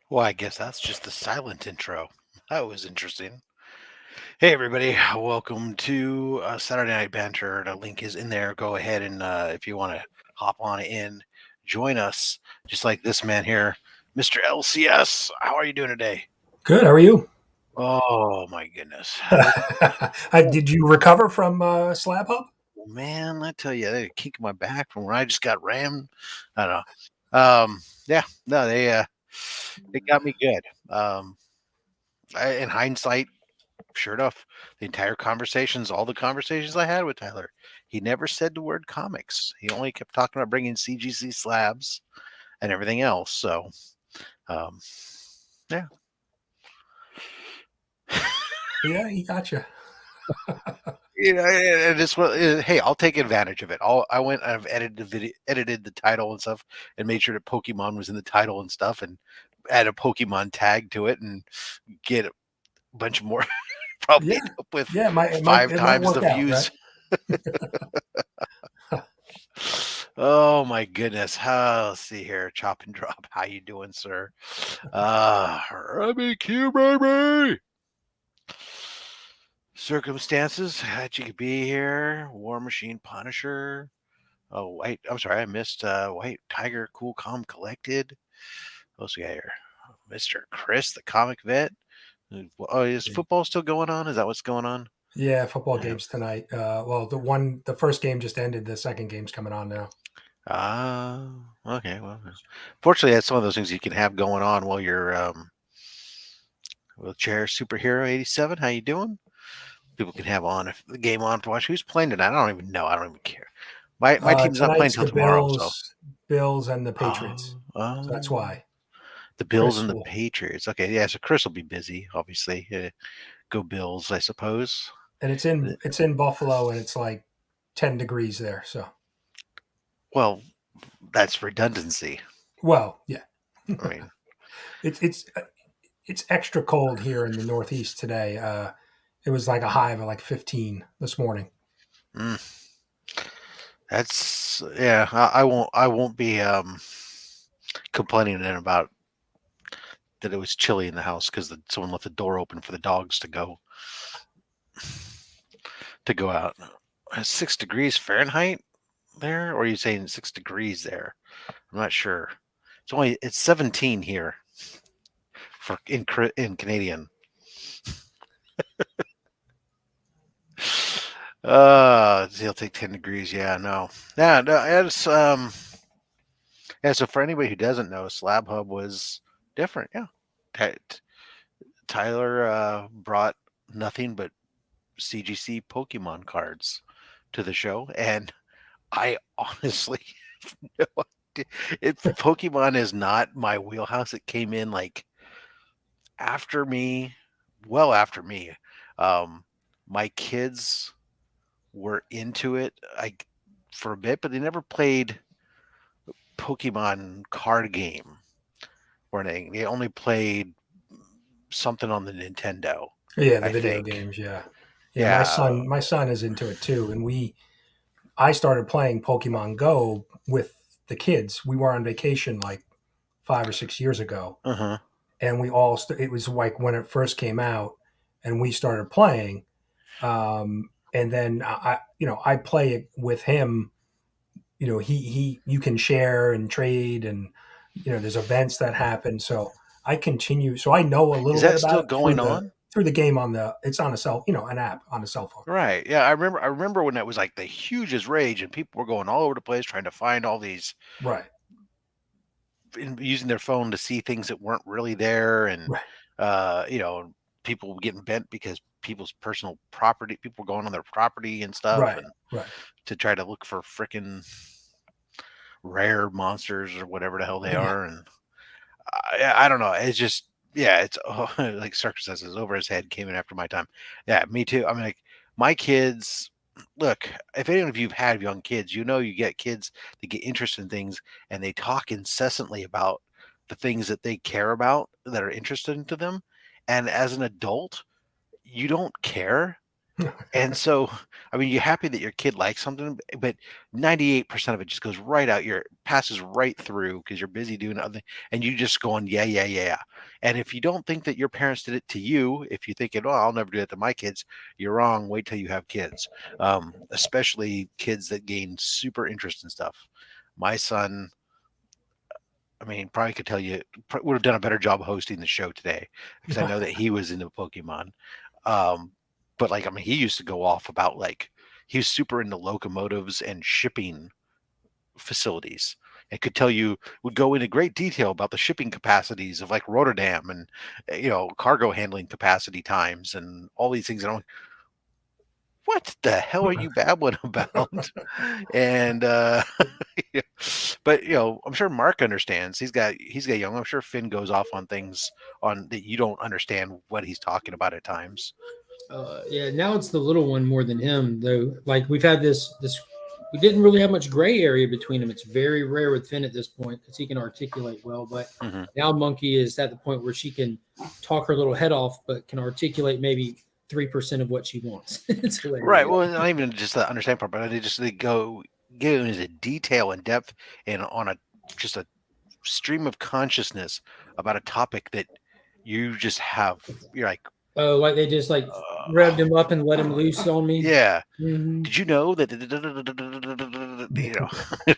Well, I guess that's just the silent intro. That was interesting. Hey, everybody. Welcome to Saturday Night Banter. The link is in there. Go ahead and if you want to hop on in, join us, just like this man here, Mr. LCS. How are you doing today? Good. How are you? Oh, my goodness. Oh, Did you recover from Slab Hub? man, I tell you, they had a kick in my back from when I just got rammed. I don't know. Yeah, no, they got me good. In hindsight, sure enough, the entire conversations, all the conversations I had with Tyler, he never said the word comics. He only kept talking about bringing CGC slabs and everything else. So, um, yeah, Yeah, he got you. and this was, hey, I'll take advantage of it. I went, I've edited the video, edited the title and stuff, and made sure that Pokemon was in the title and stuff, and add a Pokemon tag to it, and get a bunch more. Probably Yeah, end up with yeah. five It might times work the out, right? views. Oh my goodness. Let's see here. Chop and drop. How you doing, sir? Remy Q baby. Circumstances that you could be here. War Machine Punisher. Oh, white. I'm sorry, I missed White Tiger, Cool Calm Collected. What else we got here? Mr. Chris, the comic vet. Oh, is football still going on? Is that what's going on? Yeah, football Yeah. games tonight. Well, the first game just ended. The second game's coming on now. Ah, okay. Well, fortunately, that's some of those things you can have going on while you're wheelchair superhero 87. How you doing? People can have on if the game on to watch. Who's playing tonight? I don't even know. I don't even care. My team's not playing Tonight's until the tomorrow, so Bills and the Patriots. oh, So that's oh, why the Bills Chris and the will. Patriots. Okay, yeah. So Chris will be busy, obviously. Go Bills, I suppose. And Uh, it's in Buffalo, and it's like 10 degrees there. So Well, that's redundancy. well, yeah. I mean, it's it's it's extra cold here in the Northeast today. It was like a high of like 15 this morning. mm, that's yeah. I won't be complaining then about that it was chilly in the house because someone left the door open for the dogs to go out. 6 degrees Fahrenheit there, or are you saying 6 degrees there? I'm not sure. It's 17 here for in Canadian. He'll take 10 degrees. Yeah, no, yeah, no. It's yeah. So for anybody who doesn't know, Slab Hub was different. Yeah, Tyler brought nothing but CGC Pokemon cards to the show, and I honestly no idea. Pokemon is not my wheelhouse. It came in like after me, well after me. Um, my kids were into it for a bit, but they never played Pokemon card game or anything. They only played something on the Nintendo, Yeah, the I video think. games. Yeah, yeah. Yeah. My son is into it too, and I started playing Pokemon Go with the kids. We were on vacation like 5 or 6 years ago, Uh-huh. and it was like when it first came out, and we started playing. And then I play it with him. You can share and trade, and there's events that happen. So I continue. So I know a Is little bit that about still it through going on? the game on the. It's on a cell, an app on a cell phone. Right. Yeah, I remember when that was like the hugest rage and people were going all over the place trying to find all these Right. using their phone to see things that weren't really there, and Right. uh you know people getting bent because people's personal property, people were going on their property and stuff, Right. and Right. to try to look for freaking rare monsters or whatever the hell they Yeah. are. And I don't know, it's just, yeah, it's like Circus says, over his head, came in after my time. Yeah, me too. I mean, like, my kids, look, if any of you've had young kids, you get kids that get interested in things and they talk incessantly about the things that they care about that are interesting to them. And as an adult, you don't care. And so, I mean, you're happy that your kid likes something, but 98% of it just goes right out your passes right through because you're busy doing other, and you just going, yeah, yeah, yeah. And if you don't think that your parents did it to you, if you think, oh, I'll never do it to my kids, you're wrong. Wait till you have kids, especially kids that gain super interest in stuff. My son, I mean, probably could tell you, would have done a better job hosting the show today because I know that he was into Pokemon. Um, but like, I mean, he used to go off about like he was super into locomotives and shipping facilities and could tell you would go into great detail about the shipping capacities of like Rotterdam and cargo handling capacity times and all these things. And I'm like, what the hell are you babbling about? And yeah. But I'm sure Mark understands. He's got young. I'm sure Finn goes off on things on that you don't understand what he's talking about at times. Yeah, now it's the little one more than him though. Like we've had this. We didn't really have much gray area between them. It's very rare with Finn at this point because he can articulate well. But Hmm. now Monkey is at the point where she can talk her little head off, but can articulate maybe 3% of what she wants. It's Right. hilarious. Well, not even just the understand part, but they go get into detail and depth and on a just a stream of consciousness about a topic that you just have. You're like, Oh, like they just like revved uh, him up and let him loose on me. yeah. Hmm. Did you know that?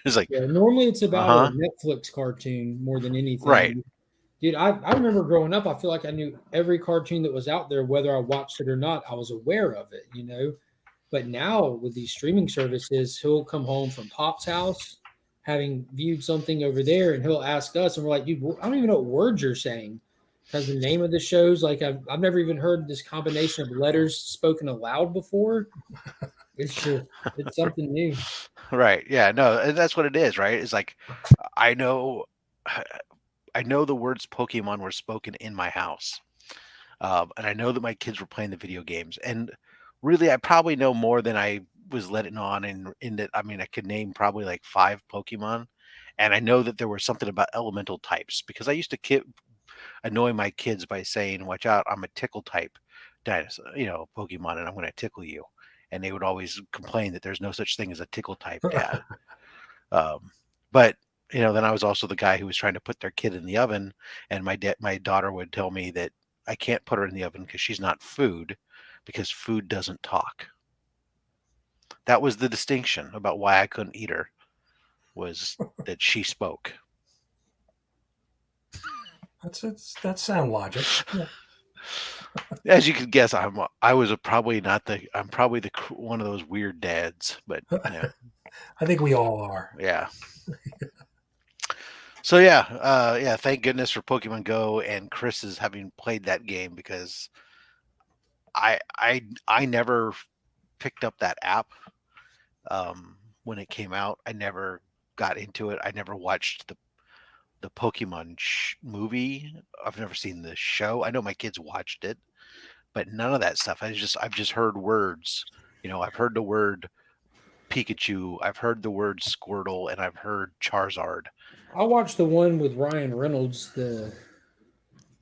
It's like, Yeah, normally it's uh about a huh. Netflix cartoon more than Right. anything. Dude, I remember growing up, I feel like I knew every cartoon that was out there, whether I watched it or not, I was aware of it, you know? But now with these streaming services, he'll come home from Pop's house, having viewed something over there, and he'll ask us, and we're like, dude, I don't even know what words you're saying. Because the name of the shows, like I've never even heard this combination of letters spoken aloud before. It's just, it's something new. Right. Yeah. No, and that's what it is. Right. It's like I know, I know the words Pokemon were spoken in my house. And I know that my kids were playing the video games. And really, I probably know more than I was letting on. In that, I mean, I could name probably like five Pokemon, and I know that there was something about elemental types because I used to annoy my kids by saying, "Watch out, I'm a tickle type dinosaur, Pokemon, and I'm going to tickle you." And they would always complain that there's no such thing as a tickle type, Dad. Um, but then I was also the guy who was trying to put their kid in the oven, and my daughter would tell me that I can't put her in the oven because she's not food, because food doesn't talk. That was the distinction about why I couldn't eat her, was that she spoke. That's sound logic. Yeah. As you could guess, I was probably not I'm probably one of those weird dads, but yeah, I think we all are. yeah. So yeah, yeah. Thank goodness for Pokemon Go and Chris is having played that game because I never picked up that app when it came out. I never got into it. I never watched the Pokemon movie. I've never seen the show. I know my kids watched it, but none of that stuff. I've just heard words. I've heard the word Pikachu. I've heard the word Squirtle, and I've heard Charizard. I watched the one with Ryan Reynolds, the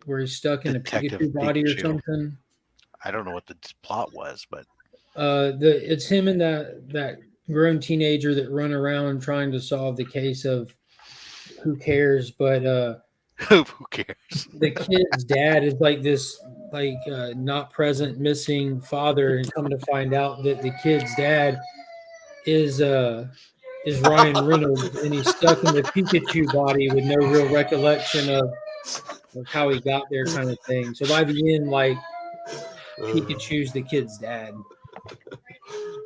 where he's stuck in a Detective Pikachu body or Pikachu. something. I don't know what the plot was, but The it's him and that grown teenager that run around trying to solve the case of who cares, but who cares? the kid's dad is like this like not present missing father, and come to find out that the kid's dad is uh is Ryan Reynolds, and he's stuck in the Pikachu body with no real recollection of how he got there, kind of thing. So by the end, like Pikachu's the kid's dad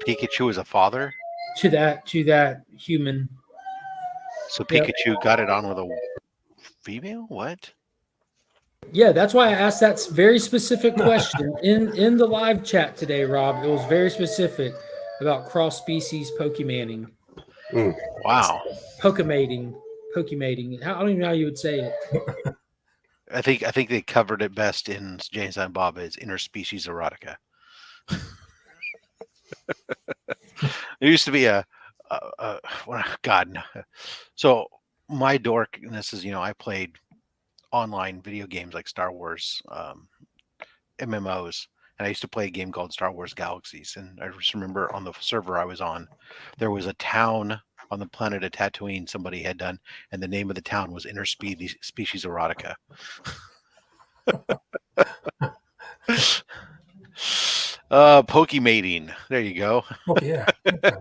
Pikachu is a father, to that human. so Yep. Pikachu got it on with a female. What? Yeah, that's why I asked that very specific question in the live chat today, Rob. It was very specific about cross species Pokemanning, Mm. Wow. Pokemating, Pokemating. I don't even know how you would say it. I think they covered it best in Jane and Bob as interspecies erotica. There used to be God. No. So my dorkness is, I played online video games like Star Wars, MMOs, and I used to play a game called Star Wars Galaxies. And I just remember on the server I was on, there was a town on the planet of Tatooine somebody had done, and the name of the town was Interspecies Erotica. Pokemating. There you go. Okay, yeah. Okay.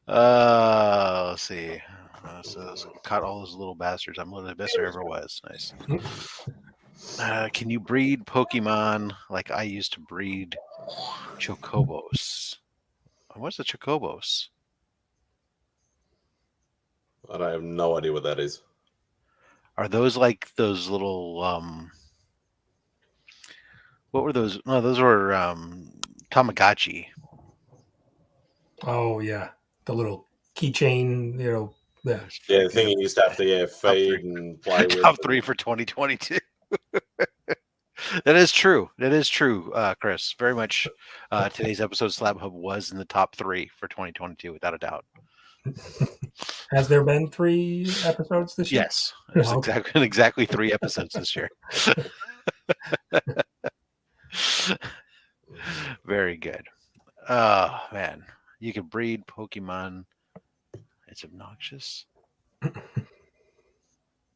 Let's see. So caught all those little bastards. I'm one of the best there ever was. Nice. Can you breed Pokemon like I used to breed Chocobos? What's the Chocobos? I have no idea what that is. Are those like those little what were those? No, those were Tamagotchi. Oh yeah, the little keychain. Yeah. Yeah, the thing you used to have to feed and play with. Top 3 for 2022. That is true. That is true, Chris. Very much. Today's episode, Slab Hub, was in the top 3 for 2022, without a doubt. Has there been 3 episodes this year? Yes, there's Okay. exactly 3 episodes this year. Very good. Oh man, you can breed Pokemon. It's obnoxious.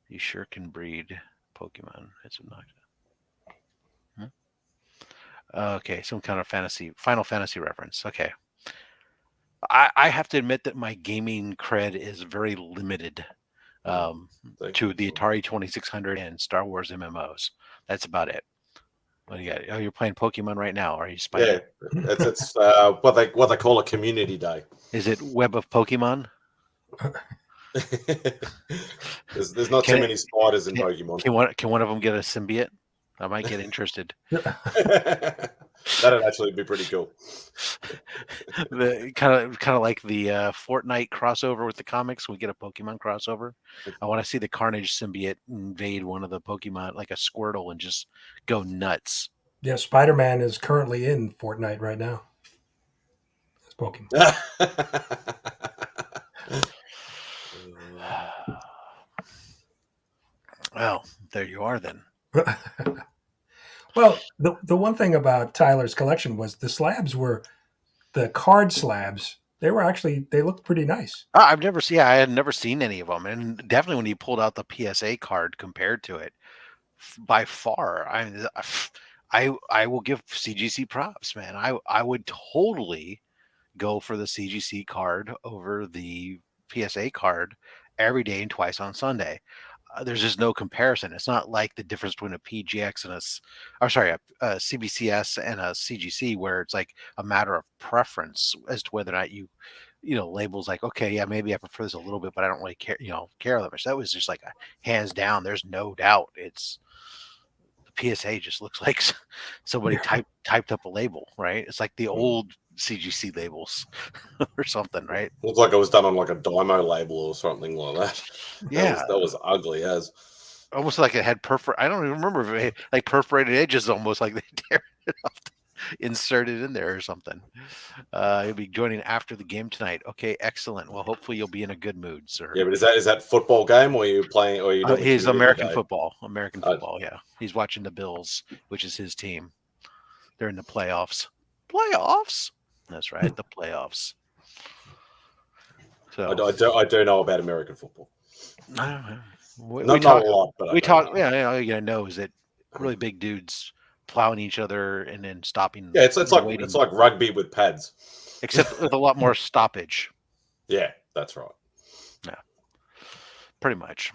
You sure can breed Pokemon. It's obnoxious. Okay, some kind of Final Fantasy reference. Okay. I have to admit that my gaming cred is very limited to the Atari 2600 and Star Wars MMOs. That's about it. What do you got? Oh, you're playing Pokemon right now. Are you spiking? Yeah, it's what they call a community day. Is it Web of Pokemon? There's not too many spiders in Pokemon. Can one of them get a symbiote? I might get interested. That'd actually be pretty cool. Kind of like the Fortnite crossover with the comics. We get a Pokemon crossover. I want to see the Carnage symbiote invade one of the Pokemon, like a Squirtle, and just go nuts. Yeah, Spider-Man is currently in Fortnite right now. It's Pokemon. Well, there you are then. Well, the one thing about Tyler's collection was the card slabs. They looked pretty nice. I had never seen any of them, and definitely when he pulled out the PSA card compared to it, by far, I will give CGC props, man. I would totally go for the CGC card over the PSA card every day and twice on Sunday. There's just no comparison. It's not like the difference between a PGX and a CBCS and a CGC, where it's like a matter of preference as to whether or not you labels like, okay, yeah, maybe I prefer this a little bit, but I don't really care that much. That was just like a hands down. There's no doubt. It's the PSA just looks like somebody typed up a label, right? It's like the old CGC labels or something, right? Looks like it was done on like a Dymo label or something like that. Yeah, that was ugly as. Almost like it had I don't even remember if it had, like, perforated edges, almost like they tear it off, insert it in there or something. You'll be joining after the game tonight. Okay, excellent. Well, hopefully you'll be in a good mood, sir. Yeah, but is that football game, or are you playing, or are you doing he's American football. American football, yeah. He's watching the Bills, which is his team. They're in the playoffs. Playoffs? That's right, the playoffs. So I do know about American football. Not a lot, but we talk. Yeah, all you gotta know is that really big dudes plowing each other and then stopping. Yeah, it's like rugby with pads, except with a lot more stoppage. Yeah, that's right. Yeah, pretty much.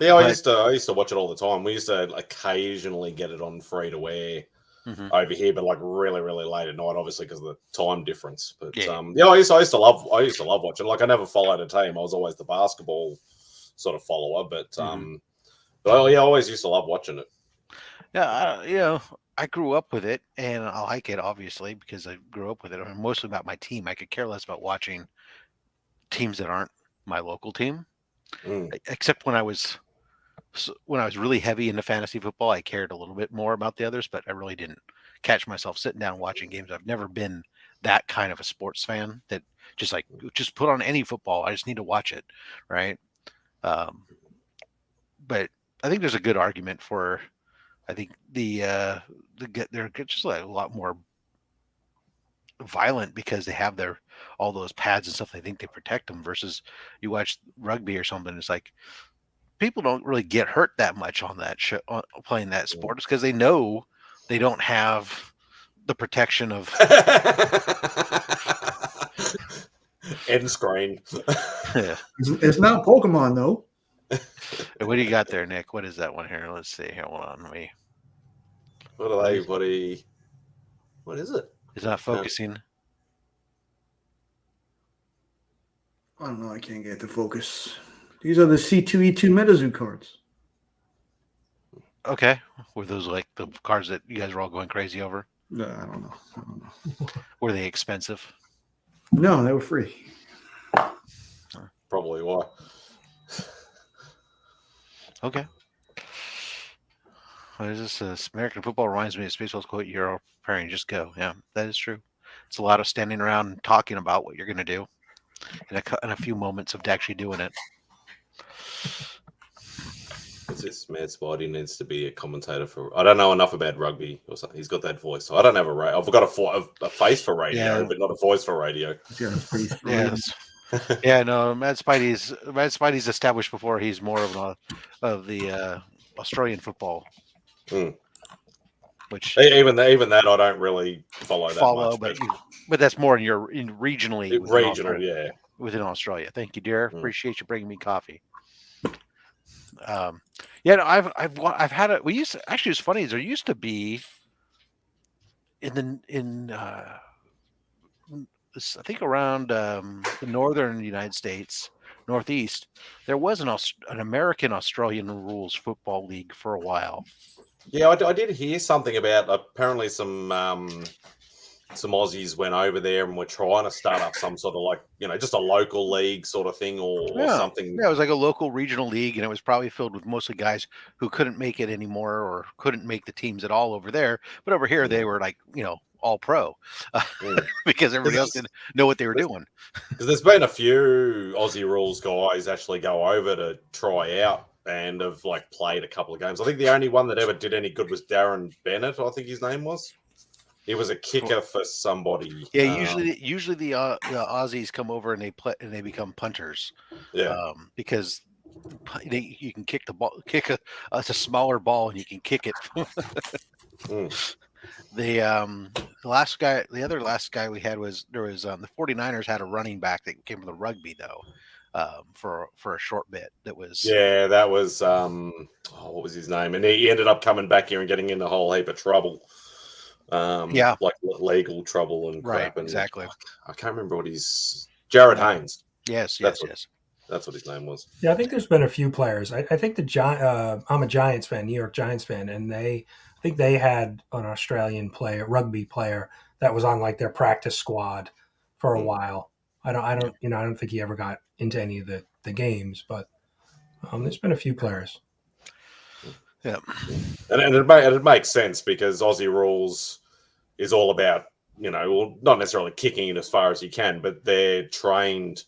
Yeah, I used to watch it all the time. We used to occasionally get it on free to wear over here, but like really, really late at night, obviously because of the time difference. But yeah, I used to love watching. Like, I never followed a team. I was always the basketball sort of follower, but I always used to love watching it. Yeah, I grew up with it, and I like it obviously because I grew up with it. I mean, mostly about my team. I could care less about watching teams that aren't my local team, except when I was really heavy into fantasy football. I cared a little bit more about the others, but I really didn't catch myself sitting down watching games. I've never been that kind of a sports fan that just put on any football. I just need to watch it, right? But I think there's a good argument for I think they're just like a lot more violent because they have all those pads and stuff. They think they protect them versus you watch rugby or something. It's like people don't really get hurt that much on that show, playing that sport. It's because they know they don't have the protection of end screen. Yeah. It's not Pokemon though. What do you got there, Nick? What is that one here? Let's see. Hold on, me. What are they? What is it? It's not focusing. I don't know. I can't get the focus. These are the C2E2 MetaZoo cards. Okay. Were those like the cards that you guys were all going crazy over? No, I don't know. Were they expensive? No, they were free. Probably why. Okay. What is this? American football reminds me of Spaceballs quote, "You're all preparing, just go." Yeah, that is true. It's a lot of standing around and talking about what you're going to do and a few moments of actually doing it. It's this Mad Spidey needs to be a commentator for. I don't know enough about rugby or something. He's got that voice. So I don't have I've got a face for radio, but not a voice for radio. Yes. Yeah, no. Mad Spidey's established before he's more of the Australian football. Which even that I don't really follow that much. But that's more in regionally. Regional, yeah. Within Australia. Thank you, dear. Appreciate you bringing me coffee. Yeah, no, I've had it. We used to, actually, it's funny. There used to be I think around the northern United States, Northeast, there was an American Australian rules football league for a while. Yeah, I did hear something about apparently some Aussies went over there and were trying to start up some sort of just a local league sort of thing or something. Yeah, it was like a local regional league, and it was probably filled with mostly guys who couldn't make it anymore or couldn't make the teams at all over there. But over here, they were like, all pro because everybody else didn't know what they were doing. Because there's been a few Aussie rules guys actually go over to try out and have played a couple of games. I think the only one that ever did any good was Darren Bennett, I think his name was. He was a kicker for somebody. Yeah, usually the Aussies come over and they play and they become punters. Yeah, because you can kick the ball, it's a smaller ball, and you can kick it. The last guy we had was the 49ers had a running back that came from the rugby though, for a short bit. That was what was his name? And he ended up coming back here and getting in a whole heap of trouble. Like legal trouble and crap. Right, and exactly. I can't remember what Jared Haynes. Yes. That's what his name was. Yeah, I think there's been a few players. I think I'm a Giants fan, New York Giants fan, and I think they had an Australian rugby player that was on their practice squad for a while. I don't think he ever got into any of the games, but there's been a few players. Yeah, and it makes sense because Aussie rules is all about not necessarily kicking it as far as you can, but they're trained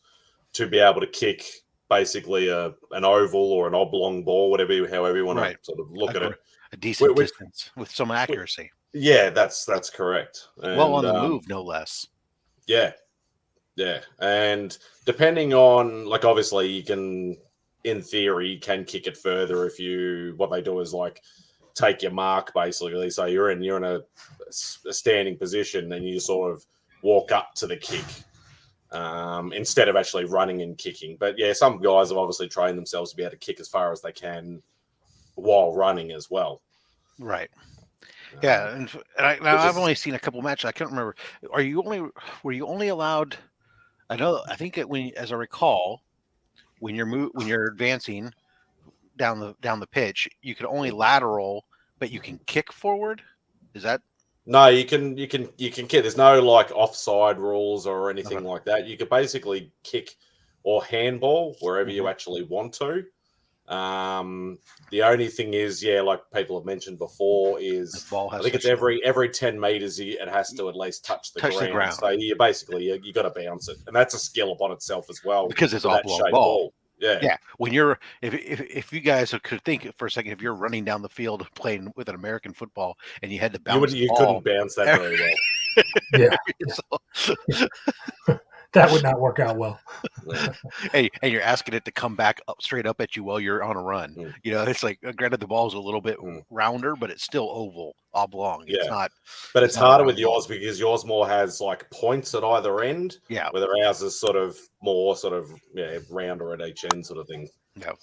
to be able to kick basically an oval or an oblong ball, however you want to sort of look at it. A decent distance with some accuracy. Yeah, that's correct. And, on the move, no less. Yeah. And depending on obviously you can, in theory, can kick it further what they do is take your mark basically. So you're in a standing position and you sort of walk up to the kick. Instead of actually running and kicking. But yeah, some guys have obviously trained themselves to be able to kick as far as they can while running as well. Right. Yeah, and I've only seen a couple matches. I can't remember. Were you only allowed? I think as I recall, when you're advancing down the pitch, you can only lateral, but you can kick forward. Is that? No, you can kick. There's no offside rules or anything like that. You can basically kick or handball wherever you actually want to. The only thing is, like people have mentioned before, is I think it's every 10 meters it has to at least touch the ground. So you got to bounce it, and that's a skill upon itself as well because it's oblong ball. Yeah, when you're if you guys could think for a second, if you're running down the field playing with an American football and you had to bounce the You ball, couldn't bounce that very well. Yeah, so- that would not work out well. and you're asking it to come back up straight up at you while you're on a run. You know, it's like granted the ball's a little bit rounder, but it's still oblong. It's not. But it's harder with yours because yours more has like points at either end. Yeah. Whether ours is sort of more rounder at each end, sort of thing. No.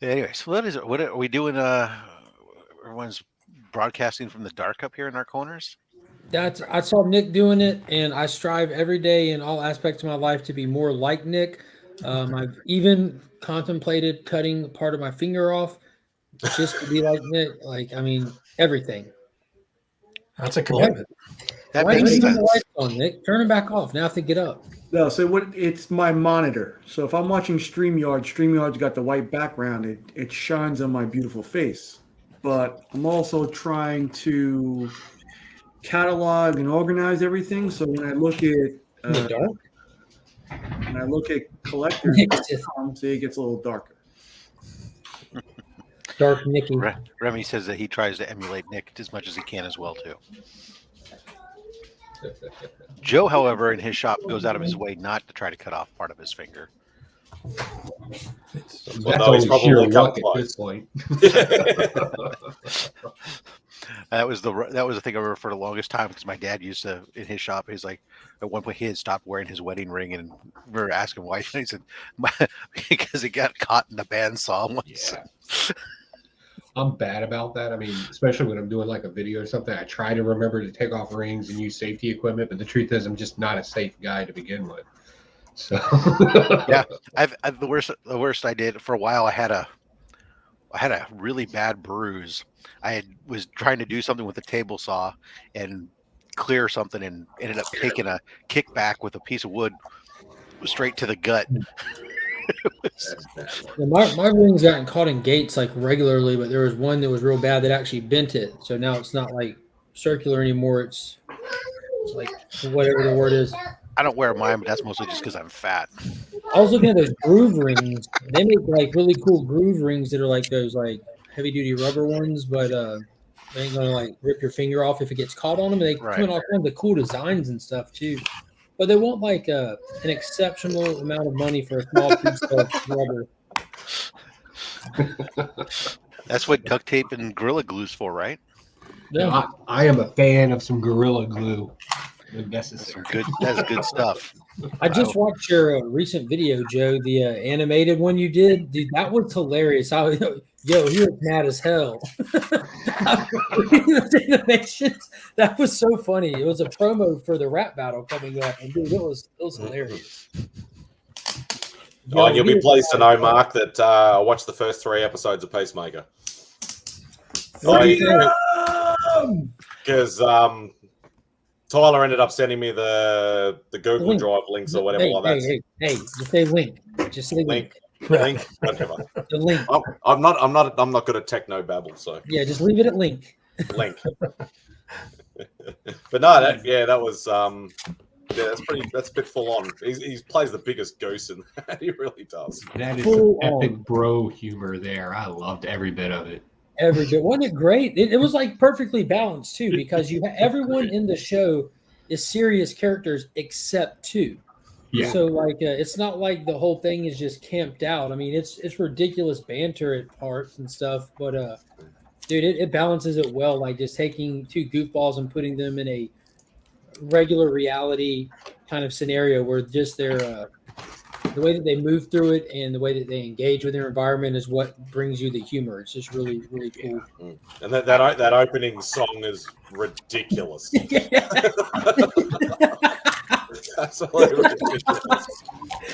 Anyway, so what are we doing? Everyone's broadcasting from the dark up here in our corners. I saw Nick doing it, and I strive every day in all aspects of my life to be more like Nick. I've even contemplated cutting part of my finger off just to be like Nick. Like, I mean, everything. That's a commitment. That Why makes are you sense. the lights on, Nick? Turn them back off. Now I have to get up. No, so it's my monitor. So if I'm watching StreamYard's got the white background. It shines on my beautiful face. But I'm also trying to catalog and organize everything. So when I look at In the dark? when I look at collectors, see it gets a little darker. Dark Nicky. Remy says that he tries to emulate Nick as much as he can as well too. Joe, however, in his shop goes out of his way not to try to cut off part of his finger. That's only sheer luck at this point. That was the thing I remember for the longest time because my dad used to in his shop. He's like at one point he had stopped wearing his wedding ring and we were asking why. He said because it got caught in the bandsaw once. Yeah. I'm bad about that. I mean, especially when I'm doing like a video or something, I try to remember to take off rings and use safety equipment. But the truth is, I'm just not a safe guy to begin with. So yeah, I've the worst I did for a while. I had a really bad bruise. Was trying to do something with a table saw and clear something and ended up taking a kickback with a piece of wood straight to the gut. My ring's gotten caught in gates like regularly, but there was one that was real bad that actually bent it. So now it's not like circular anymore. It's like whatever the word is. I don't wear mine, but that's mostly just because I'm fat. I was looking at those groove rings. They make like really cool groove rings that are like those like heavy duty rubber ones, but they ain't gonna like rip your finger off if it gets caught on them. They come in all kinds of cool designs and stuff too. But they want like an exceptional amount of money for a small piece of rubber. That's what duct tape and Gorilla Glue's for, right? Yeah. I am a fan of some Gorilla Glue. Necessary. That's good stuff. I just watched your recent video, Joe, the animated one you did. Dude, that was hilarious. He was mad as hell. Those animations, that was so funny. It was a promo for the rap battle coming up, and dude, it was hilarious. Oh, and you'll be pleased to know, Mark, that I watched the first 3 episodes of Pacemaker. Because Tyler ended up sending me the Google link. Drive links or whatever like that. Hey, just say link. Just say link. Link, whatever. The link. I'm not good at techno babble, so Yeah, just leave it at link. link. But no, that was that's a bit full on. He plays the biggest goose in that. He really does. That is some epic bro humor there. I loved every bit of it. Every bit. Wasn't it great? It was like perfectly balanced too, because everyone in the show is serious characters except 2. Yeah. So like it's not like the whole thing is just camped out. I mean, it's ridiculous banter at parts and stuff, but dude, it balances it well. Like just taking 2 goofballs and putting them in a regular reality kind of scenario where just their the way that they move through it and the way that they engage with their environment is what brings you the humor. It's just really, really cool. Yeah. And that opening song is ridiculous. Absolutely ridiculous.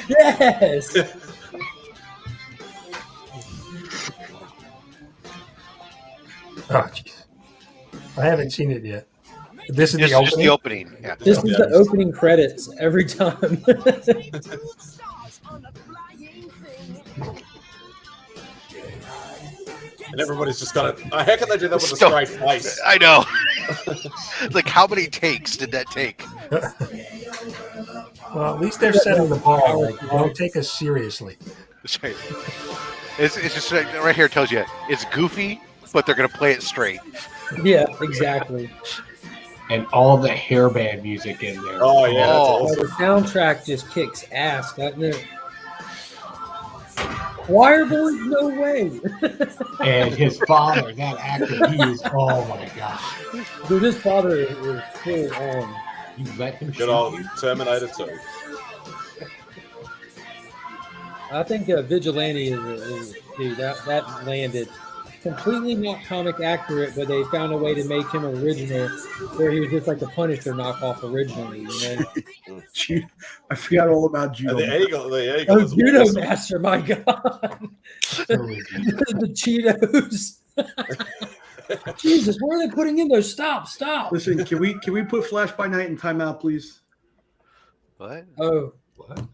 Yes. Oh, jeez. I haven't seen it yet. This is Just the opening. Yeah. This is the opening credits every time. And everybody's just got it. How can they do that with a straight face? I know. Like, how many takes did that take? Well, at least they're setting the bar. Like, don't take us seriously. That's right. It's just right here. It tells you it's goofy, but they're gonna play it straight. Yeah, exactly. And all the hairband music in there. Oh yeah, that's Oh. Well, awesome. the soundtrack just kicks ass, doesn't it? Choir boys, no way. And his father, that actor, he is, oh my God. Dude, his father is full on. You let him Good shoot old you? Terminator 2. I think Vigilante is dude, that landed completely not comic accurate, but they found a way to make him original, where he was just like the Punisher knockoff originally. You know? I forgot all about And judo. the eagle Oh, is Judo awesome. Master, my God. So is he. The Cheetos. Jesus, where are they putting in those? Stop. Listen, can we put Flash by Night in timeout, please? What? Oh, What?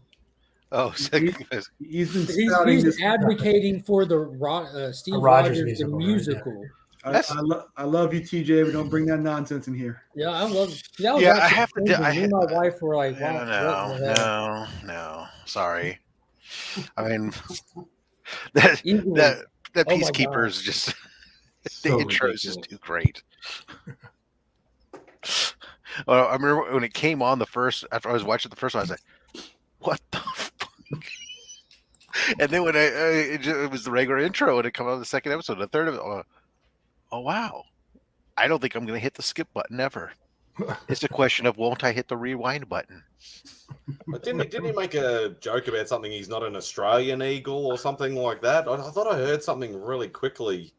Oh, He's been he's spouting this. advocating for the Steve Rogers Rogers the musical, right? musical. I love you, TJ, but don't bring that nonsense in here. Yeah, I love it. That was Yeah, actually I have to. amazing. Me and my wife were like, wow, what the hell? No. Sorry. I mean, that Easily. that Oh my Peacekeeper God. is just the So intro is just ridiculous. too great. Well, I remember when it came on after I was watching the first one, I was like, "What the fuck?" And then when it was the regular intro, and it came on the second episode, the third of it, oh wow! I don't think I'm going to hit the skip button ever. It's a question of won't I hit the rewind button? But didn't he make a joke about something? He's not an Australian eagle or something like that. I thought I heard something really quickly.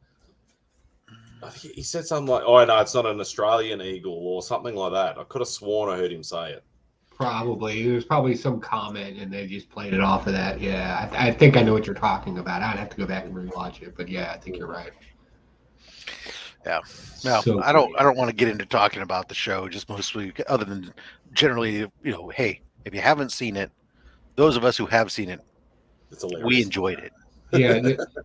I think he said something like, "Oh no, it's not an Australian eagle" or something like that. I could have sworn I heard him say it. Probably. There's probably some comment and they just played it off of that. Yeah, I think I know what you're talking about. I'd have to go back and rewatch it. But yeah, I think you're right. Yeah. No, So I don't great. want to get into talking about the show, just mostly other than generally, hey, if you haven't seen it, those of us who have seen it, It's hilarious. we enjoyed it. Yeah,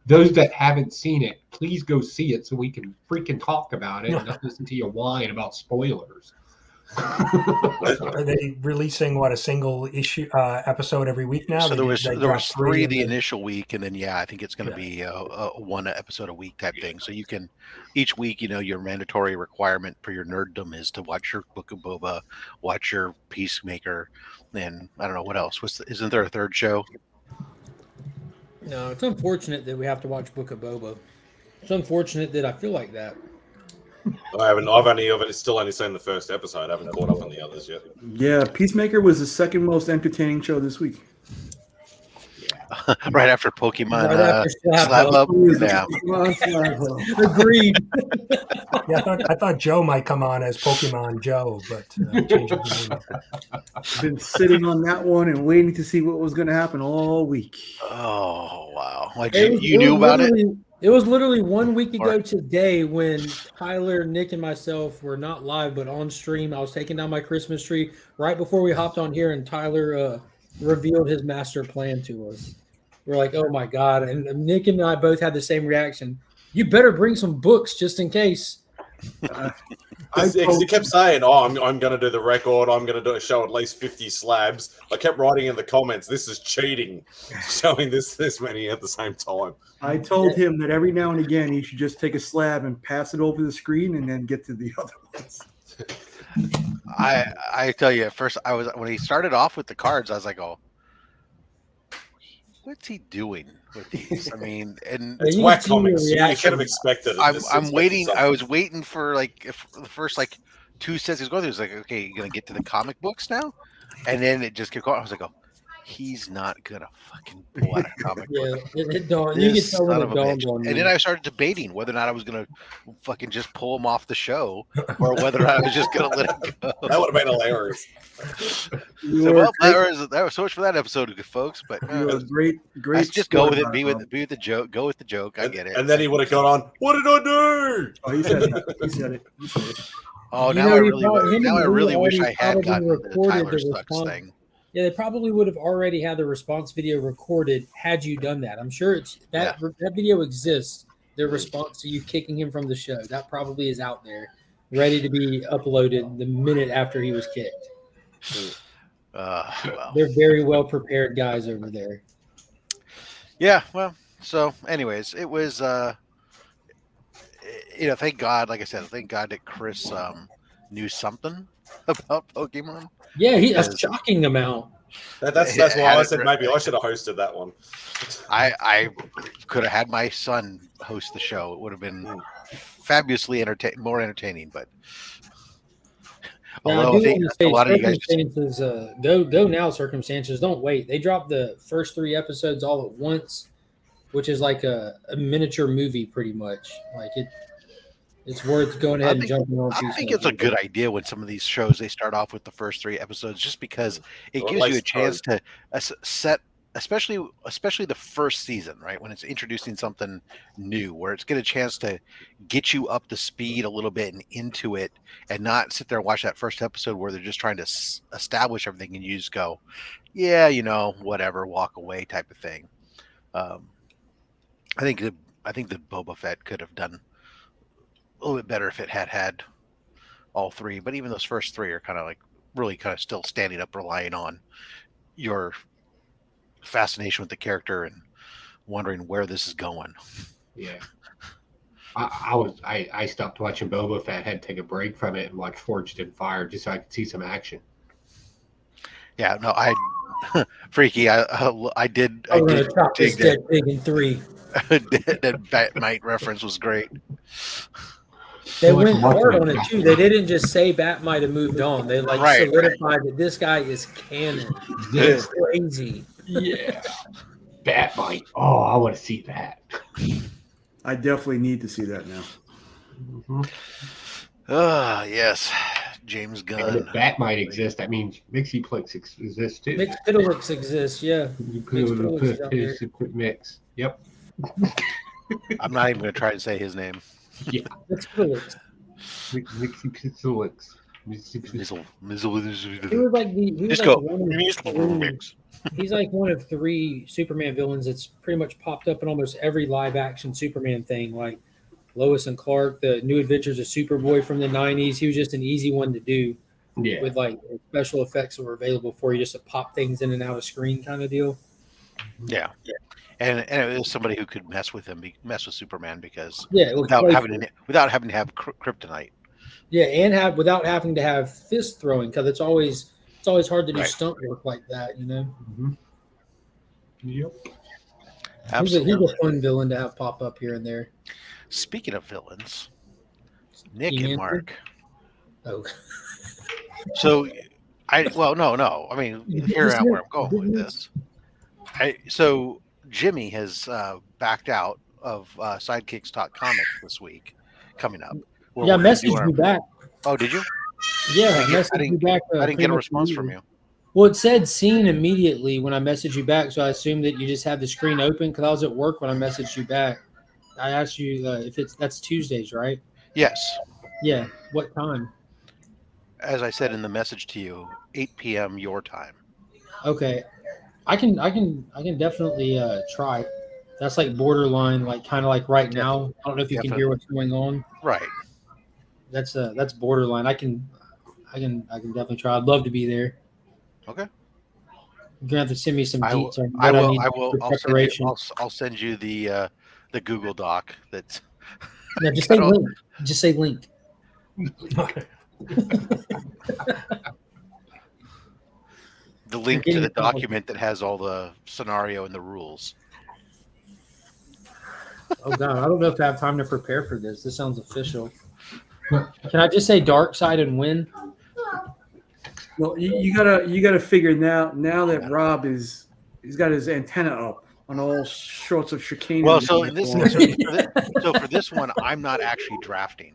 those that haven't seen it, please go see it so we can freaking talk about it and not listen to you whine about spoilers. Are they releasing a single issue episode every week now? So there was three the and initial week, and then I think it's going to be a one episode a week type thing. So you can each week, your mandatory requirement for your nerddom is to watch your Book of Boba, watch your Peacemaker, and I don't know what else. Isn't there a third show? No, it's unfortunate that we have to watch Book of Boba. It's unfortunate that I feel like that. I've still only seen the first episode. I haven't caught up on the others yet. Yeah, Peacemaker was the second most entertaining show this week. Right after Pokemon Right after Slab Up. Yeah. Agreed. Yeah, I thought Joe might come on as Pokemon Joe, but changed his name. Been sitting on that one and waiting to see what was going to happen all week. Oh wow! Like It you knew about it? It was literally 1 week ago Or- today when Tyler, Nick, and myself were not live but on stream. I was taking down my Christmas tree right before we hopped on here, and Tyler revealed his master plan to us. We're like, "Oh my God!" And Nick and I both had the same reaction. You better bring some books just in case. He kept saying, "Oh, I'm going to do the record. I'm going to show at least 50 slabs." I kept writing in the comments, "This is cheating, showing this many at the same time." I told him that every now and again he should just take a slab and pass it over the screen and then get to the other ones. I tell you, at first when he started off with the cards, I was like, "Oh, what's he doing with these?" I mean, and It's You whack can see your comics. You reaction. could have expected it. I'm waiting. I was waiting for if the first two sets he's going through. It's like, okay, you're gonna get to the comic books now, and then it just kept going. I was like, oh, he's not gonna fucking pull out a comic Yeah, book. it dawned. You can This tell when son it of a dawned bitch. on And me. then I started debating whether or not I was gonna fucking just pull him off the show, or whether I was just gonna let him go. That would have been hilarious. So, well, that was so much for that episode, folks. But You were a great. let's just go with it. sport, Be with Malcolm. the joke. Go with the joke. I get it. And then he would have gone on, "What did I do?" Oh, he said it. He said it. He said it. Oh, You now know, I he really, probably- him now and I Lou really wish I already had probably gotten the recorded Tyler the Sucks response. thing. Yeah, they probably would have already had the response video recorded had you done that. I'm sure that video exists. Their response to you kicking him from the show, that probably is out there, ready to be uploaded the minute after he was kicked. Well, They're very well prepared guys over there. yeah. Well, so anyways, it was thank God, like I said, thank God that Chris knew something about Pokemon. Yeah, a Because shocking amount. That's why had I it said re- maybe I should have hosted that one. I could have had my son host the show. It would have been fabulously more entertaining. But Now I although I do think want to a say lot of you guys just circumstances. Go now. Circumstances. Don't wait. They dropped the first 3 episodes all at once, which is like a miniature movie, pretty much. Like it's worth going ahead and jumping on. I think it's a good idea when some of these shows they start off with the first 3 episodes, just because it Or at gives you a least chance to set, especially the first season, right, when it's introducing something new, where it's get a chance to get you up to speed a little bit and into it, and not sit there and watch that first episode where they're just trying to establish everything, and you just go, yeah, whatever, walk away type of thing. Um, I think the Boba Fett could have done a little bit better if it had all 3, but even those first 3 are kind of like really kind of still standing up, relying on your fascination with the character and wondering where this is going. Yeah. I stopped watching Boba Fett, had to take a break from it and watch Forged in Fire just so I could see some action. Yeah, no, Freaky, I did I'm gonna chop this dig dead pig in 3. that Batmite reference was great. They went hard on it too. They didn't just say Bat might have moved on. They solidified that this guy is canon. It's crazy. Yeah. Batmite. Oh, I want to see that. I definitely need to see that now. Mm-hmm. Yes, James Gunn. And if Batmite exists, that means Mixiplex exists too. Mixpidolix exists, yeah. You put mix. Yep. I'm not even going to try to say his name. Yeah. Mixpidolix. Mixiplex. He was like he's like one of 3 Superman villains that's pretty much popped up in almost every live action Superman thing, like Lois and Clark, the New Adventures of Superboy from the 90s. He was just an easy one to do. Yeah. With like special effects that were available for you just to pop things in and out of screen kind of deal. Yeah. And it was somebody who could mess with Superman, because without having to have kryptonite. Yeah, and without having to have fist throwing, because it's always hard to do stunt work like that, Mm-hmm. Yep. Absolutely. He's a fun villain to have pop up here and there. Speaking of villains, Nick Ian and Mark. Oh. So, no. I mean, hear out where I'm going with this. So Jimmy has backed out of Sidekicks Talk Comics this week, coming up. Yeah, I messaged you back. Oh, did you? Yeah, I messaged you back. I didn't get a response from you. Well, it said seen immediately when I messaged you back, so I assumed that you just had the screen open because I was at work when I messaged you back. I asked you if that's Tuesdays, right? Yes. Yeah. What time? As I said in the message to you, 8 p.m. your time. Okay, I can definitely try. That's like borderline, like kind of like right now. I don't know if you can hear what's going on. Right. That's borderline. I can definitely try. I'd love to be there. Okay. You're gonna have to send me some deets on I what will. I need for preparation. I'll send you the Google Doc. That's. No, just say link. Just say link. The link to the document that has all the scenario and the rules. Oh god, I don't know if I have time to prepare for this. This sounds official. Can I just say dark side and win? Well, you gotta figure now that Rob he's got his antenna up on all sorts of chicanery. Well, so for this one, I'm not actually drafting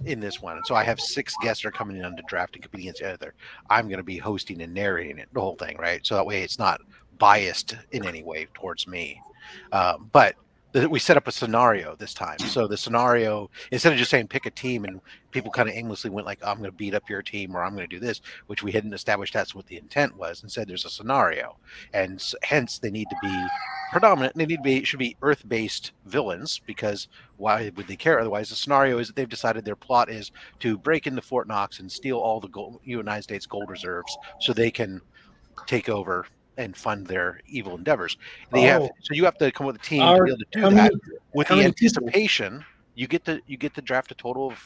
in this one. So I have 6 guests that are coming in to draft and competing against each other. I'm going to be hosting and narrating it, the whole thing, right? So that way it's not biased in any way towards me. But we set up a scenario this time. So the scenario, instead of just saying pick a team and people kind of aimlessly went like, I'm going to beat up your team or I'm going to do this, which we hadn't established that's what the intent was. Instead, there's a scenario. And hence they need to be predominant. They should be earth-based villains, because why would they care otherwise? The scenario is that they've decided their plot is to break into Fort Knox and steal all the United States gold reserves so they can take over and fund their evil endeavors. So you have to come up with a team to be able to do How that many- with how the many people? anticipation. You get to draft a total of,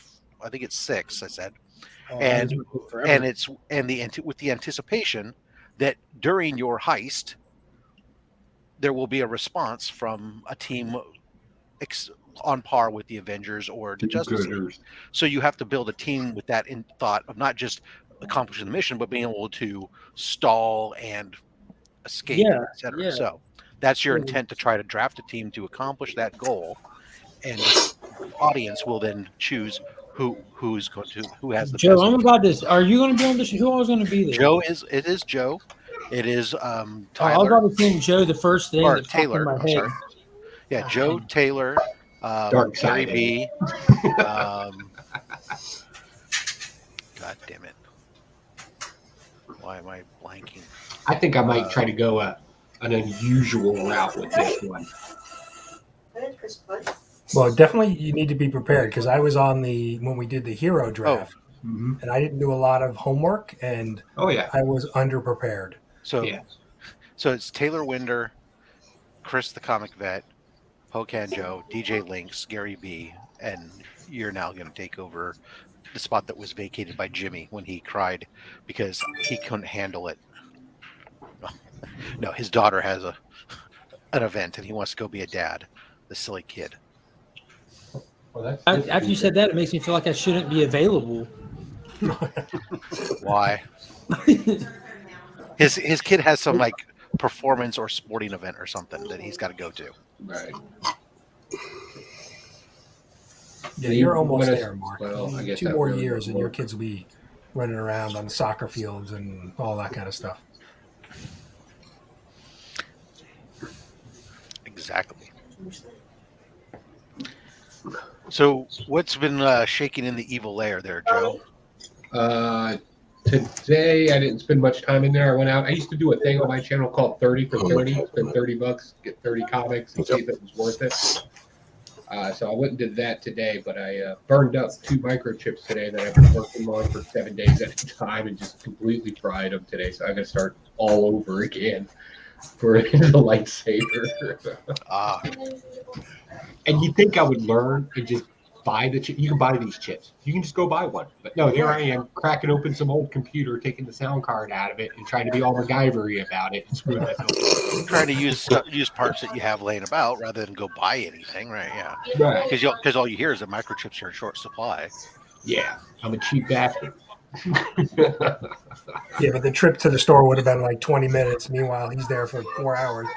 I think it's 6. I said, Oh, that and is gonna take forever. with the anticipation that during your heist there will be a response from a team on par with the Avengers or the Justice League. So you have to build a team with that in thought of not just accomplishing the mission, but being able to stall and escape, Yeah, etc. yeah. So that's your Yeah. intent, to try to draft a team to accomplish that goal, and the audience will then choose who has the Joe, best. I'm about this. Are you going to be on this? Who all's going to be there? It is Joe. It is I was Tyler about to think Joe. The first thing or that popped in Taylor. my I'm head. sorry. Yeah, Joe, Taylor, Dark Gary side. B. God damn it! Why am I blanking? I think I might try to go an unusual route with this one. Well, definitely you need to be prepared, because I was on when we did the hero draft, Mhm. and I didn't do a lot of homework, and Oh yeah. I was underprepared. So Yeah. so it's Taylor Winder, Chris the Comic Vet, Pocan Joe, DJ Lynx, Gary B, and you're now going to take over the spot that was vacated by Jimmy when he cried because he couldn't handle it. No, his daughter has an event and he wants to go be a dad. The silly kid. Well, After you said that, it makes me feel like I shouldn't be available. Why? His kid has some like performance or sporting event or something that he's got to go to. Right. Yeah, you're almost there, Mark. Well, I guess 2 that more really years, would and your work. kids will be running around on the soccer fields and all that kind of stuff. Exactly. So, what's been shaking in the evil lair there, Joe? Today I didn't spend much time in there. I went out. I used to do a thing on my channel called 30 for 30. Spend $30, get 30 comics, and see if it was worth it. So I went and did that today, but I burned up 2 microchips today that I've been working on for 7 days at a time and just completely fried them today. So I'm going to start all over again for the lightsaber. And you think I would learn and just buy the chip? You can buy these chips. You can just go buy one. But no, here I am cracking open some old computer, taking the sound card out of it, and trying to be all MacGyver-y about it and screwing myself up. Trying to use parts that you have laying about rather than go buy anything, right? Yeah, Right. because all you hear is that microchips are in short supply. Yeah, I'm a cheap bastard. Yeah, but the trip to the store would have been like 20 minutes. Meanwhile, he's there for 4 hours.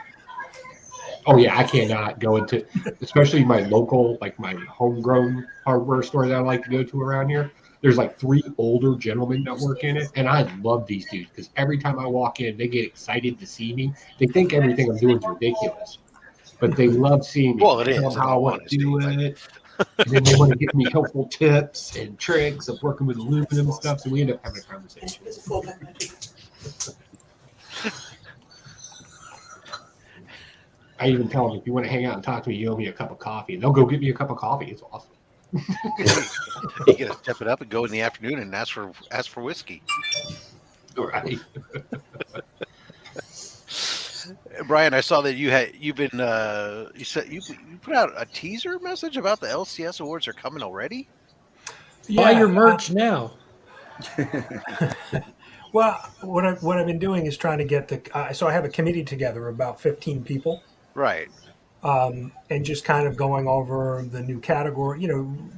Oh yeah, I cannot go into, especially my local, like my homegrown hardware store that I like to go to around here. There's like 3 older gentlemen that work in it, and I love these dudes because every time I walk in, they get excited to see me. They think everything I'm doing is ridiculous, but they love seeing me. Well, it is, Tell in them how I all want to do honesty, it. And then they want to give me helpful tips and tricks of working with aluminum and stuff. So we end up having a conversation. I even tell them, if you want to hang out and talk to me, you owe me a cup of coffee. And they'll go get me a cup of coffee. It's awesome. You got to step it up and go in the afternoon and ask for whiskey. Right. Brian, I saw that you've been you said you put out a teaser message about the LCS awards are coming already. Buy your merch now. Well, what I've been doing is trying to get so I have a committee together of about 15 people. Right. And just kind of going over the new category,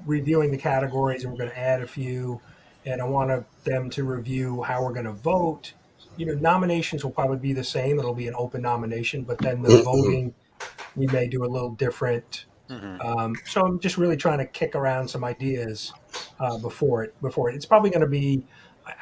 reviewing the categories, and we're going to add a few. And I want them to review how we're going to vote. Nominations will probably be the same. It'll be an open nomination, but then the voting, we may do a little different. Mm-hmm. So I'm just really trying to kick around some ideas before it. It's probably going to be.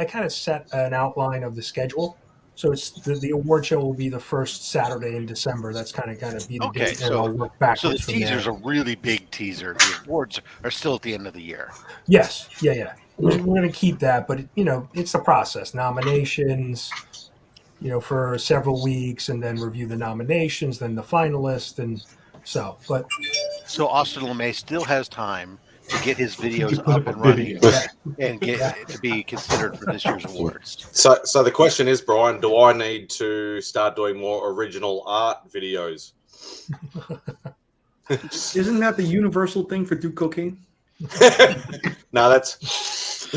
I kind of set an outline of the schedule. So it's the award show will be the first Saturday in December. That's kind of be the date, and I'll work backwards so the from teaser's there. a really big teaser. The awards are still at the end of the year. Yes, yeah. We're going to keep that, but it's the process. Nominations, for several weeks, and then review the nominations, then the finalists, and so. But so Austin LeMay still has time to get his You videos put up a and running video. and get to be considered for this year's awards. So the question is, Brian, do I need to start doing more original art videos? Isn't that the universal thing for do cocaine? No, that's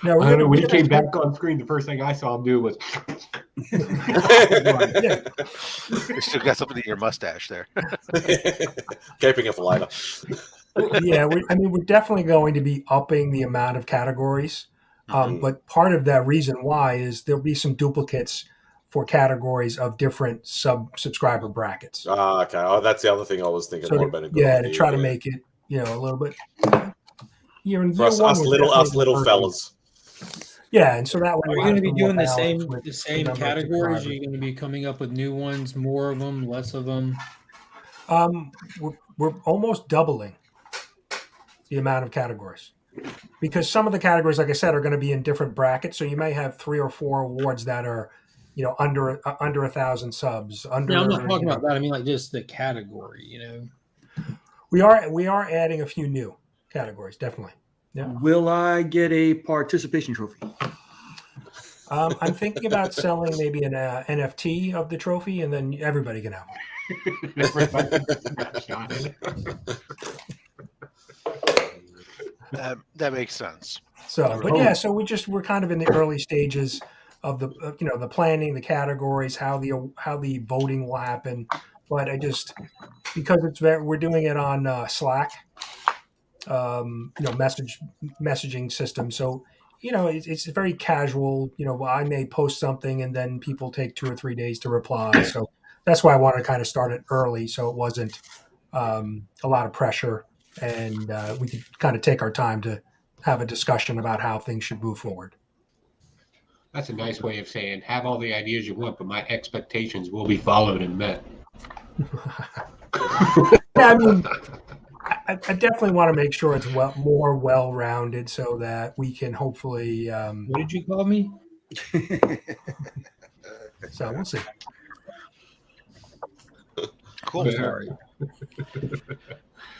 No, I don't know. When he came back on screen, the first thing I saw him do was. Yeah. You still got something in your mustache there. keeping it for later. Yeah, we're definitely going to be upping the amount of categories. But part of that reason why is there'll be some duplicates for categories of different subscriber brackets. Okay. Oh, that's the other thing I was thinking. So Might have been a good idea, to try to make it, a little bit. Year for us one was little definitely fellas. Yeah, and so that way Are you we'll going to have be some more doing the balance same with the same number of categories? Are subscribers. you going to be coming up with new ones, more of them, less of them? We're almost doubling the amount of categories because some of the categories, like I said, are going to be in different brackets. So you may have 3 or 4 awards that are, under 1,000 subs. Under, No, I'm not talking about that. I mean, like just the category. We are adding a few new categories, definitely. Yeah. Will I get a participation trophy? I'm thinking about selling maybe an NFT of the trophy, and then everybody can have one. That makes sense. So, but yeah, so we're kind of in the early stages of the the planning, the categories, how the voting will happen. But because we're doing it on Slack, messaging system. So it's very casual. I may post something and then people take 2 or 3 days to reply. So that's why I want to kind of start it early, so it wasn't a lot of pressure, and we could kind of take our time to have a discussion about how things should move forward. That's a nice way of saying have all the ideas you want, but my expectations will be followed and met. Yeah, I mean, I definitely want to make sure it's more well-rounded so that we can hopefully. What did you call me? So we'll see. Cool. Sorry.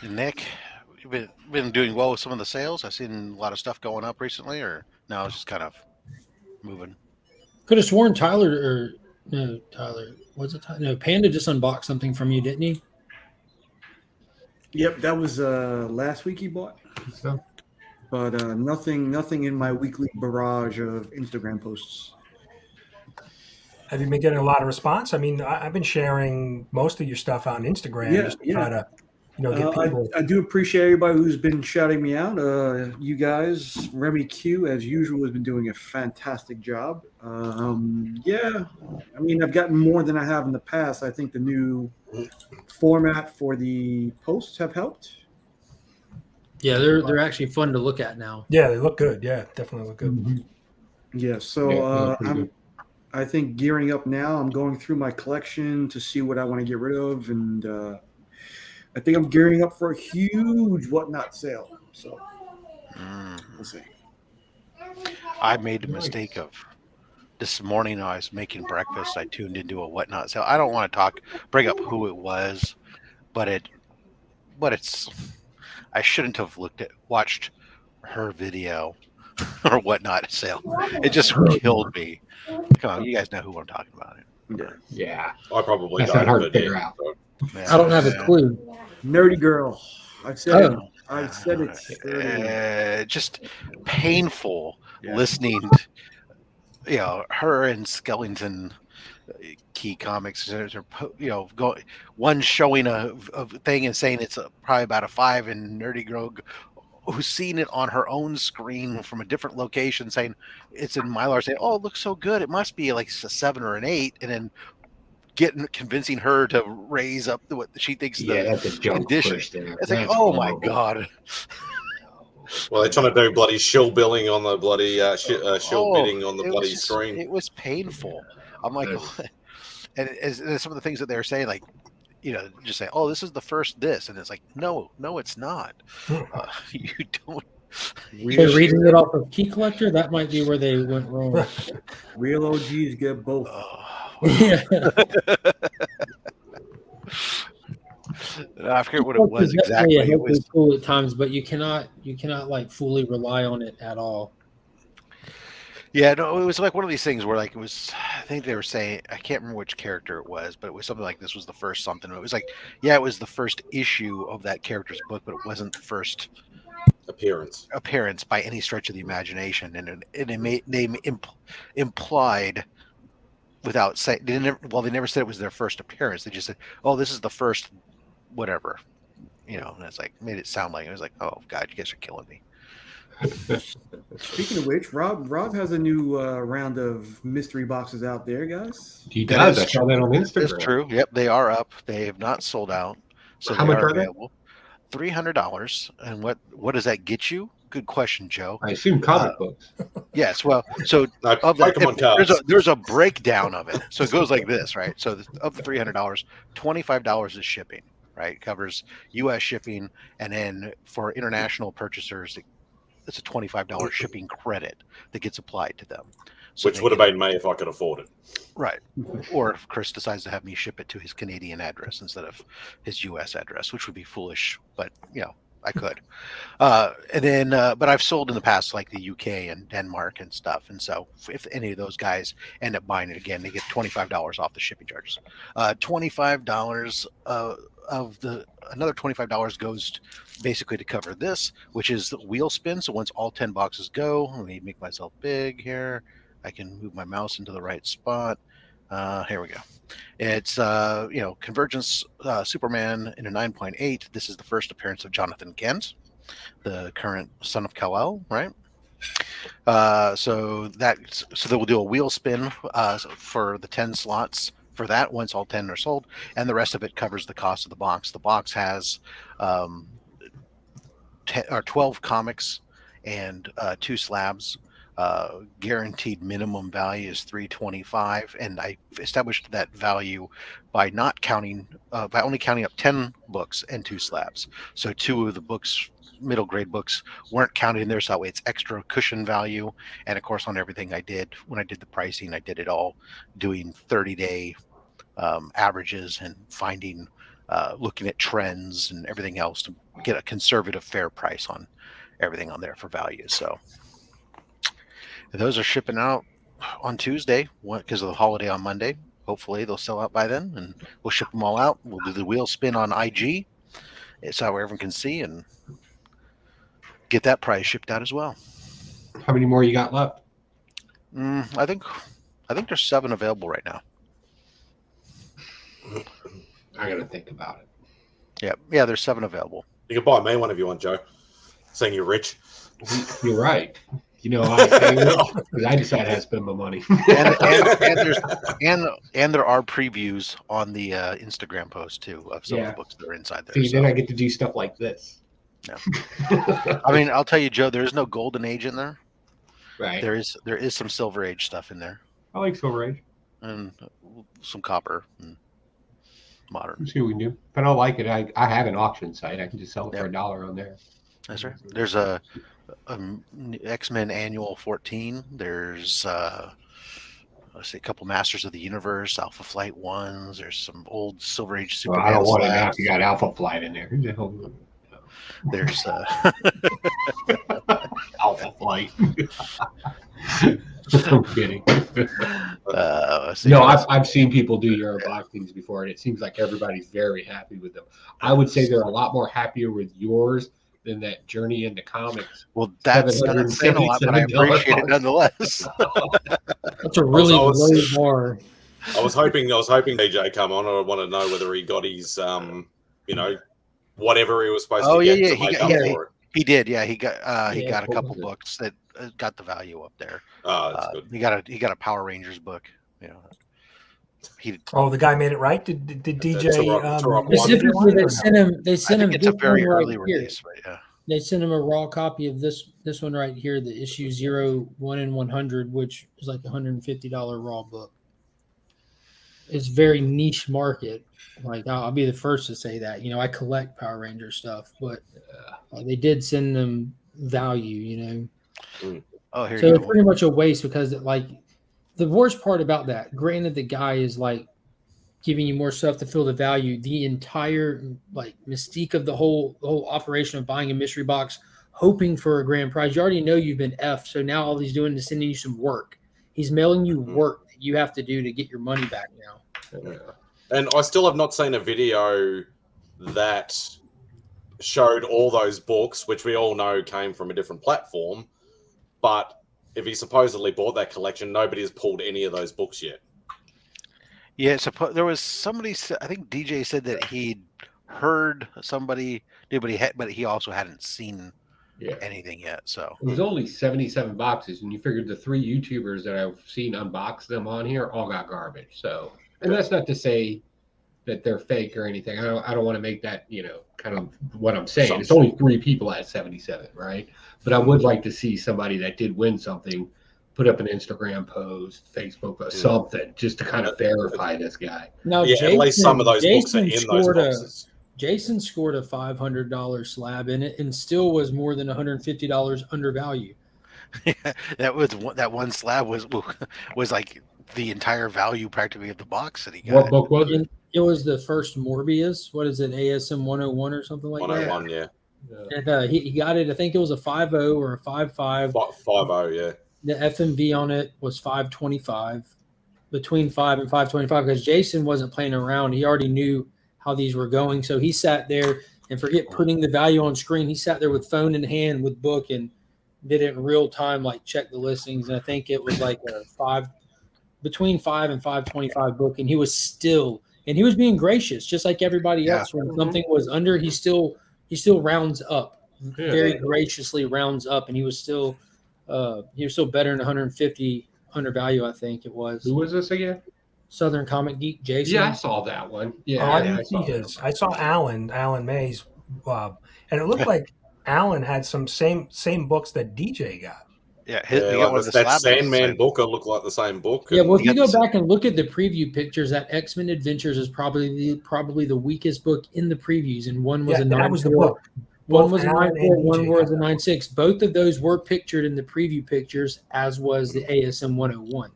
Nick, you've been doing well with some of the sales. I've seen a lot of stuff going up recently, or no, it's just kind of moving. Could have sworn Tyler, was it Tyler? No, Panda just unboxed something from you, didn't he? Yep, that was last week he bought. So, But nothing in my weekly barrage of Instagram posts. Have you been getting a lot of response? I mean, I've been sharing most of your stuff on Instagram just to try to, get people. I do appreciate everybody who's been shouting me out. You guys, Remy Q, as usual, has been doing a fantastic job. Yeah, I mean, I've gotten more than I have in the past. I think the new format for the posts have helped. Yeah, they're actually fun to look at now. Yeah, they look good. Yeah, definitely look good. mm-hmm. Yeah, so Yeah, they look pretty good. I think gearing up now. I'm going through my collection to see what I want to get rid of, and I think I'm gearing up for a huge whatnot sale. So we'll see. I made the mistake of this morning. I was making breakfast. I tuned into a whatnot sale. I don't want to bring up who it was, but it's. I shouldn't have watched her video or whatnot sale. It just killed me. Come on, you guys know who I'm talking about. Yeah. I probably That's not don't. hard to but figure yeah. out. Yeah. I don't have a clue. Nerdy girl. I've said it. I've said it. earlier. Just painful listening to, her and Skellington Key Comics, one showing a thing and saying it's probably about a 5, and Nerdy Girl who's seen it on her own screen from a different location saying it's in Mylar, saying, "Oh, it looks so good, it must be like a 7 or an 8," and then convincing her to raise up what she thinks That's a joke. condition. It's like, oh my god. Well, they're trying to do bloody shill billing on the bloody shill bidding on the bloody screen. It was painful. I'm like, and some of the things that they're saying, like, just say, "Oh, this is the first this," and it's like, no, it's not. You don't. They're reading it off of Key Collector. That might be where they went wrong. Real OGs get both. Yeah. I forget what it was exactly. Yeah, It was cool at times, but you cannot like fully rely on it at all. Yeah, no, it was like one of these things where like it was. I think they were saying I can't remember which character it was, but it was something like this was the first something. It was like it was the first issue of that character's book, but it wasn't the first appearance by any stretch of the imagination, and they implied without saying they never said it was their first appearance. They just said, "Oh, this is the first whatever," and it's like made it sound like it was like, "Oh God, you guys are killing me." Speaking of which, Rob has a new round of mystery boxes out there, guys. He does. I saw that on Instagram. That's true. Yep, they are up. They have not sold out, so how much are available? $300. And what does that get you? Good question, Joe. I assume comic books. Yes. Well, so of that, there's a breakdown of it. So it goes like this, right? So of the $300, $25 is shipping, right? It covers U.S. shipping, and then for international purchasers, it's a $25 shipping credit that gets applied to them. So which would have been me if I could afford it. Right. Or if Chris decides to have me ship it to his Canadian address instead of his U.S. address, which would be foolish, but I could. And then, but I've sold in the past, like the UK and Denmark and stuff. And so if any of those guys end up buying it again, they get $25 off the shipping charges. $25 another $25 goes basically to cover this, which is the wheel spin. So once all 10 boxes go, let me make myself big here. I can move my mouse into the right spot. Here we go. It's Convergence Superman in a 9.8. This is the first appearance of Jonathan Kent, the current son of Kal-El, right? So they will do a wheel spin for the 10 slots for that once all 10 are sold, and the rest of it covers the cost of the box. The box has 12 comics and 2 slabs. Guaranteed minimum value is $325, and I established that value by only counting up 10 books and 2 slabs. So 2 of the books, middle grade books, weren't counted in there, so that way it's extra cushion value. And of course, on everything I did when I did the pricing, I did it all doing 30-day averages and finding, looking at trends and everything else to get a conservative, fair price on everything on there for value. So those are shipping out on Tuesday because of the holiday on Monday. Hopefully they'll sell out by then, and we'll ship them all out. We'll do the wheel spin on IG, so everyone can see and get that price shipped out as well. How many more you got left? I think there's 7 available right now. I gotta think about it. Yeah, there's 7 available. You can buy me one if you want, Joe. Saying you're rich. You're right. I decided how to spend my money. and there are previews on the Instagram post too of some of the books that are inside there. See, then I get to do stuff like this. Yeah. I mean, I'll tell you, Joe, there is no golden age in there. Right. There is some silver age stuff in there. I like silver age. And some copper and modern. Let's see what we can do. If I don't like it, I have an auction site. I can just sell it for $1 on there. That's right. There's a X-Men Annual 14. There's let's see, a couple Masters of the Universe, Alpha Flight 1s. There's some old Silver Age Superman. I don't want it now if you got Alpha Flight in there. There's Alpha Flight. I'm kidding. No, I've seen people do your unboxings before, and it seems like everybody's very happy with them. I would say they're a lot more happier with yours than that Journey into Comics. Well, that's not saying a lot, but I appreciate it nonetheless. That's a really low bar. I was hoping DJ come on. I want to know whether he got his, whatever he was supposed to get to make up for it. He did. Yeah, he got a couple books that got the value up there. Oh, that's good. He got a Power Rangers book. The guy made it right. Did DJ? They sent him. It's a very early release, but yeah. They sent him a raw copy of this one right here, the issue 0, 1 in 100, which is like $150 raw book. It's very niche market. Like I'll be the first to say that. I collect Power Ranger stuff, but they did send them value. Oh, here so you it's pretty much a waste because the worst part about that, granted, the guy is like giving you more stuff to fill the value. The entire like mystique of the whole operation of buying a mystery box, hoping for a grand prize. You already know you've been effed, so now all he's doing is sending you some work. He's mailing you work that you have to do to get your money back now. Yeah. And I still have not seen a video that showed all those books, which we all know came from a different platform. But if he supposedly bought that collection, nobody has pulled any of those books yet. Yeah, there was somebody. I think DJ said that he'd heard somebody do, but he also hadn't seen anything yet. So it was only 77 boxes, and you figured the 3 YouTubers that I've seen unbox them on here all got garbage. So, and that's not to say that they're fake or anything. I don't want to make that, kind of what I'm saying. It's only 3 people at 77, right? But I would like to see somebody that did win something put up an Instagram post, Facebook post, something, just to kind of verify this guy. Now, at least some of those books are in those boxes. Jason scored a $500 slab in it and still was more than $150 undervalued. that one slab was like the entire value practically of the box that he got. What book was it? It was the first Morbius. What is it, ASM 101 or something like 101, that? 101, yeah. And he got it, I think it was a 5.0 or a 5.5. 5.0, yeah. The FMV on it was 525, between 5 and 525, because Jason wasn't playing around. He already knew how these were going. So he sat there, and forget putting the value on screen. He sat there with phone in hand with book and did it in real time, like check the listings. And I think it was like between 5 and 525 book. And he was being gracious, just like everybody else. When something was under, he still rounds up, very graciously rounds up. And he was still better than 150 undervalue, I think it was. Who was this again? Southern Comic Geek, Jason. Yeah, I saw that one. Yeah, I didn't see his. I saw Alan May's, and it looked like Alan had some same books that DJ got. Yeah, that Sandman book will look like the same book. Yeah, well, if you go back and look at the preview pictures, that X-Men Adventures is probably the weakest book in the previews, and one was a 9. That was the book. One was a 9.4, one was a 9.6. Both of those were pictured in the preview pictures, as was the ASM 101.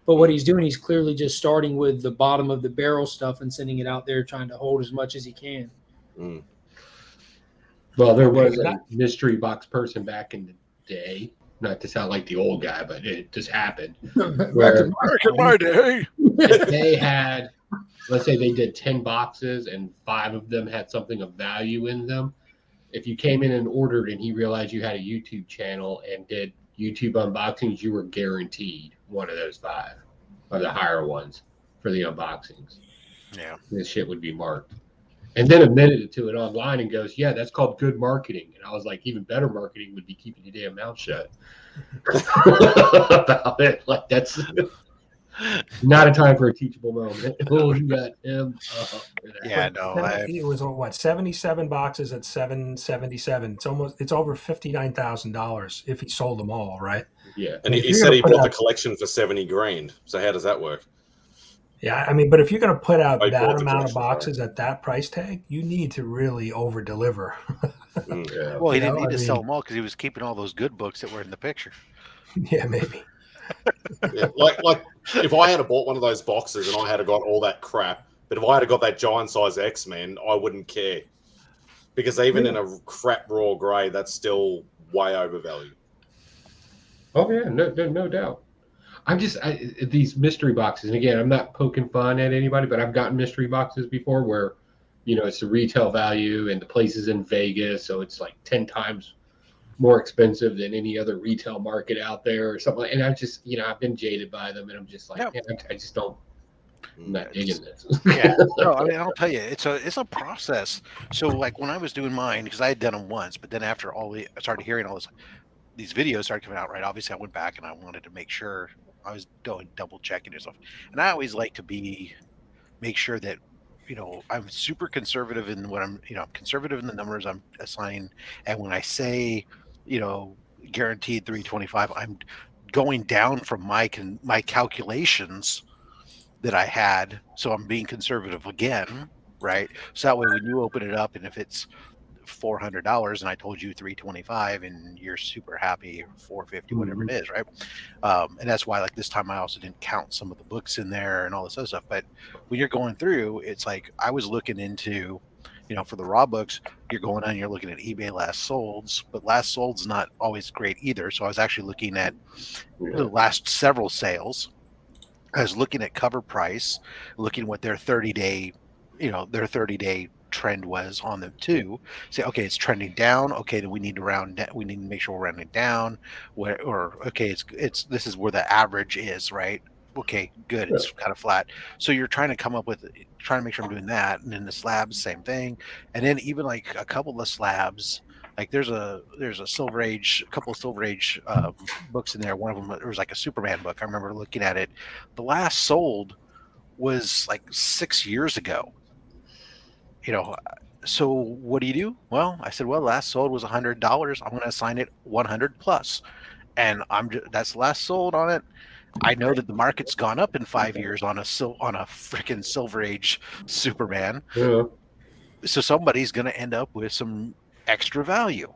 But what he's doing, he's clearly just starting with the bottom of the barrel stuff and sending it out there, trying to hold as much as he can. Well, there was a mystery box person back in the day. Not to sound like the old guy, but it just happened. Back in my day. They had, let's say they did 10 boxes and 5 of them had something of value in them. If you came in and ordered and he realized you had a YouTube channel and did YouTube unboxings, you were guaranteed one of those 5 or the higher ones for the unboxings. Yeah. This shit would be marked. And then admitted to it online and goes, yeah, that's called good marketing. And I was like, even better marketing would be keeping your damn mouth shut about it. Like, that's not a time for a teachable moment. Oh, you got him. Yeah, no. It was what, 77 boxes at $777. It's over $59,000 if he sold them all, right? Yeah. And he said he bought the collection for $70,000. So how does that work? Yeah, I mean, but if you're going to put out that amount of boxes at that price tag, you need to really over deliver. Well, he didn't need to sell them all because he was keeping all those good books that were in the picture. Yeah, maybe. Yeah, like if I had bought one of those boxes and I had got all that crap, but if I had got that giant size X-Men, I wouldn't care, because even in a crap raw grade, that's still way overvalued. Oh yeah, no doubt. These mystery boxes, and again, I'm not poking fun at anybody, but I've gotten mystery boxes before where, it's the retail value and the place is in Vegas, so it's like 10 times more expensive than any other retail market out there or something. And I've just, I've been jaded by them, and I'm just like, man, I just don't. I'm not digging this. Yeah, no, I mean, I'll tell you, it's a process. So, like when I was doing mine, because I had done them once, but then after I started hearing all these videos started coming out, right? Obviously, I went back and I wanted to make sure I was doing double checking and stuff. And I always like to make sure that I'm super conservative in what I'm conservative in the numbers I'm assigning. And when I say guaranteed 325, I'm going down from my calculations that I had, so I'm being conservative again, right? So that way when you open it up, and if it's $400 and I told you $325 and you're super happy, or $450, whatever it is, right? And that's why, like, this time I also didn't count some of the books in there and all this other stuff. But when you're going through, it's like I was looking into, for the raw books, you're going on, you're looking at eBay last solds, but last sold's not always great either. So I was actually looking at the last several sales. I was looking at cover price, looking what their 30-day, trend was on them too. Say, okay, it's trending down. Okay, then we need to we need to make sure we're rounding down. Okay, it's this is where the average is, right? Okay, good. It's kind of flat. So you're trying to make sure I'm doing that. And then the slabs, same thing. And then even like a couple of the slabs, like there's a Silver Age, a couple of Silver Age books in there. One of them, there was like a Superman book. I remember looking at it. The last sold was like 6 years ago. So what do you do? Well, I said, well, last sold was $100. I'm going to assign it 100 plus, and that's last sold on it. I know that the market's gone up in 5 years on a freaking Silver Age Superman. Yeah. So somebody's going to end up with some extra value,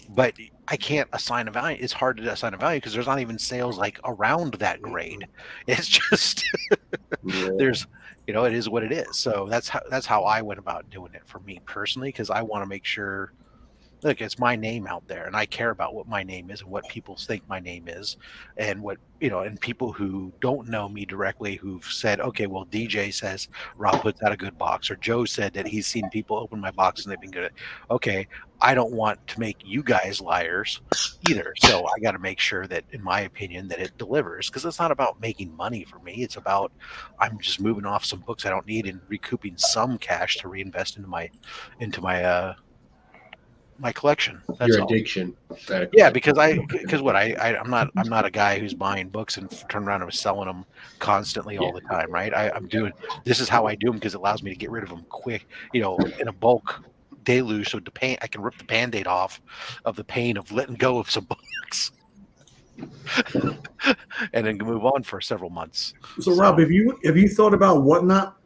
but I can't assign a value. It's hard to assign a value because there's not even sales like around that grade. It's just there's, it is what it is. So that's how I went about doing it for me personally, because I want to make sure, look, it's my name out there, and I care about what my name is and what people think my name is, and what, and people who don't know me directly who've said, okay, well, DJ says Rob puts out a good box, or Joe said that he's seen people open my box and they've been good. Okay, I don't want to make you guys liars either. So I got to make sure that, in my opinion, that it delivers, because it's not about making money for me. It's about, I'm just moving off some books I don't need and recouping some cash to reinvest into my my collection. That's Your all. addiction. Yeah, because I'm not a guy who's buying books and turn around and selling them constantly all the time, right? This is how I do them, because it allows me to get rid of them quick, in a bulk deluge, so I can rip the Band-Aid off of the pain of letting go of some books and then move on for several months. So Rob, have you thought about Whatnot?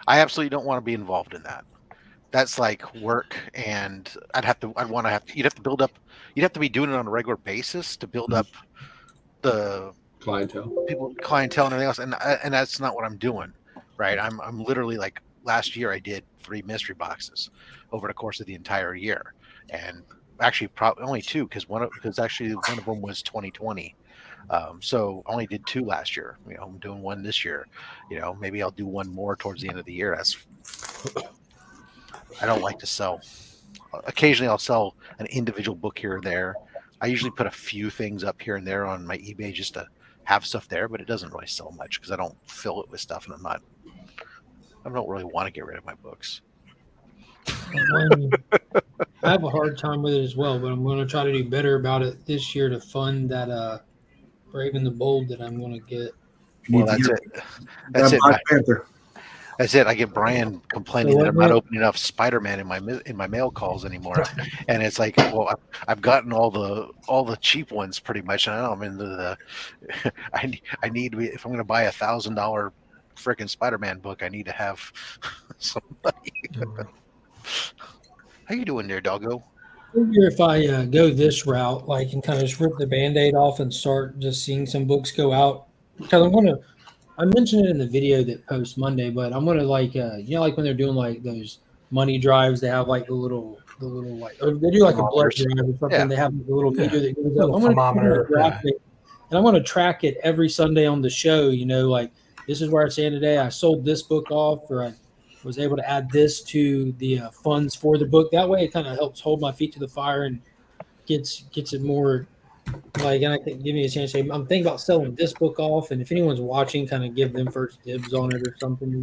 I absolutely don't want to be involved in that. That's like work, and you'd have to build up, you'd have to be doing it on a regular basis to build up the clientele and everything else. And that's not what I'm doing, right? I'm literally, like, last year I did 3 mystery boxes over the course of the entire year, and actually probably only 2, because actually one of them was 2020. So I only did 2 last year. I'm doing 1 this year. Maybe I'll do 1 more towards the end of the year. I don't like to sell. Occasionally I'll sell an individual book here or there. I usually put a few things up here and there on my eBay just to have stuff there, but it doesn't really sell much because I don't fill it with stuff, and I don't really want to get rid of my books. I have a hard time with it as well, but I'm going to try to do better about it this year to fund that Brave and the Bold that I'm going to get. Well, that's it. That's it. Banter. That's it. I get Brian complaining that I'm not opening enough Spider-Man in my mail calls anymore, and it's like, well, I've gotten all the cheap ones pretty much, and I'm into the. I need to be, if I'm going to buy $1,000 freaking Spider-Man book, I need to have some money. How you doing there, doggo? If I go this route, like, and kind of just rip the Band-Aid off and start just seeing some books go out, because I mentioned it in the video that posts Monday, but I'm gonna, like, like when they're doing like those money drives, they have like the little like, or they do like a blood drive or something. Yeah. They have the little meter that goes up. I'm gonna graphic, and I'm gonna track it every Sunday on the show. Like, this is where I stand today. I sold this book off, or I was able to add this to the funds for the book. That way, it kind of helps hold my feet to the fire and gets it more. Like, and I think give me a chance to say, I'm thinking about selling this book off, and if anyone's watching, kind of give them first dibs on it or something.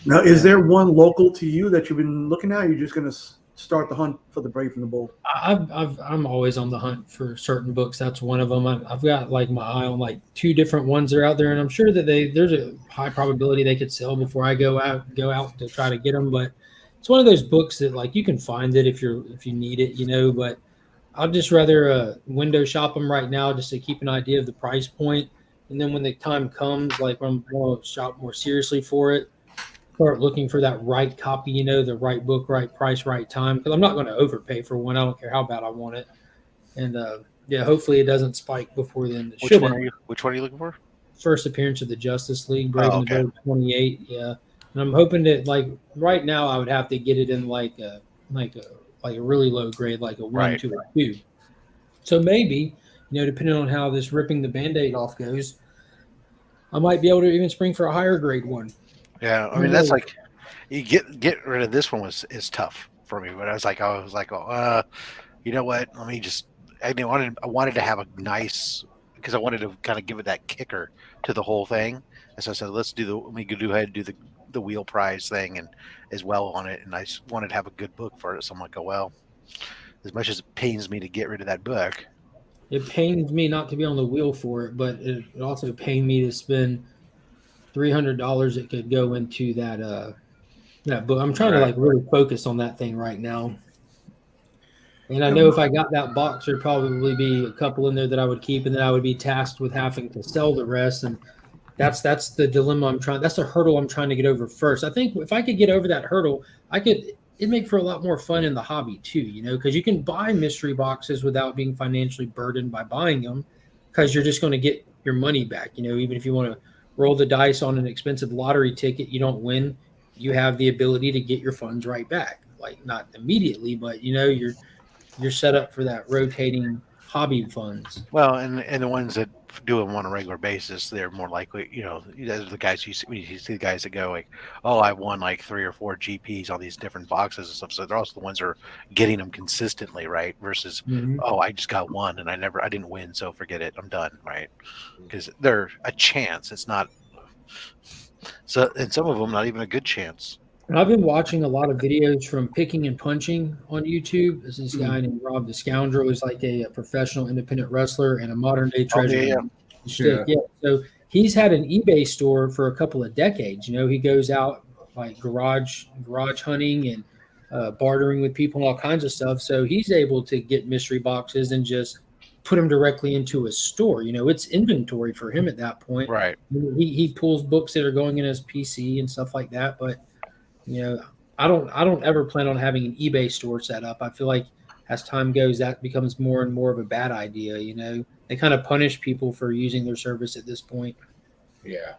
Now, is there one local to you that you've been looking at? Or are you just going to start the hunt for the Brave and the Bold? I'm always on the hunt for certain books. That's one of them. I've got, like, my eye on like 2 different ones that are out there, and I'm sure that there's a high probability they could sell before I go out to try to get them. But it's one of those books that, like, you can find it if you need it, but I'd just rather window shop them right now just to keep an idea of the price point. And then when the time comes, like, when I'm going to shop more seriously for it, start looking for that right copy, you know, the right book, right price, right time. Because I'm not going to overpay for one. I don't care how bad I want it. And yeah, hopefully it doesn't spike before then. It Which one shouldn't. are you looking for? First appearance of the Justice League, Brave and the Okay. Bold 28. Yeah, and I'm hoping that like right now I would have to get it in like a really low grade, like a 1, Right. 2, or 2. So maybe, you know, depending on how this ripping the Band-Aid off goes, I might be able to even spring for a higher grade one. Yeah, I mean that's like you get rid of this one is tough for me, but I was like, you know what? Let me just. I wanted to have a nice because I wanted to kind of give it that kicker to the whole thing, and so I said, let me go ahead and do the wheel prize thing and as well on it, and I just wanted to have a good book for it. So I'm like, oh well, as much as it pains me to get rid of that book, It pains me not to be on the wheel for it, but it also pained me to spend $300 that could go into that book. I'm trying to like really focus on that thing right now. And I know if I got that box, there'd probably be a couple in there that I would keep, and then I would be tasked with having to sell the rest. And that's the dilemma that's the hurdle I'm trying to get over first. I think if I could get over that hurdle, it'd make for a lot more fun in the hobby too, you know, because you can buy mystery boxes without being financially burdened by buying them, because you're just going to get your money back. You know, even if you want to roll the dice on an expensive lottery ticket, you don't win, you have the ability to get your funds right back. Like not immediately, but you know, you're set up for that rotating hobby funds. well, and the ones that do them on a regular basis, they're more likely, you know, the guys you see the guys that go like, oh, I won like 3 or 4 GPs on these different boxes and stuff. So they're also the ones that are getting them consistently, right? Versus, oh, I just got one and I didn't win, so forget it, I'm done, right? Because they're a chance. It's not. So, and some of them not even a good chance. And I've been watching a lot of videos from Picking and Punching on YouTube. There's this guy named Rob the Scoundrel, who's like a professional independent wrestler and a modern day treasure. Yeah. So he's had an eBay store for a couple of decades. You know, he goes out like garage hunting and bartering with people and all kinds of stuff. So he's able to get mystery boxes and just put them directly into a store. You know, it's inventory for him at that point. Right. He pulls books that are going in his PC and stuff like that, but you know, I don't ever plan on having an eBay store set up. I feel like as time goes, that becomes more and more of a bad idea. You know, they kind of punish people for using their service at this point. Yeah,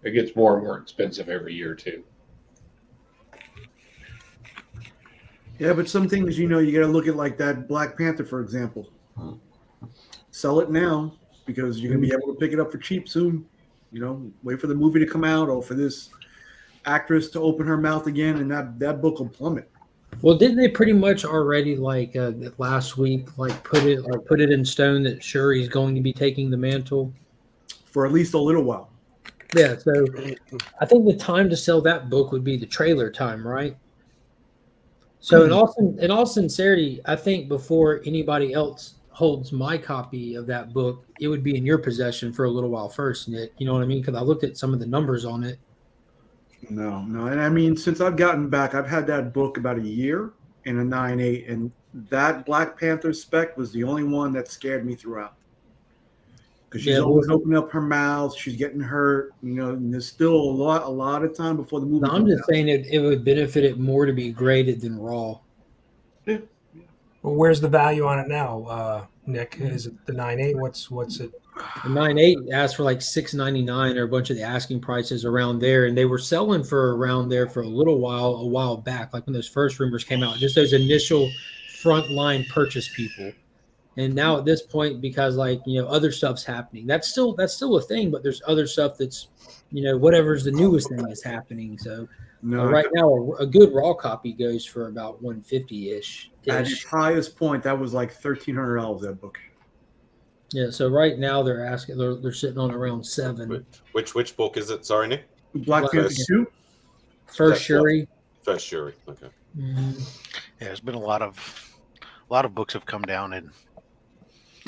it gets more and more expensive every year too. Yeah, but some things, you know, you got to look at like that Black Panther, for example. Sell it now because you're going to be able to pick it up for cheap soon. You know, wait for the movie to come out or for this actress to open her mouth again, and that book will plummet. Well, didn't they pretty much already like last week like put it in stone that Shuri's going to be taking the mantle for at least a little while? Yeah, so I think the time to sell that book would be the trailer time, right? So in all sincerity, I think before anybody else holds my copy of that book, it would be in your possession for a little while first, Nick. You know what I mean? Because I looked at some of the numbers on it. No. And I mean, since I've gotten back, I've had that book about a year in a 9.8, and that Black Panther spec was the only one that scared me throughout. Because she's always opening up her mouth, she's getting hurt, you know, and there's still a lot of time before the movie. No, I'm just saying it would benefit it more to be graded than raw. Yeah. Well, where's the value on it now, Nick? Is it the 9.8? What's it? The 9.8 asked for like $6.99 or a bunch of the asking prices around there, and they were selling for around there for a while back, like when those first rumors came out, just those initial frontline purchase people. And now at this point, because like you know other stuff's happening, that's still a thing, but there's other stuff that's you know whatever's the newest thing that's happening. So right now, a good raw copy goes for about $150-ish. At its highest point, that was like $1,300 that book. Yeah, so right now they're sitting on around $7. Which book is it? Sorry, Nick. Black Panther 2. First Shuri. First Shuri. Okay. Mm-hmm. Yeah, there's been a lot of books have come down and.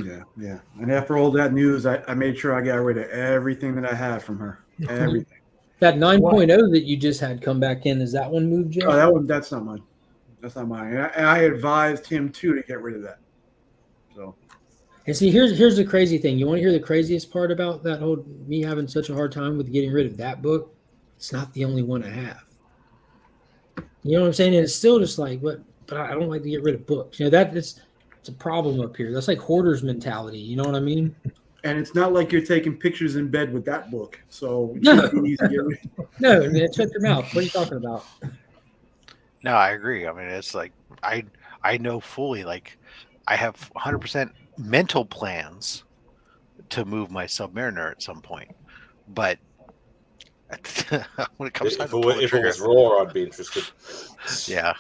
Yeah. And after all that news, I made sure I got rid of everything that I had from her. Everything. That 9.0 that you just had come back in, is that one moved yet? Oh, that's not mine. That's not mine. And I advised him too to get rid of that. So. And see, here's the crazy thing. You want to hear the craziest part about that whole me having such a hard time with getting rid of that book? It's not the only one I have. You know what I'm saying? And it's still just like, but I don't like to get rid of books. You know, it's a problem up here. That's like hoarders mentality. You know what I mean? And it's not like you're taking pictures in bed with that book. So it No. should be easy to get rid of. No, man, shut your mouth. What are you talking about? No, I agree. I mean, it's like I know fully, like I have 100% mental plans to move my Submariner at some point, but when it comes time If to pull the it trigger, was raw, I'd be interested. yeah,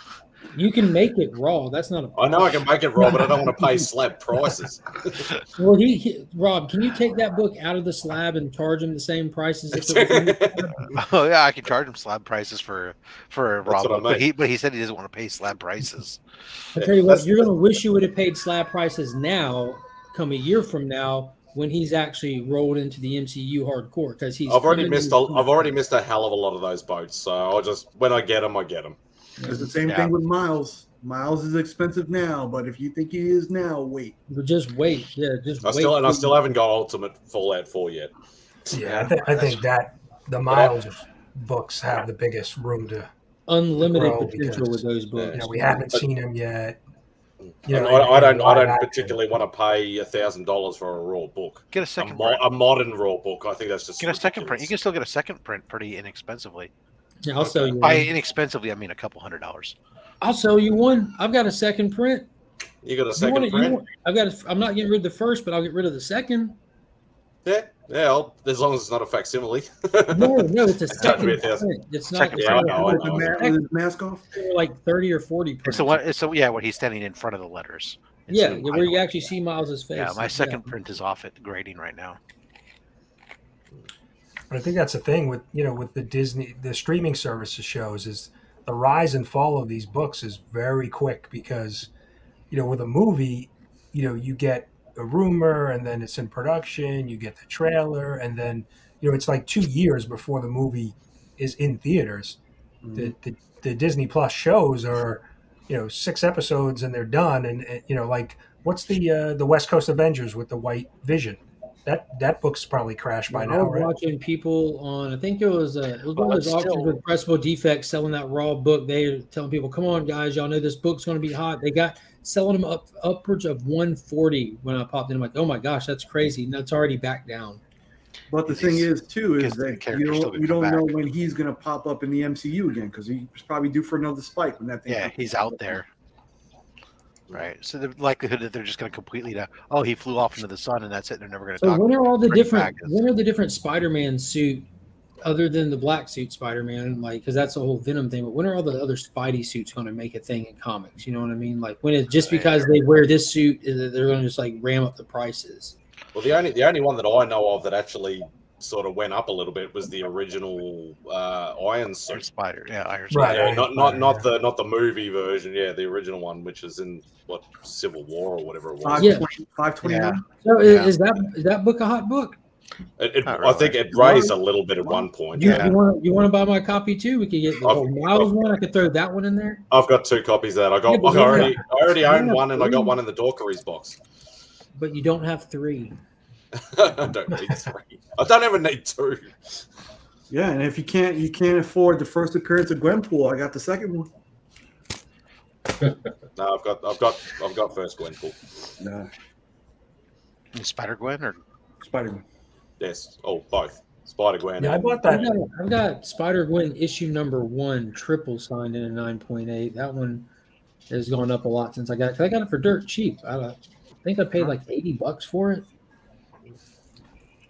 You can make it raw. That's not a I know I can make it raw, but I don't want to pay slab prices. Well, Rob, can you take that book out of the slab and charge him the same price as if it was in the slab? oh yeah, I can charge him slab prices for a raw what I book, but mean. he said he doesn't want to pay slab prices. I tell you what, you're going to wish you would have paid slab prices now, come a year from now, when he's actually rolled into the MCU hardcore, because he's. I've already missed a hell of a lot of those boats, so I'll just when I get them, I get them. It's the same Yeah. thing with Miles. Miles is expensive now, but if you think he is now, wait. But just wait, yeah, just I wait. still haven't got Ultimate Fallout 4 yet. Yeah, I think that the Miles books have the biggest room to Unlimited grow potential because, with those books. you know, we haven't seen them yet. You know, I don't live action. particularly want to pay $1,000 for a raw book. Get a second print. A modern raw book. I think that's just Get a second print. You ridiculous. can still get a second print pretty inexpensively. Yeah, I'll sell you By one. inexpensively, I mean a couple $100. I'll sell you one. I've got a second print. You got a You second want it- you print? want- I've got. I'm not getting rid of the first, but I'll get rid of the second. Yeah. As long as it's not a facsimile. No, it's a second be $1,000. print. It's not. Second it's print. not- I With know. his mask off? like 30 or 40 It's prints. the one. It's yeah, when he's standing in front of the letters. Yeah, Instead of where you behind actually see Miles's face. them. Yeah, my second print is off at grading right now. But I think that's the thing with with the streaming services shows is the rise and fall of these books is very quick because with a movie, you get a rumor and then it's in production, you get the trailer, and then it's like 2 years before the movie is in theaters. Mm-hmm. The Disney Plus shows are 6 episodes and they're done, and like what's the West Coast Avengers with the White Vision? That book's probably crashed by I now, was right? watching people on. I think it was one of those it's auctions still- with pressable defects selling that raw book. They're telling people, "Come on, guys, y'all know this book's going to be hot." They got selling them upwards of 140 when I popped in. I'm like, "Oh my gosh, that's crazy!" And that's already back down. But the thing is, too, is Because the that character's still gonna you come don't know back. when he's going to pop up in the MCU again because he's probably due for another spike when that thing. Yeah, comes he's out there. Right. So the likelihood that they're just going to completely he flew off into the sun and that's it. They're never going to So talk. when are all the bring different? back his- When are the different Spider-Man suit, other than the black suit Spider-Man, like because that's the whole Venom thing? But when are all the other Spidey suits going to make a thing in comics? You know what I mean? Like when it's just because they wear this suit, they're going to just like ram up the prices. Well, the only one that I know of that actually sort of went up a little bit was the original Iron Iron suit. Spider. Yeah, Iron Right. Spider. Yeah, not the movie version. Yeah, the original one, which is in Civil War or whatever it was. Yeah. 529. So Yeah. is that book a hot book? Not I think really. it raised a little bit at one point. You, Yeah. you want to buy my copy too? We could get the whole Miles one. I could throw that one in there. I've got 2 copies of that. Yeah, but I already yeah. own one, and I Yeah. got one in the Dorkeries box. But you don't have 3. I don't need 3. I don't even need 2. Yeah, and if you can't afford the first appearance of Gwenpool, I got the second one. No, I've got first Gwenpool. No, Spider Gwen or Spider-Man. Yes. Oh, both. Spider Gwen. Yeah, I and- bought that. I've got Spider-Gwen issue number 1 triple signed in a 9.8. That one has gone up a lot since I got it. 'Cause I got it for dirt cheap. I think I paid like $80 for it.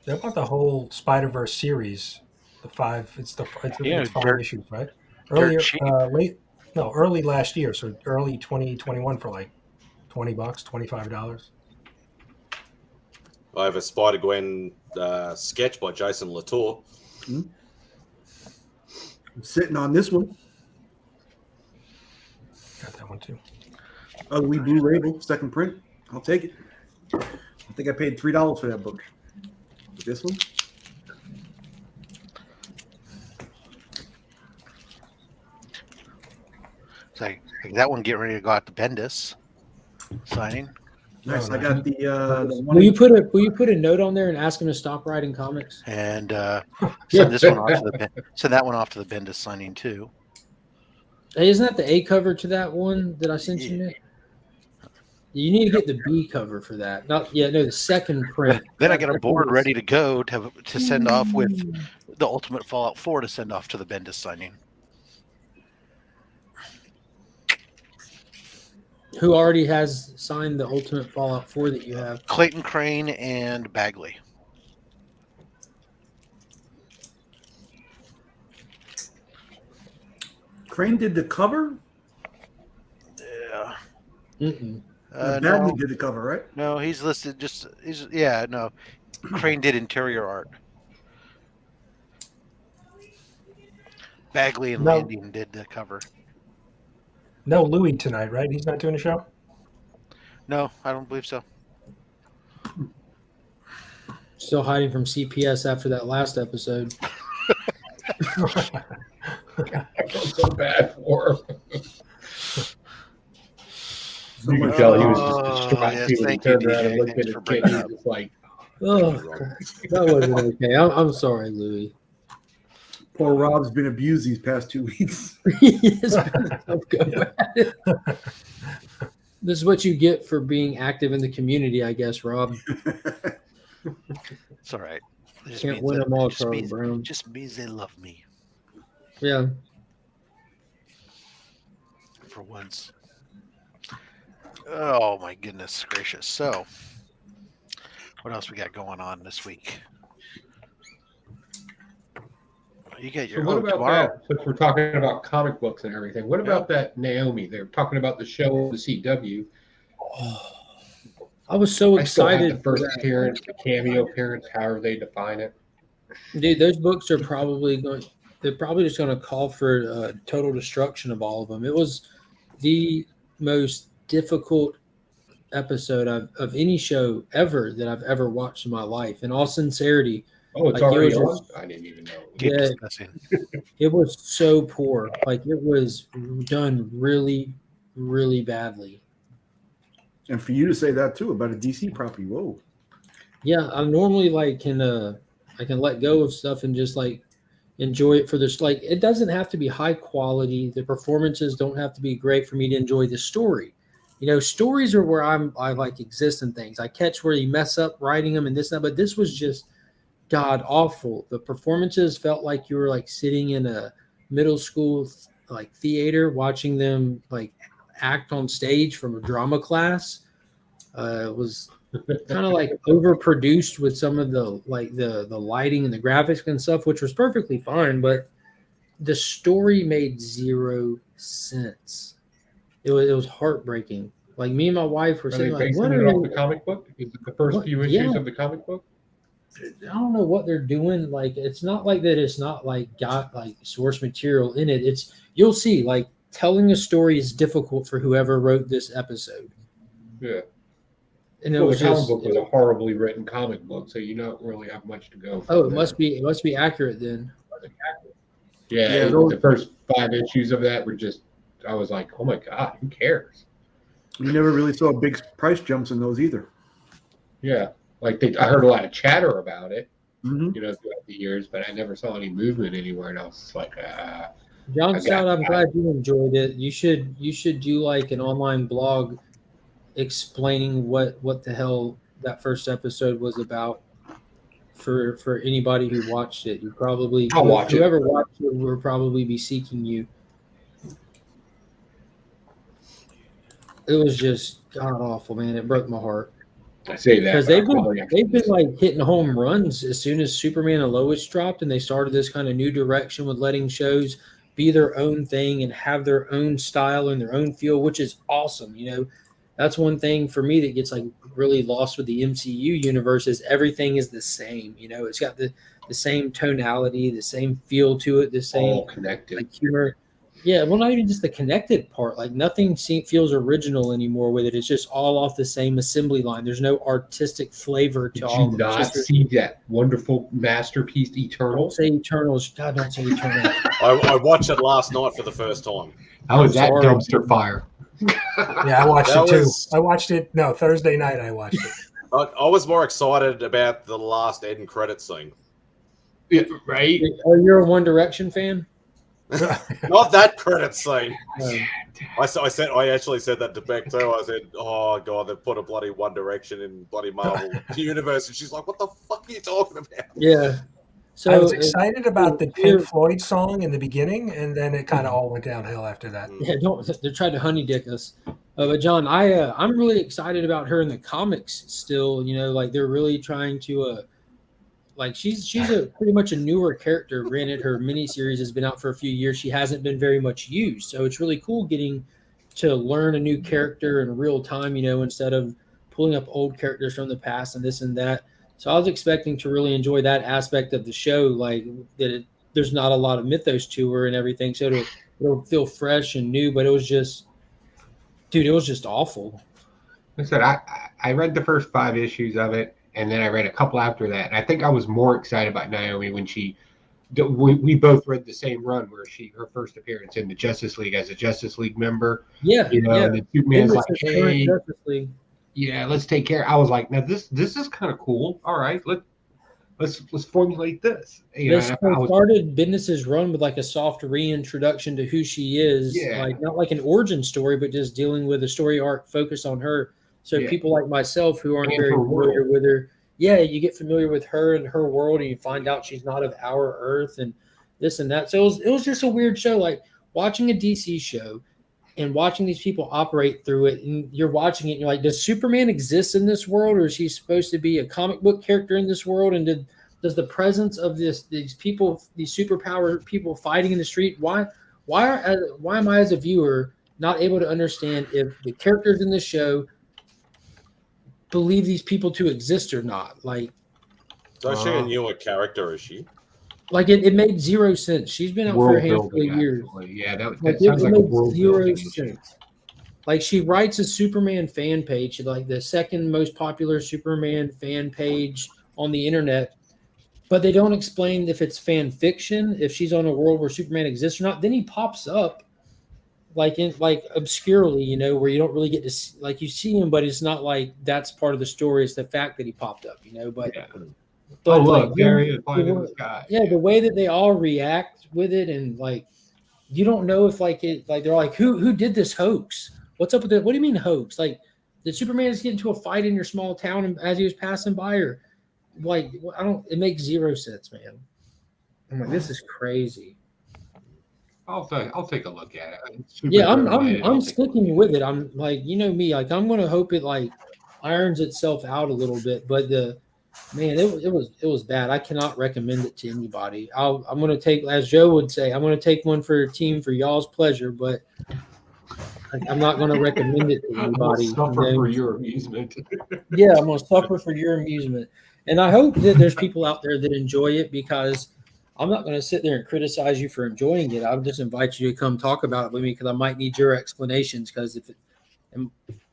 I bought the whole Spider-Verse series. The 5. It's 5 dirt- issues, right? dirt Earlier, cheap. early last year, so early 2021 for like $20, $25. I have a Spider Gwen sketch by Jason Latour. I'm sitting on this one. Got that one too. Ugly blue label, second print. I'll take it. I think I paid $3 for that book. This one. it's like that one getting ready to go out to Bendis signing. Nice. Oh, I got the one. Will you put a note on there and ask him to stop writing comics? And send that one off to the Bendis signing too. Hey, isn't that the A cover to that one that I sent you, Nick? You need to get the B cover for that. The second print. Then I got a board ready to go to send off with the Ultimate Fallout 4 to send off to the Bendis signing. Who already has signed the Ultimate Fallout 4 that you have? Clayton Crane and Bagley. Crane did the cover? Yeah. Mm-mm. Bagley did the cover, right? No, he's listed no. Crane did interior art. Bagley and Landian did the cover. No Louis tonight, right? He's not doing a show? No, I don't believe so. Still hiding from CPS after that last episode. I felt so bad for him. You could tell he was just distraught yes, when he thank you, turned around DJ. and looked at Thanks his for kid. bringing He it was up. just like, Oh, that wasn't okay. I'm sorry, Louis. Poor Rob's been abused these past 2 weeks. This is what you get for being active in the community, I guess, Rob. It's all right. It just Can't means win that- them all, just Charlie means- Brown. Just means they love me Yeah. for once. Oh my goodness gracious! So, what else we got going on this week? You got so your what about tomorrow. that? Since we're talking about comic books and everything, what about that Naomi? They're talking about the show on the CW. I was so I still have excited. the first appearance, the cameo appearance, however they define it. Dude, those books are probably going. They're probably just going to call for total destruction of all of them. It was the most difficult episode of any show ever that I've ever watched in my life. In all sincerity, Oh, it's Like, it already was on? I didn't even know. Keep Yeah. discussing. it was so poor. Like it was done really, really badly. And for you to say that too about a DC property, whoa. Yeah, I normally can let go of stuff and just like enjoy it for this. Like it doesn't have to be high quality. The performances don't have to be great for me to enjoy the story. Stories are where I like exist in things. I catch where you mess up writing them and this and that, but this was just god awful. The performances felt like you were like sitting in a middle school like theater watching them like act on stage from a drama class. It was kind of like overproduced with some of the the lighting and the graphics and stuff, which was perfectly fine, but the story made zero sense. It was heartbreaking. Like me and my wife were Are they sitting like, basing what it are off they? the comic book? Is it the first few issues Yeah. of the comic book? I don't know what they're doing. Like, it's not like that. It's not like got like source material in it. You'll see. Like, telling a story is difficult for whoever wrote this episode. Yeah. And it Well, was the comic just. book was a horribly written comic book, so you don't really have much to go from. Oh, it there. must be accurate then. Yeah, Yeah, the first 5 issues of that were just, I was like, oh my God, who cares? You never really saw big price jumps in those either. Yeah. Like I heard a lot of chatter about it, Mm-hmm. throughout the years, but I never saw any movement anywhere. And I was just like, John I Stout, got I'm glad you enjoyed it. You should do like an online blog explaining what the hell that first episode was about for anybody who watched it. You probably I'll watch it. whoever watched it will probably be seeking you. It was just god awful, man. It broke my heart. I say that Because but I they've been really actually they've been like hitting home runs as soon as Superman and Lois dropped, and they started this kind of new direction with letting shows be their own thing and have their own style and their own feel, which is awesome. That's one thing for me that gets like really lost with the MCU universe is everything is the same. It's got the same tonality, the same feel to it, the same all connected. like humor. Yeah, well, not even just the connected part. Like nothing feels original anymore with it. It's just all off the same assembly line. There's no artistic flavor to Did all you of them. not see that wonderful masterpiece, Don't Eternals? say Eternals. God, don't say Eternals. I watched it last night for the first time. How was that Sorry. dumpster fire? Yeah, I watched That it too. was- I watched it. No, Thursday night I watched it. I was more excited about the last end credit scene. Yeah, right? Are you a One Direction fan? Not that credit scene. Um, I actually said that to Beck too. I said, "Oh God, they've put a bloody One Direction in bloody Marvel universe," and she's like, "What the fuck are you talking about?" yeah. So I was excited about the we're- Pink Floyd song in the beginning, and then it kind of all went downhill after that. Yeah, they're trying to honey dick us. But John, I'm really excited about her in the comics still. You know, like they're really trying to like she's a pretty much a newer character. Granted, her miniseries has been out for a few years. She hasn't been very much used, so it's really cool getting to learn a new character in real time. You know, instead of pulling up old characters from the past and this and that. So I was expecting to really enjoy that aspect of the show, like there's not a lot of mythos to her and everything, so it'll feel fresh and new. But it was just, dude, it was just awful. I said I read the first 5 issues of it, and then I read a couple after that. And I think I was more excited about Naomi when we both read the same run where her first appearance in the Justice League as a Justice League member. Yeah, you know, yeah. and then Superman's like, This is current hey, Justice League. yeah, let's take care. I was like, now this is kind of cool. All right, let's formulate this. You know, This started Business's run with like a soft reintroduction to who she is, like not like an origin story, but just dealing with a story arc focused on her. So people like myself who aren't very familiar with her, you get familiar with her and her world, and you find out she's not of our Earth and this and that. So it was just a weird show, like watching a DC show and watching these people operate through it, and you're watching it and you're like, does Superman exist in this world, or is he supposed to be a comic book character in this world? And does the presence of these people, these superpower people fighting in the street, why am I as a viewer not able to understand if the characters in this show believe these people to exist or not? Like, So is she a newer character, is she? Like it made zero sense. She's been out for a handful of years. Yeah, that sounds like a zero sense. Like she writes a Superman fan page, like the second most popular Superman fan page on the internet, but they don't explain if it's fan fiction, if she's on a world where Superman exists or not. Then he pops up like obscurely, you know, where you don't really get to see, like you see him, but it's not like that's part of the story. It's the fact that he popped up, you know, but But look, there he is flying in the sky. Yeah, the way that they all react with it, and like you don't know if they're like, who did this hoax? What's up with it? What do you mean hoax? Like, did Superman just get into a fight in your small town as he was passing by, or like it makes zero sense, man. I'm like, this is crazy. I'll take a look at it. Yeah, I'm sticking with it. I'm like, you know me, like I'm gonna hope it like irons itself out a little bit, but man, it was bad. I cannot recommend it to anybody. I'm going to take, as Joe would say, I'm going to take one for a team for y'all's pleasure, but I'm not going to recommend it to anybody. Suffer for your amusement. Yeah, I'm going to suffer for your amusement. And I hope that there's people out there that enjoy it, because I'm not going to sit there and criticize you for enjoying it. I'll just invite you to come talk about it with me, because I might need your explanations, because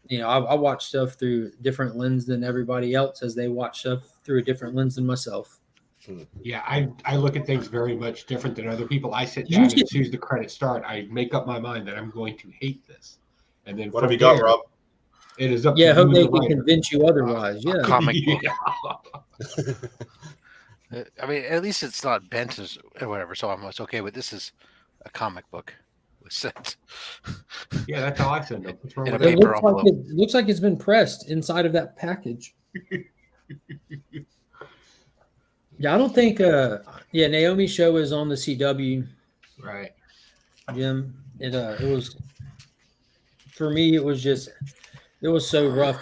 you know, I watch stuff through a different lens than everybody else, as they watch stuff through a different lens than myself. Yeah, I look at things very much different than other people. I sit down and as soon as the credits start, I make up my mind that I'm going to hate this. And then what have you got, Rob? It is up to you. Hope they can convince you otherwise. Yeah. Comic book. I mean, at least it's not bent or whatever, so I'm okay. But this is a comic book. Sent. Yeah, that's how I send them. It looks like it's been pressed inside of that package. Yeah, I don't think. Naomi's show is on the CW. Right. Jim, it was, for me. It was so rough.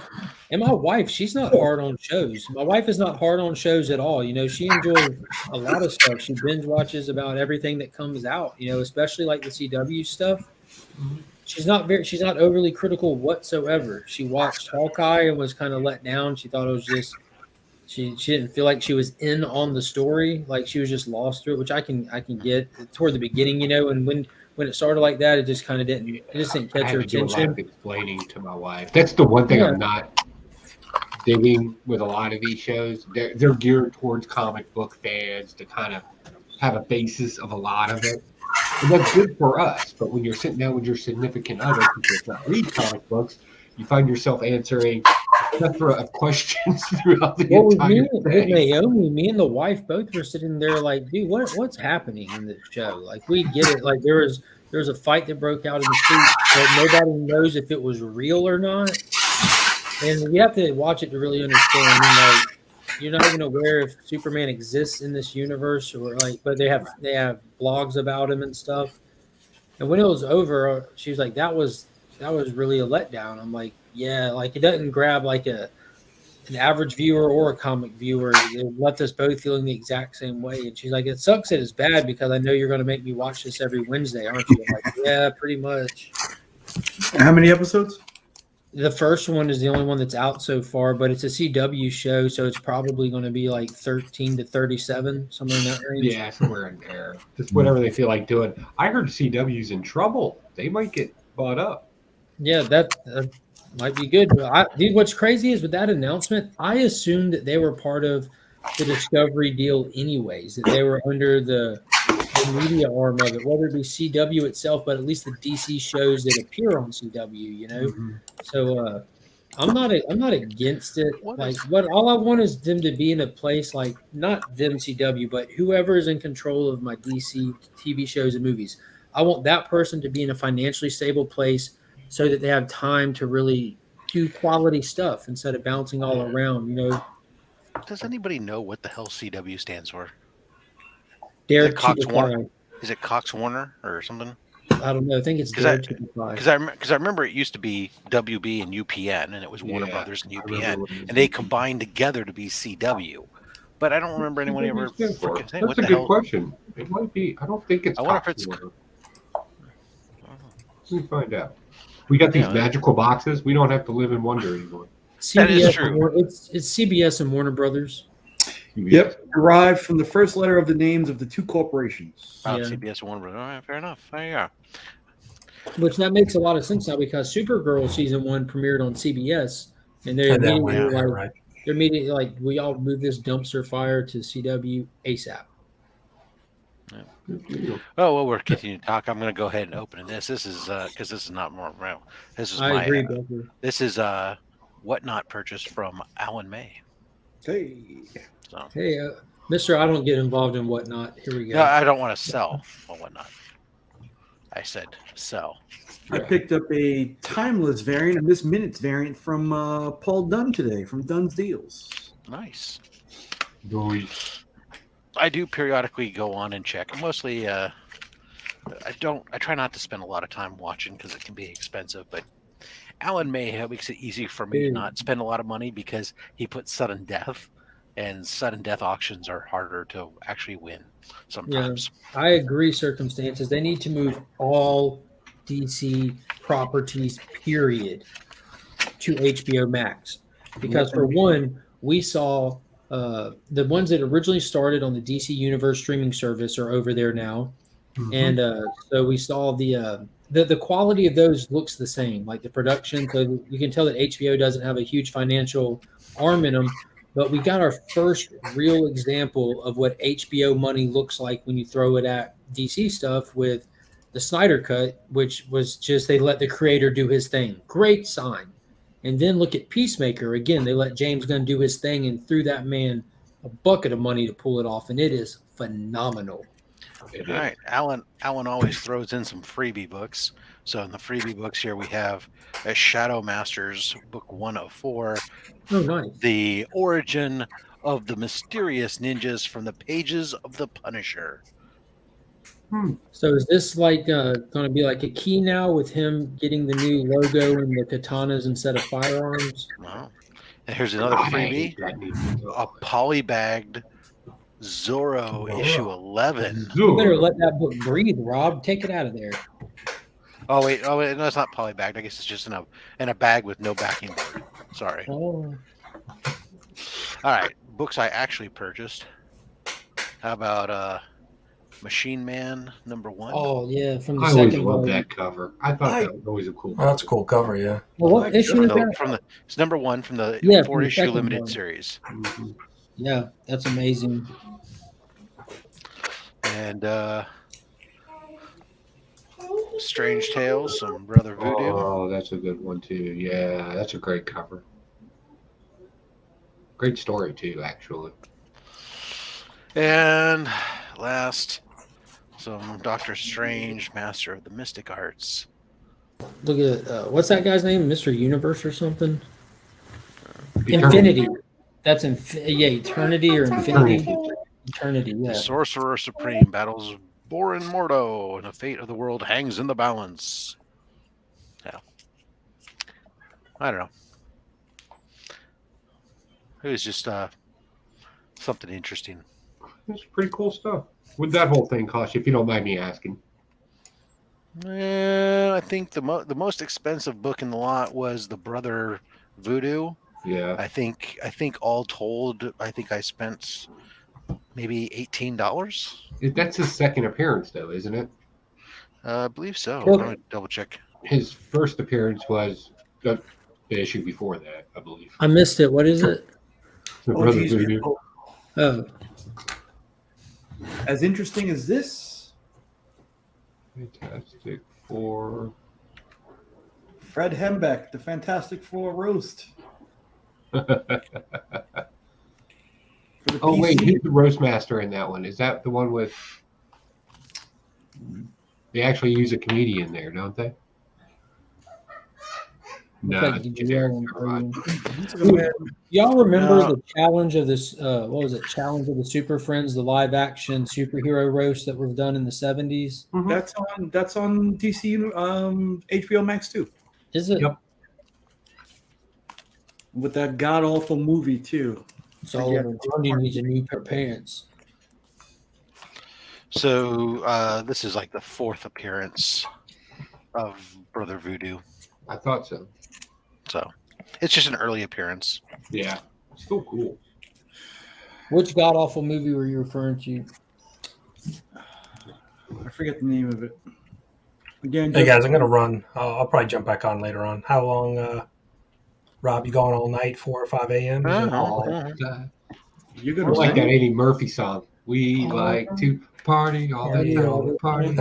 And my wife, she's not hard on shows. My wife is not hard on shows at all. You know, she enjoys a lot of stuff. She binge watches about everything that comes out, you know, especially like the CW stuff. She's not overly critical whatsoever. She watched Hawkeye and was kind of let down. She thought it was just, she didn't feel like she was in on the story. Like she was just lost through it, which I can get toward the beginning, you know, and when it started like that, it just kind of didn't catch her attention. Do a lot of explaining to my wife. That's the one thing I'm not digging with a lot of these shows. They're geared towards comic book fans to kind of have a basis of a lot of it. And that's good for us. But when you're sitting down with your significant other who does not read comic books, you find yourself answering plethora of questions throughout the Well, with entire with thing. Naomi, me and the wife both were sitting there like, dude, what's happening in this show? Like, we get it. Like, there was a fight that broke out in the street, but nobody knows if it was real or not. And you have to watch it to really understand. I mean, like, you're not even aware if Superman exists in this universe, or like, but they have blogs about him and stuff. And when it was over, she was like, that was really a letdown. I'm like, yeah, like it doesn't grab like an average viewer or a comic viewer. It left us both feeling the exact same way. And she's like, it sucks that it's bad because I know you're going to make me watch this every Wednesday, aren't you? I'm like, yeah, pretty much. How many episodes? The first one is the only one that's out so far, but it's a CW show, so it's probably going to be like 13 to 37, somewhere in that range. Yeah, somewhere in there. Just whatever they feel like doing. I heard CW's in trouble. They might get bought up. Yeah, that might be good. Dude, what's crazy is with that announcement, I assumed that they were part of the Discovery deal anyways, that they were under the media arm of it, whether it be CW itself, but at least the DC shows that appear on CW, you know? Mm-hmm. So I'm not against it. What All I want is them to be in a place like not them CW, but whoever is in control of my DC TV shows and movies. I want that person to be in a financially stable place so that they have time to really do quality stuff instead of bouncing all around, you know. Does anybody know what the hell CW stands for? Dare Is it to Cox defy. Warner? Is it Cox Warner or something? I don't know. I think it's Dare to defy. Because I remember it used to be WB and UPN, and it was Warner Brothers and UPN, and they combined together to be CW. But I don't remember anyone ever freaking saying what the hell. That's a good question. It might be. I don't think it's. I wonder if it's. Let me find out. We got these magical boxes. We don't have to live in wonder anymore. CBS, that is true. It's CBS and Warner Brothers. Yep, derived from the first letter of the names of the two corporations. Oh, yeah. CBS and Warner Brothers. All right, fair enough. There you go. Which that makes a lot of sense now because Supergirl season 1 premiered on CBS, and they're immediately like, we all move this dumpster fire to CW ASAP. Yeah. Oh well, we're continuing to talk. I'm going to go ahead and open this. This is because this is not more real. This is I agree, this is Whatnot purchase from Alan May. Hey, so hey, Mister, I don't get involved in Whatnot. Here we go. No, I don't want to sell on Whatnot. I said sell. I picked up a timeless variant of this minutes variant from Paul Dunn today from Dunn's Deals. Nice. Nice. I do periodically go on and check. Mostly, I try not to spend a lot of time watching because it can be expensive. But Alan May makes it easy for me to not spend a lot of money because he puts sudden death, and sudden death auctions are harder to actually win sometimes. Yeah, I agree. Circumstances, they need to move all DC properties, period, to HBO Max, because for one, we saw the ones that originally started on the DC Universe streaming service are over there now, and so we saw the quality of those looks the same, like the production. So you can tell that HBO doesn't have a huge financial arm in them. But we got our first real example of what HBO money looks like when you throw it at DC stuff with the Snyder Cut, which was just they let the creator do his thing. Great sign. And then look at Peacemaker. Again, they let James Gunn do his thing and threw that man a bucket of money to pull it off. And it is phenomenal. All right. Alan always throws in some freebie books. So in the freebie books here, we have a Shadow Masters book 104. Oh, nice. The origin of the mysterious ninjas from the pages of the Punisher. So is this like going to be like a key now with him getting the new logo and the katanas instead of firearms? Wow. And here's another freebie. A polybagged Zorro issue 11. You better let that book breathe, Rob. Take it out of there. Oh wait, no, it's not polybagged. I guess it's just in a bag with no backing board. Sorry. Oh. All right, books I actually purchased. How about Machine Man #1? Oh yeah, from the I second always loved one. that cover. I thought that was always a cool. Oh, that's a cool cover, yeah. Well, what issue is that? It's #1 from the Yeah, 4-issue second limited one. series. Yeah, that's amazing. And Strange Tales, some Brother Voodoo. Oh, that's a good one too. Yeah, that's a great cover. Great story too, actually. And last, some Doctor Strange, Master of the Mystic Arts. Look at what's that guy's name? Mr. Universe or something? Eternity. Infinity. That's Eternity or Infinity. Eternity. The Yeah. Sorcerer Supreme battles Borin Mordo, and the fate of the world hangs in the balance. Yeah. I don't know. It was just something interesting. It's pretty cool stuff. What did that whole thing cost you, if you don't mind me asking? I think the most expensive book in the lot was the Brother Voodoo. Yeah. I think all told, I think I spent maybe $18. That's his second appearance, though, isn't it? I believe so. Well- Let me double check. His first appearance was the issue before that, I believe. I missed it. What is it? The Oh, Brother geez. Voodoo. Oh, As interesting as this, Fantastic Four. Fred Hembeck, the Fantastic Four roast. For the Oh, wait, PC. who's the roast master in that one? Is that the one with... They actually use a comedian there, don't they? No, like it's you generic. do Never mind. He's like a man. y'all remember No. the challenge of this? What was it? Challenge of the Super Friends, the live action superhero roast that was done in the 70s. That's on DC HBO Max too. Is it? Yep. With that god awful movie too. Solomon Grundy needs a new pair of pants. So this is like the fourth appearance of Brother Voodoo. I thought so. So it's just an early appearance. Yeah. Still cool. Which god awful movie were you referring to? I forget the name of it. Again, Hey guys, I'm gonna run. I'll probably jump back on later on. How long, Rob? You going all night, 4 or 5 a.m.? Is it- All Mhm. the- you're Or gonna like that win. Eddie Murphy song. We like to party all the time. Party all the time.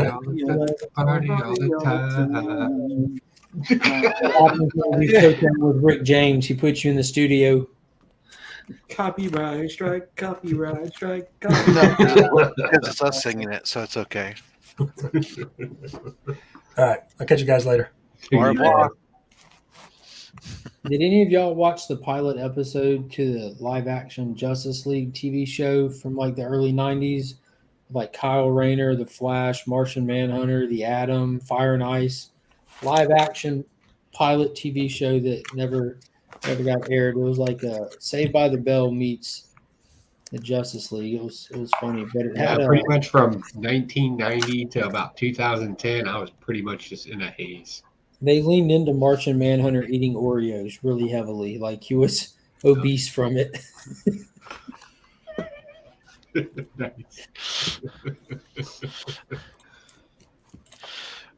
Party all the time. What happens when we coach down with Rick James? He puts you in the studio. Copyright strike, copyright strike, No, copyright. because it's us singing it, so it's okay. All right, I'll catch you guys later. Au revoir. Did any of y'all watch the pilot episode to the live action Justice League TV show from like the early 90s? Like Kyle Rayner, The Flash, Martian Manhunter, The Atom, Fire and Ice. Live action pilot TV show that never got aired. It was like Saved by the Bell meets the Justice League. It was funny, but it Yeah, had pretty much from 1990 to about 2010, I was pretty much just in a haze. they leaned into Martian Manhunter eating Oreos really heavily. Like he was obese from it. Nice.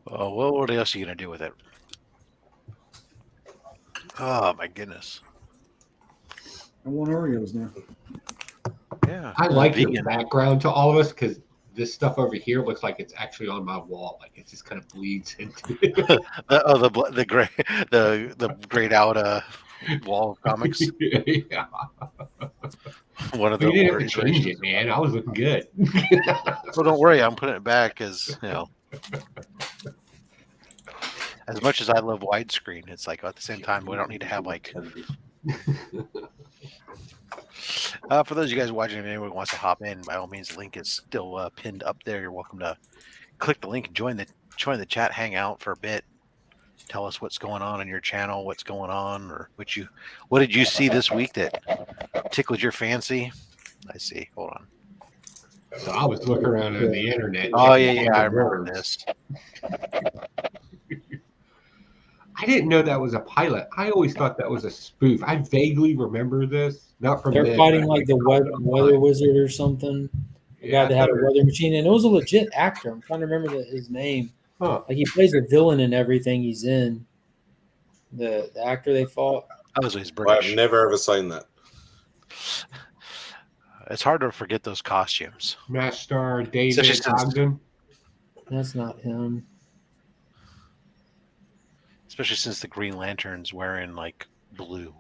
Oh, what else are you gonna do with it? Oh my goodness. I want Oreos now. Yeah. I like the vegan. background to all of us because this stuff over here looks like it's actually on my wall. Like it just kind of bleeds into it. The grayed out wall of comics. Yeah. One of We the didn't have older to change iterations. it, man. I was looking good. Well, don't worry, I'm putting it back as as much as I love widescreen, it's like at the same time we don't need to have like. For those of you guys watching, if anyone wants to hop in, by all means, the link is still pinned up there. You're welcome to click the link and join the chat, hang out for a bit. Tell us what's going on your channel, what's going on, or what did you see this week that tickled your fancy? I see. Hold on. So I was looking around on the internet. Oh checking yeah, all I the remember words. this. I didn't know that was a pilot. I always thought that was a spoof. I vaguely remember this, not from They're then, fighting but like the weather wizard or something. The Yeah, guy that I had a thought it- weather machine, and it was a legit actor. I'm trying to remember his name. Huh. Like he plays a villain in everything he's in. The actor they fought. I was always I've British. never ever seen that. It's hard to forget those costumes. Master David Especially since- Ogden. That's not him. Especially since the Green Lantern's wearing like blue.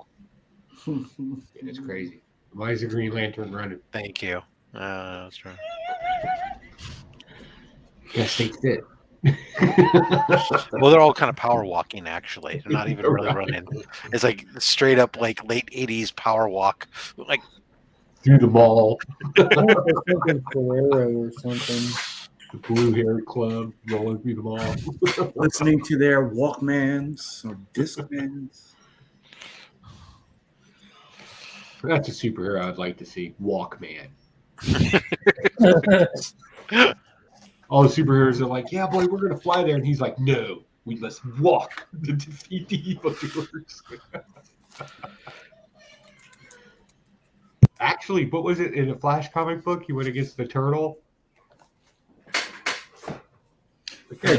It's crazy. Why is the Green Lantern running? Thank you. That's right. Guess they fit. Well, they're all kind of power walking, actually. They're not even really Right. running. It's like straight up like late 80s power walk. Like, Through the mall, I wonder if they're thinking Ferrero or something. the Blue Hair Club rolling through the mall. Listening to their Walkmans or Discmans. That's a superhero I'd like to see. Walkman. All the superheroes are like, yeah, boy, we're going to fly there. And he's like, no, we must walk to defeat the evildoers. Actually, what was it in a Flash comic book? He went against the turtle. yeah.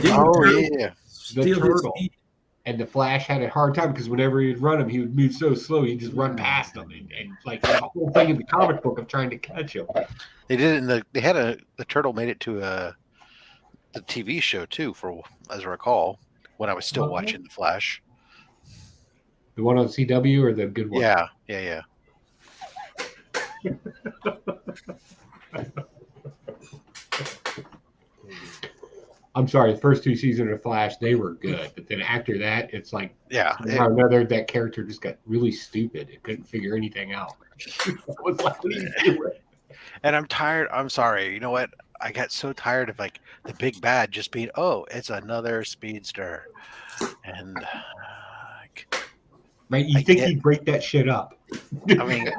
The turtle. And the Flash had a hard time because whenever he'd run him, he would move so slow, he'd just run past him. And like the whole thing in the comic book of trying to catch him. They did it in the turtle made it to the TV show too, as I recall, when I was still watching The Flash. The one on CW or the good one? Yeah. I'm sorry, the first 2 seasons of Flash, they were good. But then after that, it's like somehow or another, that character just got really stupid. It couldn't figure anything out. I was like, what are you doing? And I'm tired. I'm sorry. You know what? I got so tired of like the big bad just being, oh, it's another speedster. And Right? You think he'd break that shit up. I mean,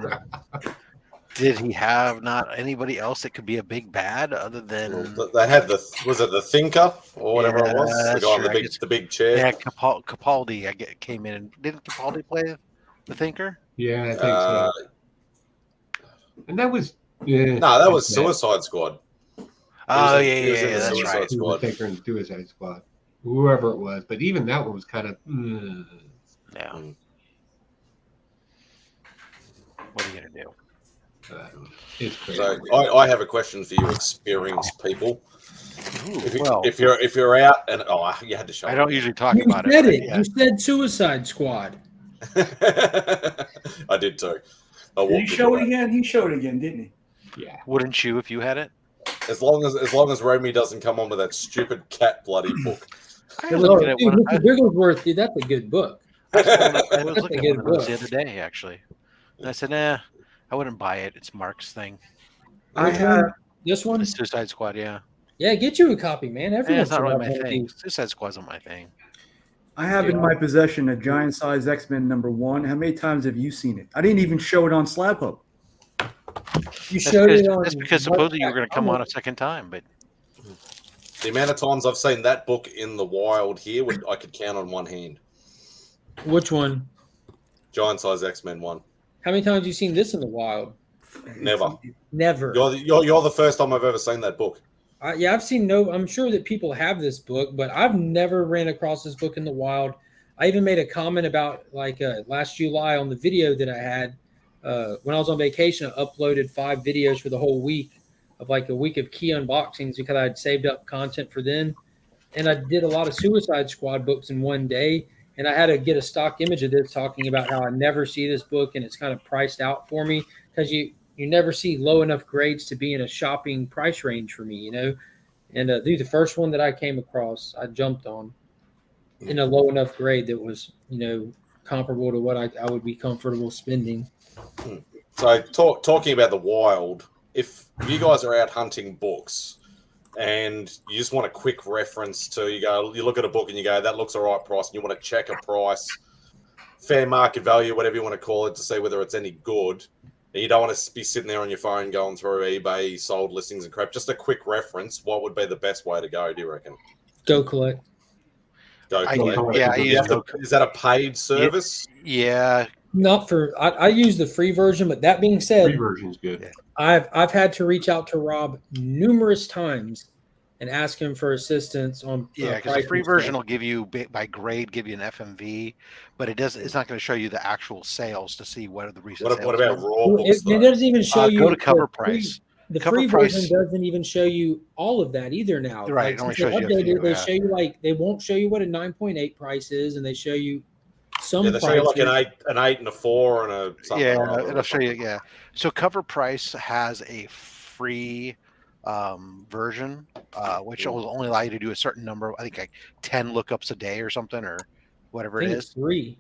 did he have not anybody else that could be a big bad other than they had was it the Thinker or whatever it was? The guy on the big chair. Yeah, Capaldi came in and didn't Capaldi play the Thinker? Yeah, I think so. And that was that was Suicide Squad. Oh yeah, that's right. The Thinker and Suicide Squad. Whoever it was. But even that one was kind of yeah. What are you gonna do? It's crazy. So I have a question for you, experienced people. Ooh, if you're out and you had to show. I don't usually talk about it. Yeah. You said Suicide Squad. I did too. Did he show it again? He showed it again, didn't he? Yeah. Wouldn't you if you had it? As long as Romy doesn't come on with that stupid cat bloody book. Mr. Bigglesworth, dude, that's a good book. I was looking at one of those the other day, actually. And I said, I wouldn't buy it. It's Mark's thing. I have this one. The Suicide Squad, yeah. Yeah, get you a copy, man. It's not really my thing. Suicide Squad's not my thing. I have in my possession a giant size X-Men #1. How many times have you seen it? I didn't even show it on Slab Hub. You showed it on. That's because supposedly you were going to come on a second time, but the amount of times I've seen that book in the wild here, I could count on one hand. Which one? Giant size X-Men 1. How many times have you seen this in the wild? Never. You're the first time I've ever seen that book. I've seen I'm sure that people have this book, but I've never ran across this book in the wild. I even made a comment about last July on the video that I had when I was on vacation. I uploaded 5 videos for the whole week of like a week of key unboxings because I had saved up content for then. And I did a lot of Suicide Squad books in one day. And I had to get a stock image of this talking about how I never see this book and it's kind of priced out for me because you never see low enough grades to be in a shopping price range for me, And the first one that I came across, I jumped on in a low enough grade that was, comparable to what I would be comfortable spending. So talking about the wild, if you guys are out hunting books and you just want a quick reference to, you look at a book and you go, that looks all right price, and you want to check a price, fair market value, whatever you want to call it, to see whether it's any good. And you don't want to be sitting there on your phone going through eBay, sold listings and crap. Just a quick reference. What would be the best way to go, do you reckon? Go Collect. Go Collect. Is that a paid service? Yeah. Not for I use the free version, but that being said, free version's good. Yeah. I've had to reach out to Rob numerous times and ask him for assistance on because the free version will give you by grade, give you an FMV, but it's not going to show you the actual sales to see what are the recent sales. What about raw books? It doesn't even show you. Go to cover price. The free version doesn't even show you all of that either now. Right. Like, they show you they won't show you what a 9.8 price is, and they show you Some they show you like prices- an 8 and a 4 and a something. Yeah, or other it'll or show you. something. Yeah. So Cover Price has a free version, which will only allow you to do a certain number. I think like 10 lookups a day or something, or whatever I it think it's is. 3.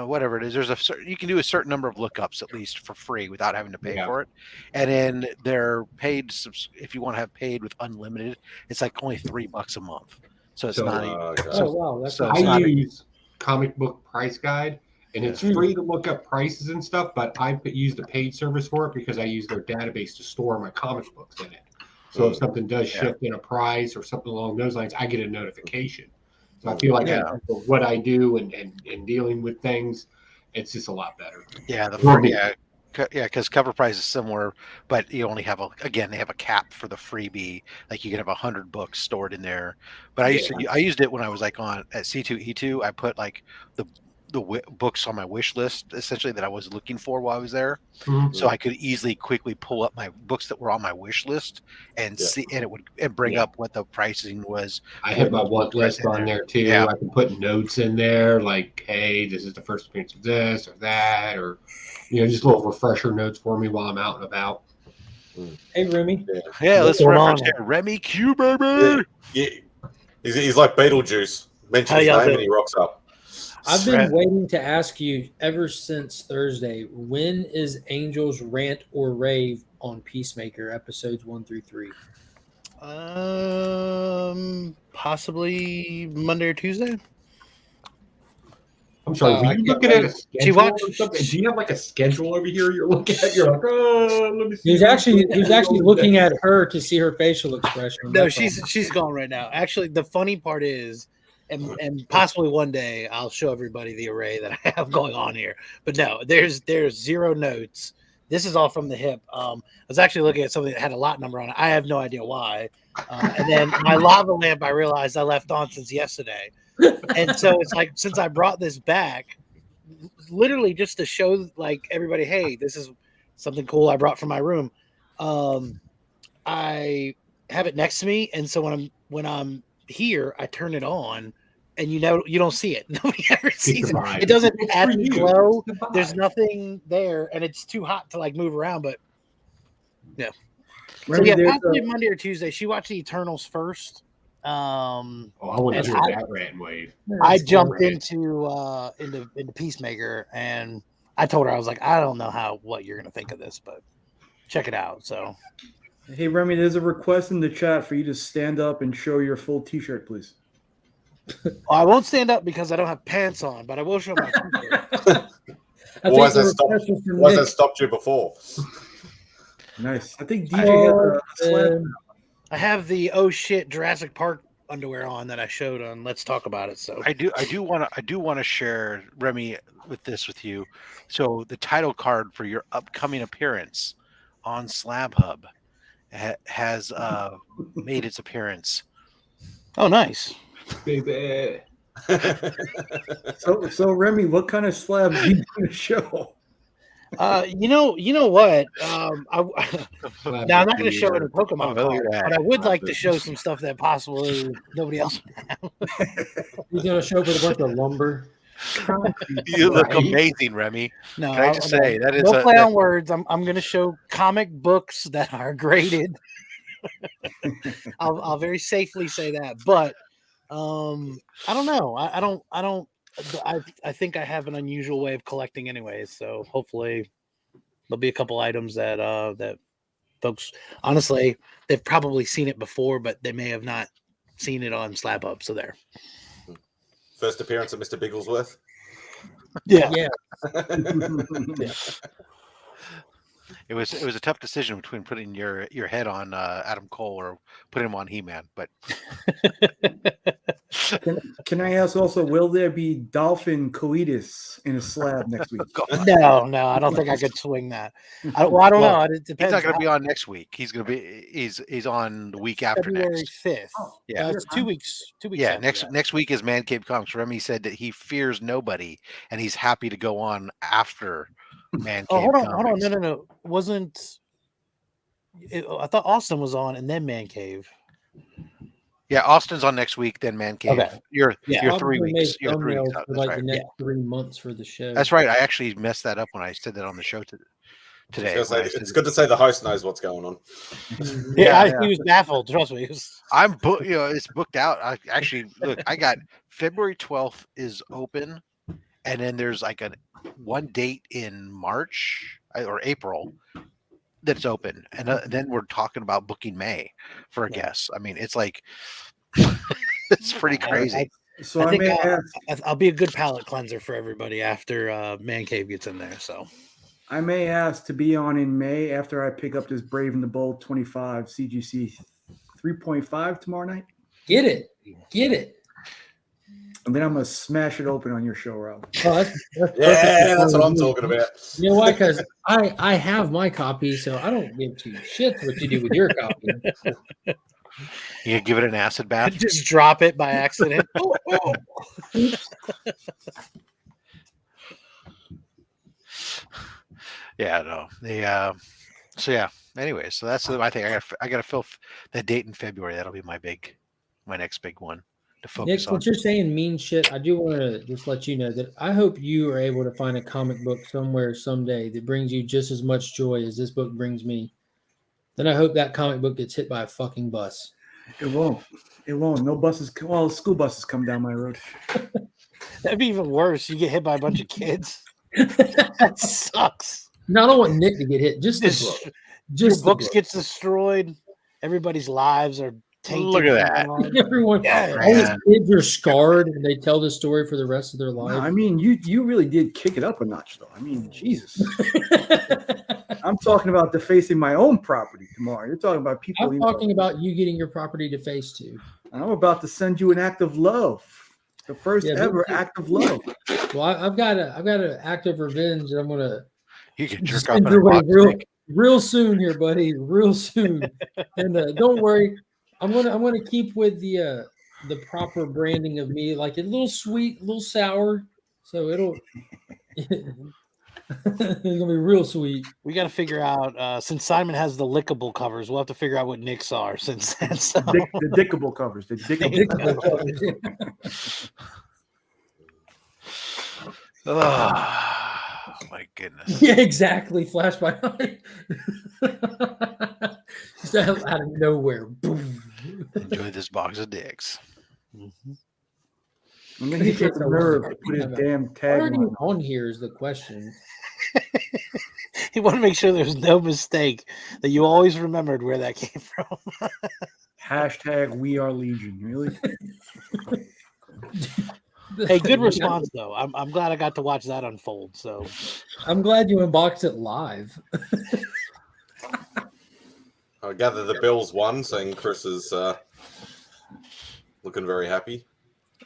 Whatever it is, there's you can do a certain number of lookups at least for free without having to pay Yeah. for it. And then they're paid. If you want to have paid with unlimited, it's like only $3 a month. So it's So, not. Okay. Oh wow, that's so not it's I not use Comic Book Price Guide, and it's free to look up prices and stuff, but I use the paid service for it because I use their database to store my comic books in it. So if something does shift in a price or something along those lines, I get a notification. So I feel like for what I do and dealing with things, it's just a lot better. Yeah, because Cover Price is similar, but you only have they have a cap for the freebie. Like you can have 100 books stored in there. But I used it when I was like on at C2E2. I put like the books on my wish list essentially that I was looking for while I was there, so I could easily quickly pull up my books that were on my wish list and see, and it would bring up what the pricing was. I have my want list on there too. Yeah. I can put notes in there like, hey, this is the first appearance of this or that, or just little refresher notes for me while I'm out and about. Hey, Remy. Yeah, What's let's going reference on? here. Remy Q, baby. Yeah. He's like Beetlejuice. Mention How his y'all name doing? and he rocks up. I've been waiting to ask you ever since Thursday. When is Angel's Rant or Rave on Peacemaker episodes 1 through 3? Possibly Monday or Tuesday. I'm sorry, were you looking at a schedule She watched- or something? Do you have like a schedule over here you're looking at? You're like, oh, let me see. He was actually looking at her to see her facial expression. No, That's she's gone right now. Actually, the funny part is, and possibly one day I'll show everybody the array that I have going on here. But no, there's 0 notes. This is all from the hip. I was actually looking at something that had a lot number on it. I have no idea why. And then my lava lamp, I realized I left on since yesterday. And so it's like, since I brought this back, literally just to show like everybody, hey, this is something cool I brought from my room. I have it next to me, and so when I'm here, I turn it on, and you don't see it. Nobody ever sees it. It doesn't add any glow. There's nothing there, and it's too hot to like move around. But yeah, so yeah, possibly Monday or Tuesday. She watched the Eternals first. I want to hear that rant wave. I jumped into Peacemaker, and I told her, I was like, I don't know what you're gonna think of this, but check it out. So, hey Remy, there's a request in the chat for you to stand up and show your full T-shirt, please. well, I won't stand up because I don't have pants on, but I will show my T-shirt. Why has that stopped you before? Nice. I think DJ has a slab. I have the oh shit Jurassic Park underwear on that I showed on Let's Talk About It. So I do want to share, Remy, with you. So the title card for your upcoming appearance on Slab Hub has made its appearance. Oh, nice, baby. So Remy, what kind of slabs do you want to show? You know what? Now I'm not going to show it in Pokemon card, but I would like to show some stuff that possibly nobody else would have. You're going to show up with a bunch of lumber. You look amazing, Remy. No, can I just say that is no play on words. I'm going to show comic books that are graded. I'll very safely say that, but I don't know. I think I have an unusual way of collecting anyways, so hopefully there'll be a couple items that that folks, honestly, they've probably seen it before, but they may have not seen it on Slab Hub. So there. First appearance of Mr. Bigglesworth. Yeah. Yeah. Yeah. It was a tough decision between putting your head on Adam Cole or putting him on He-Man, but Can I ask also, will there be dolphin coitus in a slab next week? No, I don't think I could swing that. I don't know. It depends. He's not going to be on next week. He's going to be he's on the week after February next. 5th. Yeah, it's 2 weeks. 2 weeks. Yeah, after next week is Man Cave Comics. Remy said that he fears nobody, and he's happy to go on after Man Cave. Oh, hold on. Comics. No. I thought Austin was on, and then Man Cave. Yeah, Austin's on next week. Then Man Cave. Okay. You're Yeah. you're Probably 3 make weeks. You're 3 weeks thumbnails out. for That's like right. the next 3 months for the show. That's right. I actually messed that up when I said that on the show I today. was when gonna I say, said it's good to say the host knows what's going on. Yeah, He was baffled. Trust me. He was... I'm booked. It's booked out. I actually look. I got February 12th is open, and then there's like one date in March or April that's open, and then we're talking about booking May for a guest. I mean, it's like it's pretty crazy. So I I think may ask, I'll be a good palate cleanser for everybody after Man Cave gets in there. So I may ask to be on in May after I pick up this Brave and the Bold 25 CGC 3.5 tomorrow night. Get it. And then I'm gonna smash it open on your show, Rob. Oh, that's Yeah, that's what I'm talking about. You know why? Because I have my copy, so I don't give two shits what you do with your copy. You give it an acid bath. just drop it by accident. Yeah, no. So yeah. Anyway, so that's my thing. I got to fill that date in February. That'll be my next big one to focus Nick, on. since you're saying mean shit, I do want to just let you know that I hope you are able to find a comic book somewhere someday that brings you just as much joy as this book brings me. Then I hope that comic book gets hit by a fucking bus. It won't. No buses. Well, school buses come down my road. That'd be even worse. You get hit by a bunch of kids. That sucks. No, I don't want Nick to get hit. Just the book. Your Just the books book. gets destroyed. Everybody's lives are tainted. Look at that. Everyone, Yeah, all these man. kids are scarred, and they tell this story for the rest of their No, life. I mean, you really did kick it up a notch, though. I mean, Jesus. I'm talking about defacing my own property tomorrow. You're talking about people. I'm talking about you getting your property defaced too. I'm about to send you an act of love, the first Yeah, ever act of love. Well, I've got an act of revenge, and I'm gonna You can jerk off send in your a way box. real soon here, buddy. Real soon. And don't worry, I'm gonna keep with the proper branding of me, like a little sweet, a little sour. So it'll it's gonna be real sweet. We got to figure out since Simon has the lickable covers, we'll have to figure out what Nick's are since then. So. The dickable covers. The dickable. Oh, my goodness. Yeah, exactly. Flash by eye. Just out of nowhere. Boom. Enjoy this box of dicks. And then he gets the nerve to put his damn tag Already on. on here is the question. You want to make sure there's no mistake that you always remembered where that came from. Hashtag We Are Legion. Really? Hey, good response though. I'm glad I got to watch that unfold. So I'm glad you unboxed it live. I gather the Bills won, saying Chris is looking very happy.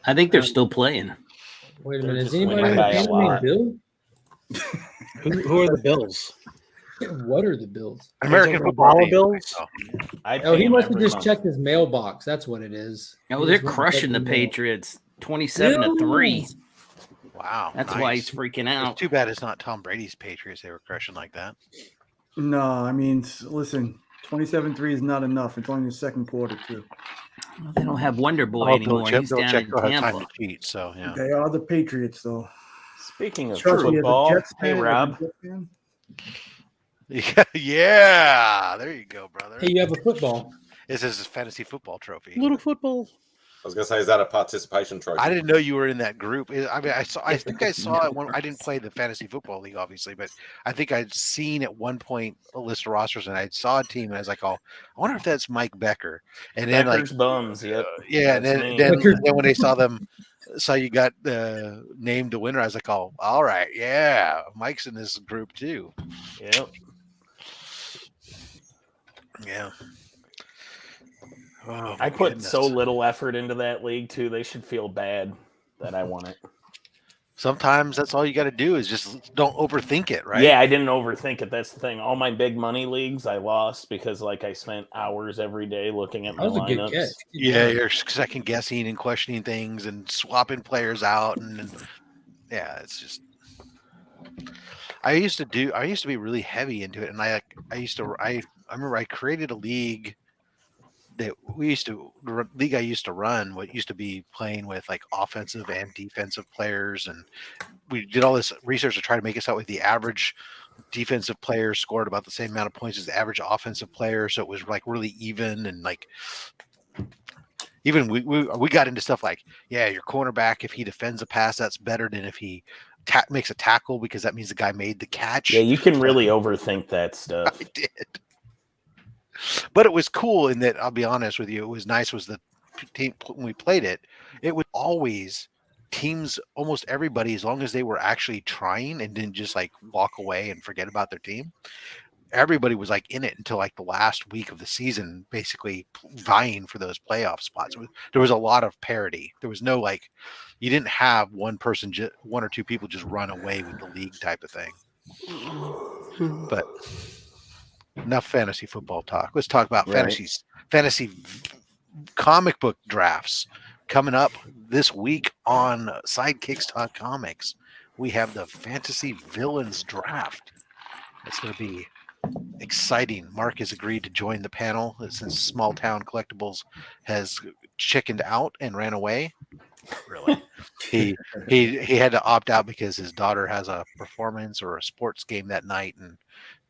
I think they're still playing. Wait a They're minute. Is just anybody winning on by the a panel named lot. Bill? who are the Bills? What are the Bills? American Dollar football team. bills? I Oh, he pay 'em must have every just month. checked his mailbox. That's what it is. Oh, He they're just went and crushing the checked his mail. Patriots 27-3. Wow. That's nice. why he's freaking It's out. too bad it's not Tom Brady's Patriots they were crushing like that. No, I mean, listen, 27-3 is not enough. It's only the second quarter, too. Well, they don't have Wonder Boy Oh, anymore. He's down in don't have time Tampa. to cheat, so yeah. They are the Patriots, though. Speaking of Trust me, as a football, Jets hey fan, Rob, as a Jets fan, Yeah, there you go, brother. Hey, you have a football. This is a fantasy football trophy. Little football. I was gonna say, is that a participation trophy? I didn't know you were in that group. I mean, I think I saw it when I didn't play the fantasy football league, obviously, but I think I'd seen at one point a list of rosters, and I saw a team, and I was like, "Oh, I wonder if that's Mike Becker." And then, Becker's bums. Yep. yeah, and That's then, me. then when they saw you got named the winner, I was like, "Oh, all right, yeah, Mike's in this group too." Yep. Yeah. Oh, I my put goodness. so little effort into that league too. They should feel bad that I won it. Sometimes that's all you got to do is just don't overthink it, right? Yeah, I didn't overthink it. That's the thing. All my big money leagues, I lost because like I spent hours every day looking at my That was a good lineups. catch. Yeah, you're second guessing and questioning things and swapping players out, and yeah, it's just. I used to be really heavy into it, and I remember I created a league that we used to league I used to run. What used to be playing with like offensive and defensive players, and we did all this research to try to make us out with the average defensive player scored about the same amount of points as the average offensive player, so it was like really even. And like even we got into stuff like, yeah, your cornerback, if he defends a pass, that's better than if he makes a tackle, because that means the guy made the catch. Yeah, you can really overthink that stuff. I did. But it was cool in that, I'll be honest with you, it was nice was the team when we played it, it was always teams, almost everybody, as long as they were actually trying and didn't just like walk away and forget about their team. Everybody was like in it until like the last week of the season, basically vying for those playoff spots. There was a lot of parity. There was no like, you didn't have one person, one or two people just run away with the league type of thing. But enough fantasy football talk. Let's talk about fantasy comic book drafts coming up this week on Sidekicks.comics. We have the fantasy villains draft. It's going to be exciting. Mark has agreed to join the panel since Small Town Collectibles has chickened out and ran away. Really, he had to opt out because his daughter has a performance or a sports game that night, and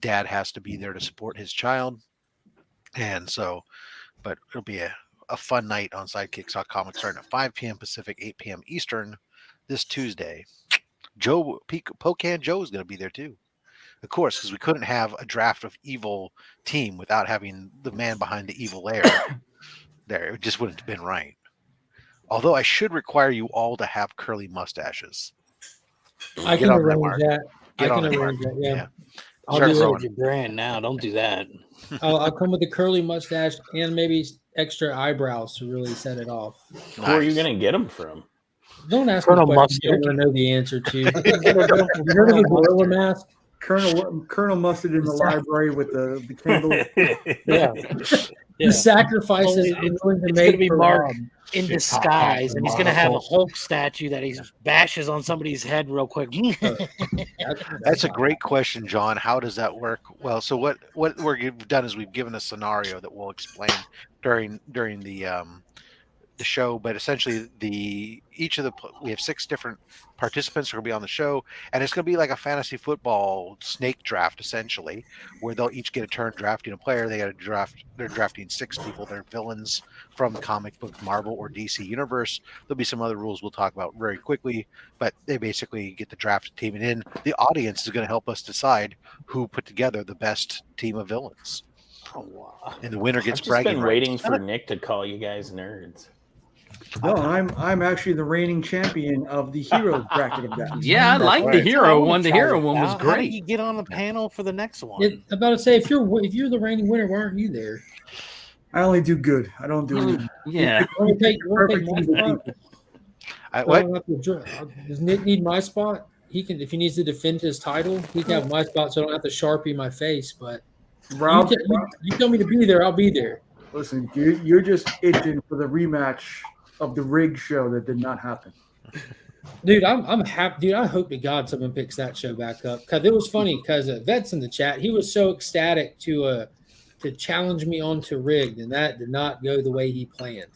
Dad has to be there to support his child. And so, but it'll be a fun night on Sidekicks.comics starting at 5 p.m. Pacific, 8 p.m. Eastern this Tuesday. Pocan Joe is going to be there too. Of course, because we couldn't have a draft of evil team without having the man behind the evil lair there. It just wouldn't have been right. Although I should require you all to have curly mustaches. I can arrange that. I can arrange that. Yeah. I'll do it with your brand now. Don't do that. I'll come with the curly mustache and maybe extra eyebrows to really set it off. Nice. Where are you going to get them from? Don't ask me questions you don't know the answer to. You heard of the gorilla mask? Colonel Mustard in the library with the candle. Yeah. The sacrifices I'm willing to make be for Mark Rob. in disguise, and he's going to have a Hulk statue that he bashes on somebody's head real quick. That's a great question, John. How does that work? Well, so what we've done is we've given a scenario that we'll explain during the show, but essentially we have 6 different participants who are going to be on the show, and it's going to be like a fantasy football snake draft essentially, where they'll each get a turn drafting a player. They're drafting 6 people. They're villains from comic book Marvel or DC universe. There'll be some other rules we'll talk about very quickly, but they basically get the draft team, and then the audience is going to help us decide who put together the best team of villains. Oh, wow. And the winner gets I've just bragging been rights. waiting for Nick to call you guys nerds. No, I'm actually the reigning champion of the hero bracket of that. Yeah, I like the hero one. The hero one was How did great. you get on the panel for the next one? I'm about to say, if you're the reigning winner, why aren't you there? I only do good. I don't do anything. Yeah. Want to take my spot? Does Nick need my spot? He can, if he needs to defend his title, he can have my spot, so I don't have to Sharpie my face. But Rob, you tell me to be there, I'll be there. Listen, you're just itching for the rematch of the rig show that did not happen. Dude, I'm happy. Dude, I hope to God someone picks that show back up, because it was funny. Because Vet's in the chat, he was so ecstatic to challenge me onto rigged, and that did not go the way he planned.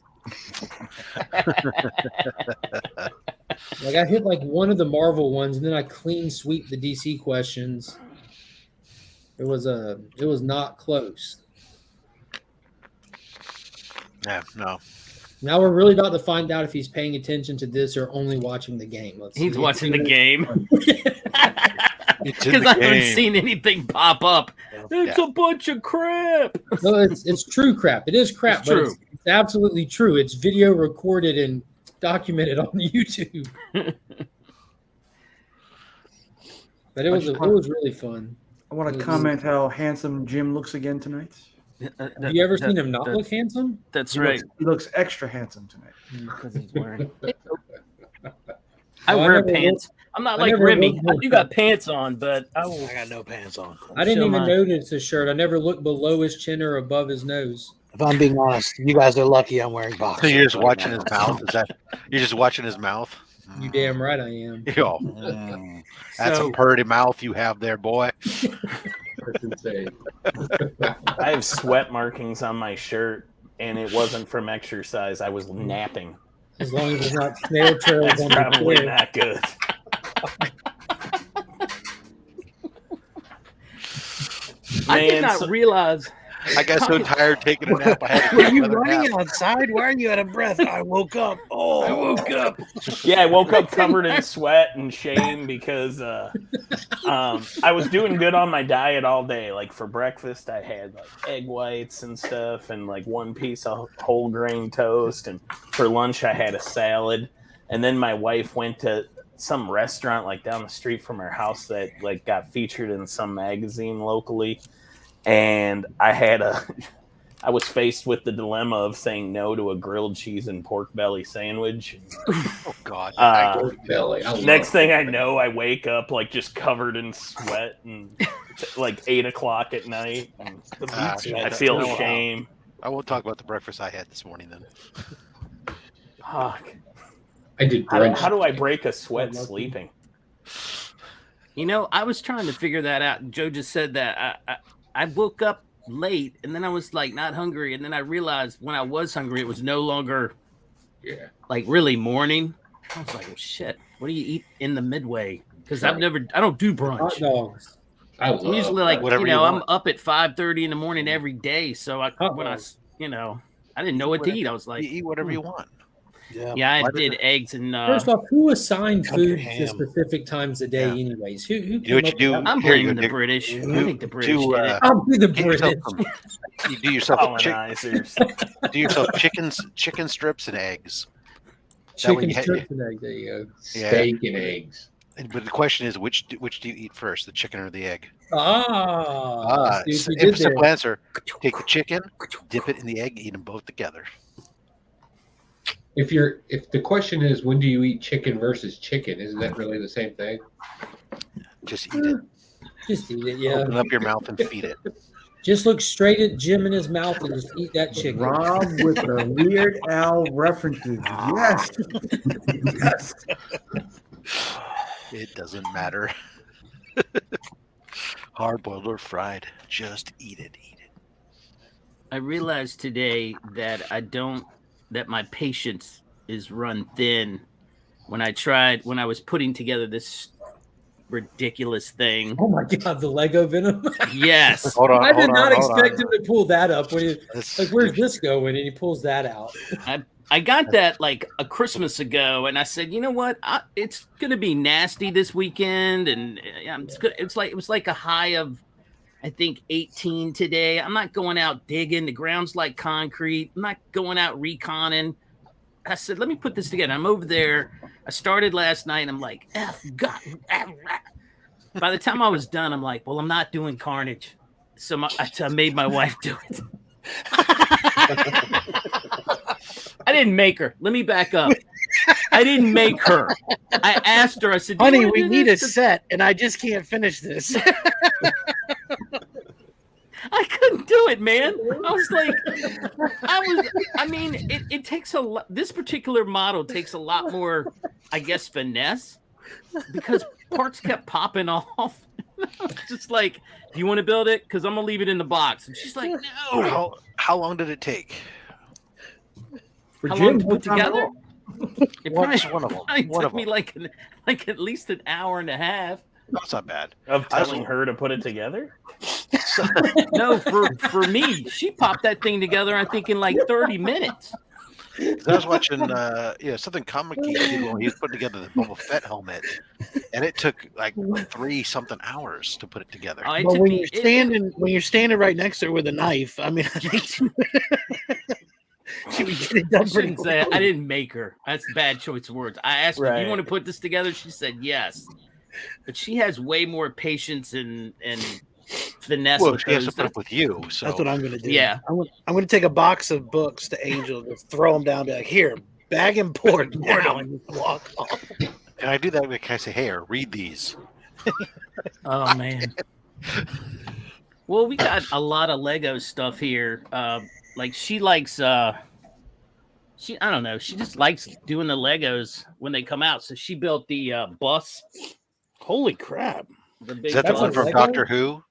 Like I hit like one of the Marvel ones, and then I clean sweep the DC questions. It was not close. Yeah, no. Now we're really about to find out if he's paying attention to this or only watching the game. He's watching the game. It's in Because the I haven't game. seen anything pop up. It's a bunch of crap. No, it's true crap. It is crap, It's but true. it's absolutely true. It's video recorded and documented on YouTube. But it was really fun. I want to comment how handsome Jim looks again tonight. Have you ever seen him not look handsome? That's He right. He looks extra handsome tonight. Because he's wearing. No, I I wear never pants. I'm not I like never Remy. looked- I do got pants on, but I will. I got no pants on. I didn't Show even mine. notice his shirt. I never looked below his chin or above his nose. If I'm being honest, you guys are lucky I'm wearing boxers. So you're just right watching now. his mouth? Is that you're just watching his mouth? You damn right I am. Yo, that's a purty mouth you have there, boy. That's insane. I have sweat markings on my shirt, and it wasn't from exercise. I was napping. As long as it's not snail trails That's on the probably trail. not good. I did Man, not so- realize. I got so tired taking a nap. I had to Were take you another running nap. outside? Why are you out of breath? I woke up. Oh, I woke up. Yeah, I woke up covered in sweat and shame because I was doing good on my diet all day. Like for breakfast, I had like egg whites and stuff, and like one piece of whole grain toast. And for lunch, I had a salad. And then my wife went to some restaurant like down the street from her house that like got featured in some magazine locally. And I was faced with the dilemma of saying no to a grilled cheese and pork belly sandwich. Oh God! Belly. Next thing I know, I wake up like just covered in sweat and like 8 o'clock at night. And I feel shame. I won't talk about the breakfast I had this morning then. Fuck. I did How brunch. do I break a sweat sleeping? You know, I was trying to figure that out. Joe just said that. I woke up late and then I was like not hungry, and then I realized when I was hungry it was no longer like really morning. I was like, oh shit, what do you eat in the midway? Because I don't do brunch. Hot dogs. I'm usually like, whatever you know, you I'm want. up at 5:30 in the morning every day, so I didn't know what to eat. I was like, You eat whatever you want. yeah, I did eggs and First off, who assigned Country food to ham. specific times a day, anyways? Who You know came what up you do? with that? I'm Here you blaming go, the Dick. British. I Do- think the British do, did it. I'll be the Get yourself British. you do yourself Colonizers. chicken strips and eggs. That way Chicken you ha- strips and egg. There you go. Steak and eggs. But the question is, which do you eat first, the chicken or the egg? See what you did there. Simple answer: take the chicken, dip it in the egg, eat them both together. If the question is when do you eat chicken versus chicken, isn't that really the same thing? Just eat it. Just eat it, yeah. Open up your mouth and feed it. Just look straight at Jim in his mouth and just eat that chicken. Rob with the Weird Al references. Yes. Yes. It doesn't matter. Hard boiled or fried, just eat it. Eat it. I realized today that that my patience is run thin when I was putting together this ridiculous thing. Oh my God, the Lego Venom. Yes. Hold on. I did hold not on, hold expect on. him to pull that up. When This- like, where's this going? And he pulls that out. I got that like a Christmas ago, and I said, you know what? It's gonna be nasty this weekend, and it's good. It was like a high of, I think 18 today. I'm not going out digging. The ground's like concrete. I'm not going out reconning. I said, let me put this together. I'm over there. I started last night, and I'm like, F God. By the time I was done, I'm like, well, I'm not doing carnage. So I made my wife do it. I didn't make her. Let me back up. I didn't make her. I asked her. I said, Honey, we need a set, and I just can't finish this. I couldn't do it, man. I was like, it takes a lot. This particular model takes a lot more, I guess, finesse, because parts kept popping off. Just like, do you want to build it? Because I'm going to leave it in the box. And she's like, no. How long did it take? For How Jim, long to no put time at together? all. It One probably, of them. probably One took of me them. like at least an hour and a half. That's not bad. Of telling her to put it together? No, for me, she popped that thing together, I think, in like 30 minutes. 'Cause I was watching, something comic geek did when he was putting together the Boba Fett helmet, and it took like 3-something hours to put it together. Oh, it But took when me- you're standing right next to her with a knife, I mean, I think she would get it done I pretty shouldn't say quick. I didn't make her. That's a bad choice of words. I asked her, "Do you Right. want to put this together?" She said yes. But she has way more patience and finesse. Well, with she has those to put up with you. So That's what I'm going to do. Yeah. I'm going to take a box of books to Angel, just throw them down, be like, here, bag and board now, and just walk off. can I do that? Can I say, "Hey, read these"? Oh man. Well, we got a lot of Lego stuff here. Like she likes I don't know, she just likes doing the Legos when they come out. So she built the bus. Holy crap. The Is big that the That's one a from Lego? Doctor Who?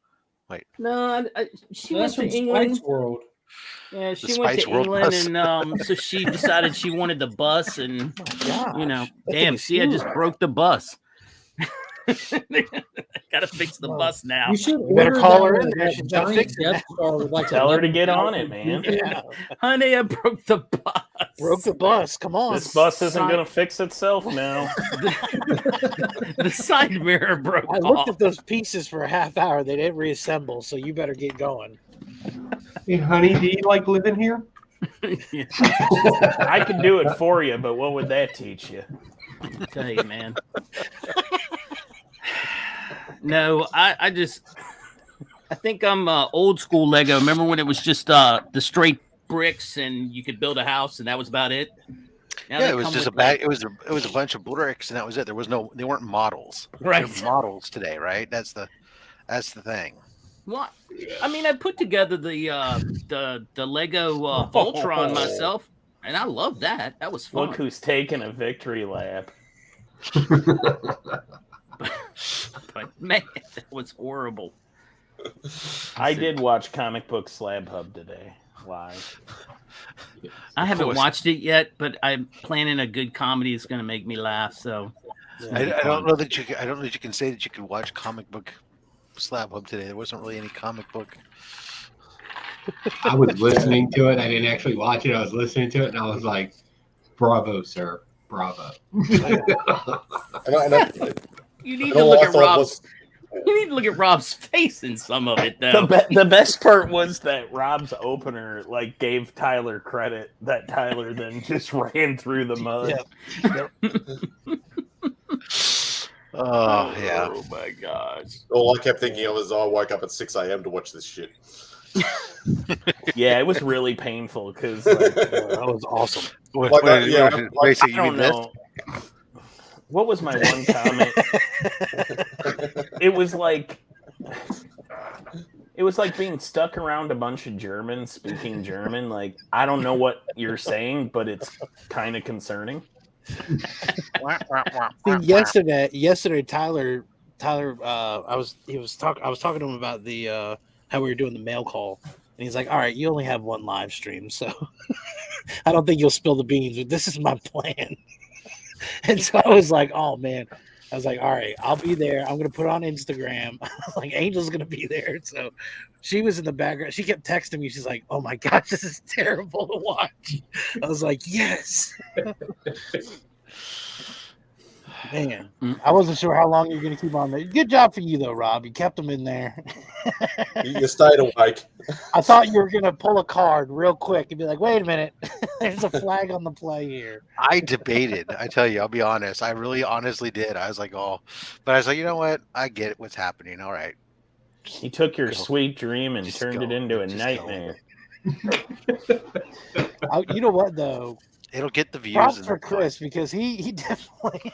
No, she That's went from to England. Spice World. Yeah, she went to Spice World England, bus. and so she decided she wanted the bus, and you know, Gosh, that thing damn, is see, I just huge. broke the bus. Gotta fix the bus now. You should You better order call that, her in there. that She's gotta giant fix it Death Star with like Tell her to get 11,000 on it, man. pieces. Yeah, Honey, I broke the bus. broke the bus. Come on. This bus isn't Side- gonna fix itself now. The side mirror broke I looked off. at those pieces for a half hour. They didn't reassemble, so you better get going. Hey, honey, do you like living here? Yeah. I could do it for you, but what would that teach you? I tell you, man. No, I think I'm old school Lego. Remember when it was just the straight bricks and you could build a house and that was about it? Now Yeah, they it was come just a with, bag. It was a bunch of bricks, and that was it. There was no. They weren't models. Right. They're models today, right? That's the thing. What? I mean, I put together the Lego Voltron myself, and I love that. That was fun. Look who's taking a victory lap. But man, that was horrible. I did watch Comic Book Slab Hub today live. I haven't course. watched it yet, but I'm planning a good comedy that's going to make me laugh. So I don't know that you. I don't know that you can say that you could watch Comic Book Slab Hub today. There wasn't really any comic book. I was listening to it. I didn't actually watch it. I was listening to it, and I was like, "Bravo, sir, bravo." you need to look at Rob's. You need to look at Rob's face in some of it, though. The best part was that Rob's opener like gave Tyler credit that Tyler then just ran through the mud. Oh yeah. Oh my gosh. All I kept thinking of was I woke up at 6 a.m. to watch this shit. Yeah, it was really painful because like, That was awesome. Like, Wait, so I you don't mean this? know. What was my one comment? It was like being stuck around a bunch of Germans speaking German. Like, I don't know what you're saying, but it's kind of concerning. See, yesterday, Tyler, I was talking to him about the how we were doing the mail call, and he's like, "All right, you only have one live stream, so I don't think you'll spill the beans, but this is my plan." And so I was like, "Oh man." I was like, all right, I'll be there. I'm going to put it on Instagram. Like, Angel's going to be there. So she was in the background. She kept texting me. She's like, oh my gosh, this is terrible to watch. I was like, yes. Man, I wasn't sure how long you're going to keep on there. Good job for you, though, Rob. You kept them in there. You stayed awake. I thought you were going to pull a card real quick and be like, wait a minute. There's a flag on the play here. I debated. I tell you, I'll be honest. I really honestly did. I was like, oh, but I was like, you know what? I get what's happening. All right. He took your sweet dream and Just turned go. it into a Just nightmare. You know what, though? It'll get the views. Props and for they're fine. Chris, because he definitely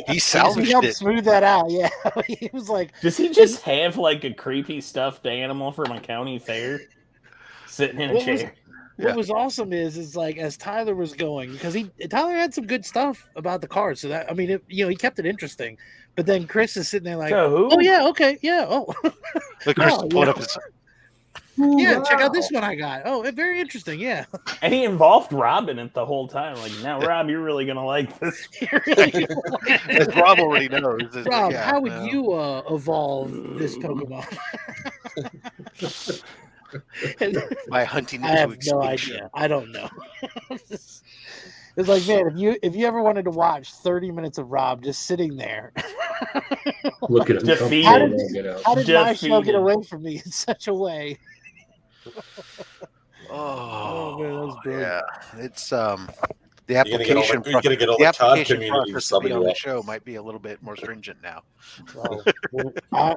He salvaged helped it. smooth that out. Yeah, he was like, Does he just have like a creepy stuffed animal from a county fair sitting in a chair? What was awesome is like as Tyler was going, because Tyler had some good stuff about the card, so that I mean, he kept it interesting. But then Chris is sitting there like, oh yeah, okay, yeah, oh, Look, Chris Oh, pulled yeah. up his. yeah, check out this one I got. Oh, very interesting, yeah. And he involved Rob in it the whole time. Like, now, Rob, you're really gonna like this. As Rob already knows. It's like, Rob, yeah, how would well, you evolve this Pokemon? by hunting I into have no extinction? idea. I don't know. It's like, man, if you ever wanted to watch 30 minutes of Rob just sitting there, Look at him. Defeated. How did my show get Defeated. away from me in such a way? Oh, man, that was brilliant. yeah. It's the You're gonna get all application. the, you're gonna get all the the card application community process to be subbing on you the up. show might be a little bit more stringent now. So,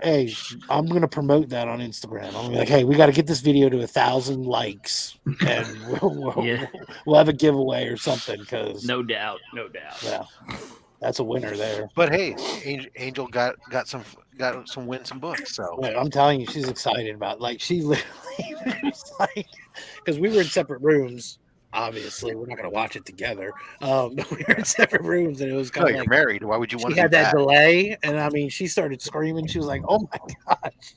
hey, I'm gonna promote that on Instagram. I'm gonna be like, hey, we got to get this video to 1,000 likes, and we'll have a giveaway or something. Because No doubt. yeah, that's a winner there. But hey, Angel got some wins and books. So Yeah, I'm telling you, she's excited about. Like, she literally was like, because we were in separate rooms. Obviously, we're not going to watch it together. We were in separate rooms, and it was no, kind of you're like married. Why would you want she to had do that that? delay, and I mean, she started screaming. She was like, "Oh my gosh!"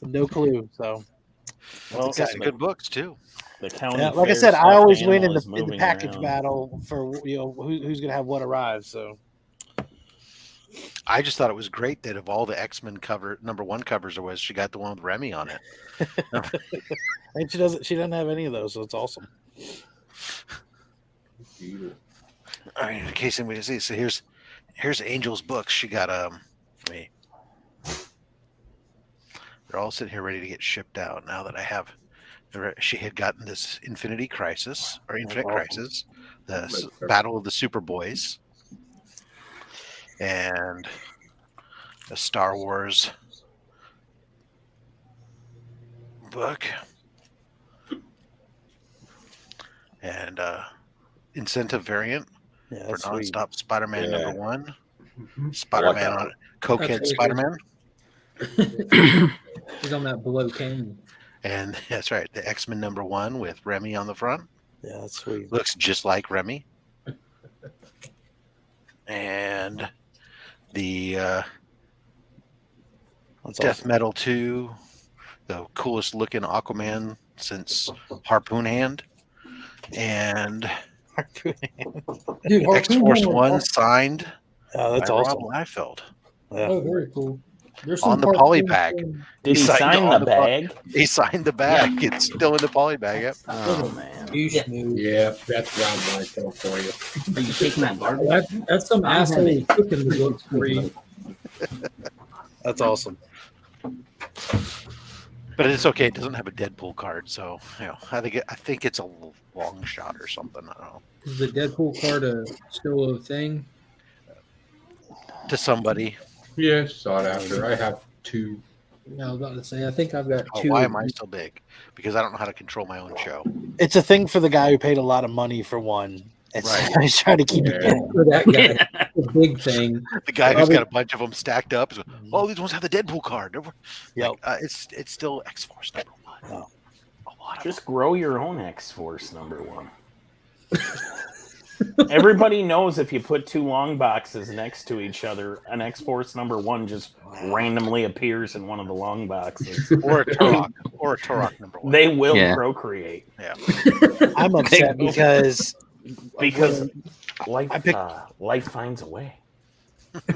No clue. So, Well, it's exciting. good books too. The county. Yeah, like I fair said, I stuffed always win animal in is the moving package around. battle for who's gonna have what arrive. So I just thought it was great that of all the X-Men #1 covers there was, she got the one with Remy on it. and she doesn't have any of those, so it's awesome. All right, in case anybody sees, so here's Angel's books. She got wait. They're all sitting here ready to get shipped out now that I have. She had gotten this Infinite Crisis, the Battle of the Superboys, and a Star Wars book, and incentive variant for nonstop Spider-Man #1. Spider-Man on Cokehead Spider-Man. He's on that below cane. And that's right, the X-Men #1 with Remy on the front. Yeah, that's sweet. Looks just like Remy. And the Death Metal 2, the coolest looking Aquaman since Harpoon Hand. And Dude, X-Force 1 signed that's by awesome. Rob Liefeld. Yeah. Oh, very cool. There's On the some poly cartoons bag. from- Did he signed sign on the bag? He signed the bag. It's still in the poly bag. Yep. Oh man. Douche move. Yeah, that's Rob Liefeld for you. Are you taking that garbage? That's some asshole who's cooking the books for you. That's awesome. But it's okay. It doesn't have a Deadpool card, so I think it's a long shot or something. I don't know. Is the Deadpool card still a thing? To somebody. Yeah, sought after. I have 2. No, I was about to say, I think I've got Oh, 2. why am I so big? Because I don't know how to control my own show. It's a thing for the guy who paid a lot of money for one. It's Right. he's trying to keep it in. For that guy, the big thing. The guy who's got a bunch of them stacked up is like, oh, these ones have the Deadpool card. Yep. It's still X-Force #1. Oh. A lot of Just grow your own X-Force #1. Everybody knows if you put 2 long boxes next to each other, an X-Force #1 just randomly appears in one of the long boxes. or a Turok #1. They will procreate. Yeah. I'm upset because life finds a way.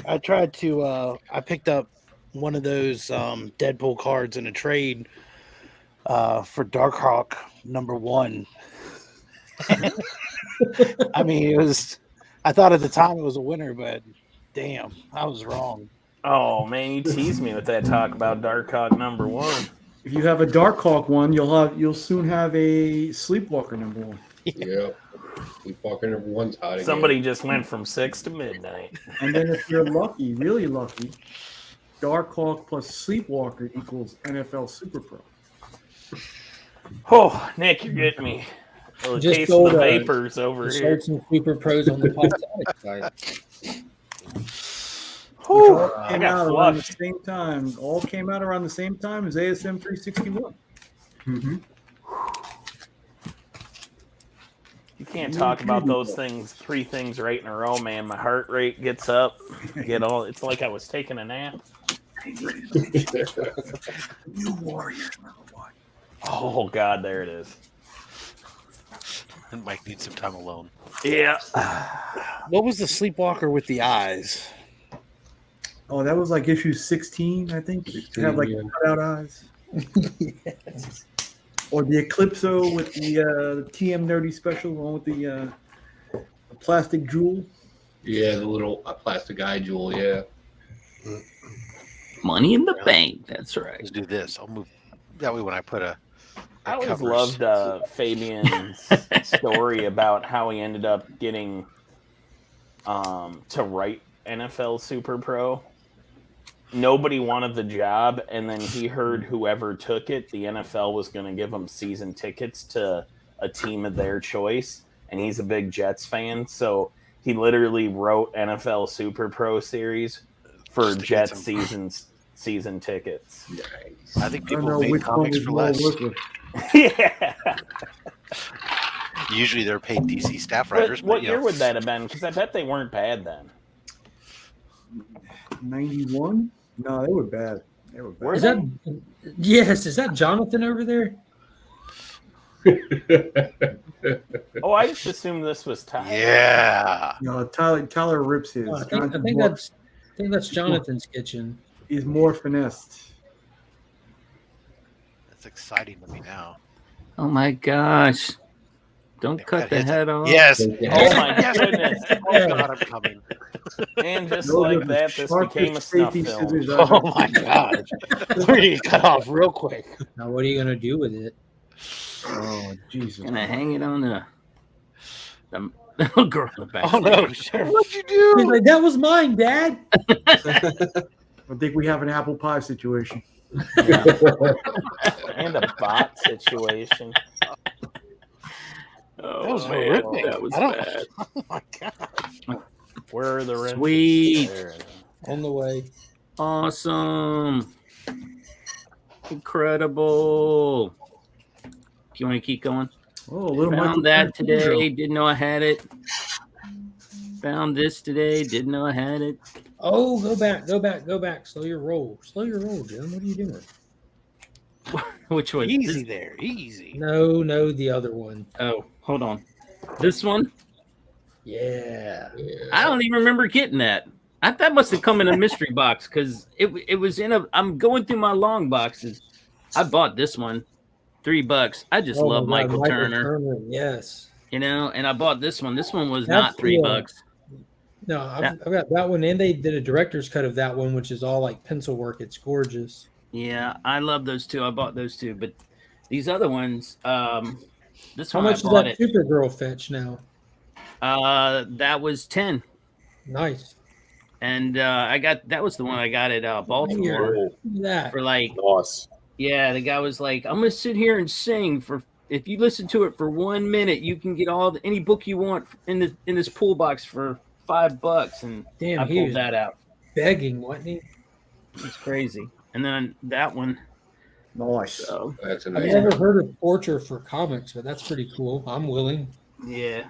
I tried to I picked up one of those Deadpool cards in a trade for Darkhawk #1. I mean, I thought at the time it was a winner, but damn, I was wrong. Oh man, you teased me with that talk about Darkhawk #1. If you have a Darkhawk one, you'll soon have a Sleepwalker #1. Yeah. Sleepwalker #1's hot again. Somebody just went from 6 to midnight. And then if you're lucky, really lucky, Darkhawk plus Sleepwalker equals NFL Super Pro. Oh, Nick, you're getting me. A little Just case sold, of the vapors over here. Sold some Super Pros on the Pop site. Whew, All I came got out around the flushed. same time. All came out around the same time as ASM 361. Mm-hmm. You can't talk about those 3 things right in a row, man. My heart rate gets up. It's like I was taking a nap. New Warriors #1. Oh God, there it is. And Mike needs some time alone. Yeah. What was the Sleepwalker with the eyes? Oh, that was like issue 16, I think. It had like cutout eyes. Yes. Or the Eclipso with the TM Nerdy special, the one with the plastic jewel. Yeah, the little plastic eye jewel, yeah. Money in the bank. That's right. Let's do this. I'll move that way when I put I always loved Fabian's story about how he ended up getting to write NFL Super Pro. Nobody wanted the job, and then he heard whoever took it, the NFL was going to give him season tickets to a team of their choice, and he's a big Jets fan, so he literally wrote NFL Super Pro series for Jets season tickets. Nice. I think I don't people know made which one comics was for more less. worthless. Yeah. Usually they're paid DC staff writers. What but, year would that have been? Because I bet they weren't bad then. 91? No, they were bad. Is that is that Jonathan over there? Oh, I just assumed this was Ty. Yeah. No, Tyler rips his. Oh, I think that's Jonathan's kitchen. He's more finessed. That's exciting to me now. Oh my gosh. Don't That cut the hits it. head off. Yes. Oh my goodness. Oh God, I'm coming. And just Those like are the that, this became a sharpest snuff safety film. scissors I've Oh ever my god. We're gonna cut off real quick. Now, what are you gonna do with it? Oh Jesus! Gonna hang it on the little girl in the back. Oh no, sure. What'd you He's do? like, that was mine, Dad. I think we have an apple pie situation. And a bot situation. Oh, That was man, horrific. that was I don't- bad. Oh my god. Where are the wrenches? Sweet. There. On the way. Awesome. Incredible. Do you want to keep going? Oh, a little Michael Found that Jackson today. drill. Didn't know I had it. Found this today. Didn't know I had it. Oh, go back. Slow your roll, Jim. What are you doing? Which one? Easy This- there. Easy. No, the other one. Oh, hold on. This one? Yeah. I don't even remember getting that. That must have come in a mystery box because it was in a. I'm going through my long boxes. I bought this one, $3. I just Oh love my God, Michael Turner, Yes. you know. And I bought this one. This one was That's not $3. No, I've got that one, and they did a director's cut of that one, which is all like pencil work. It's gorgeous. Yeah, I love those two. I bought those two, but these other ones, this How one much I does bought that it. Supergirl fetch now? That was 10, Nice. and that was the one I got at Baltimore Oh, Look at that. for like. nice. Yeah, the guy was like, "I'm gonna sit here and sing for if you listen to it for 1 minute, you can get any book you want in this pool box for $5." And Damn, I he pulled was that out. begging, wasn't he? It's crazy. And then that one. Nice. So That's I've amazing. never heard of torture for comics, but that's pretty cool. I'm willing. yeah,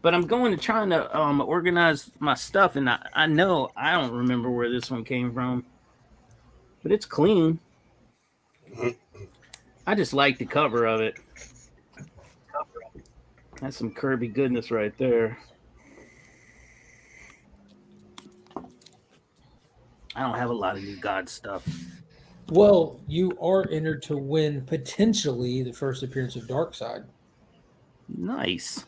but I'm going to trying to organize my stuff, and I know I don't remember where this one came from, but it's clean. I just like the cover of it. That's some Kirby goodness right there. I don't have a lot of new God stuff. Well, you are entered to win potentially the first appearance of Darkseid. Nice.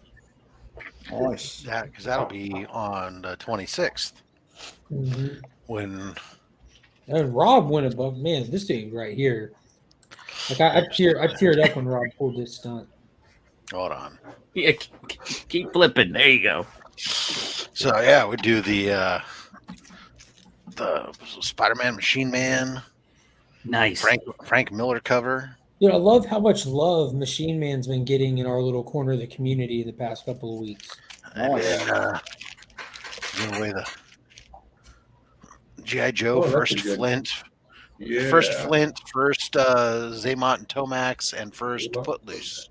Nice. Yeah, because that'll be on the 26th when. And Rob went above. Man, this thing right here. Like I teared up when Rob pulled this stunt. Hold on. Yeah, keep flipping. There you go. So yeah, we do the Spider-Man Machine Man Nice. Frank Miller cover. You know, I love how much love Machine Man's been getting in our little corner of the community the past couple of weeks. And then giving away the G.I. Joe Oh, that's first a good- Flint, Yeah. first Flint, first Zaymont and Tomax, and first Footloose.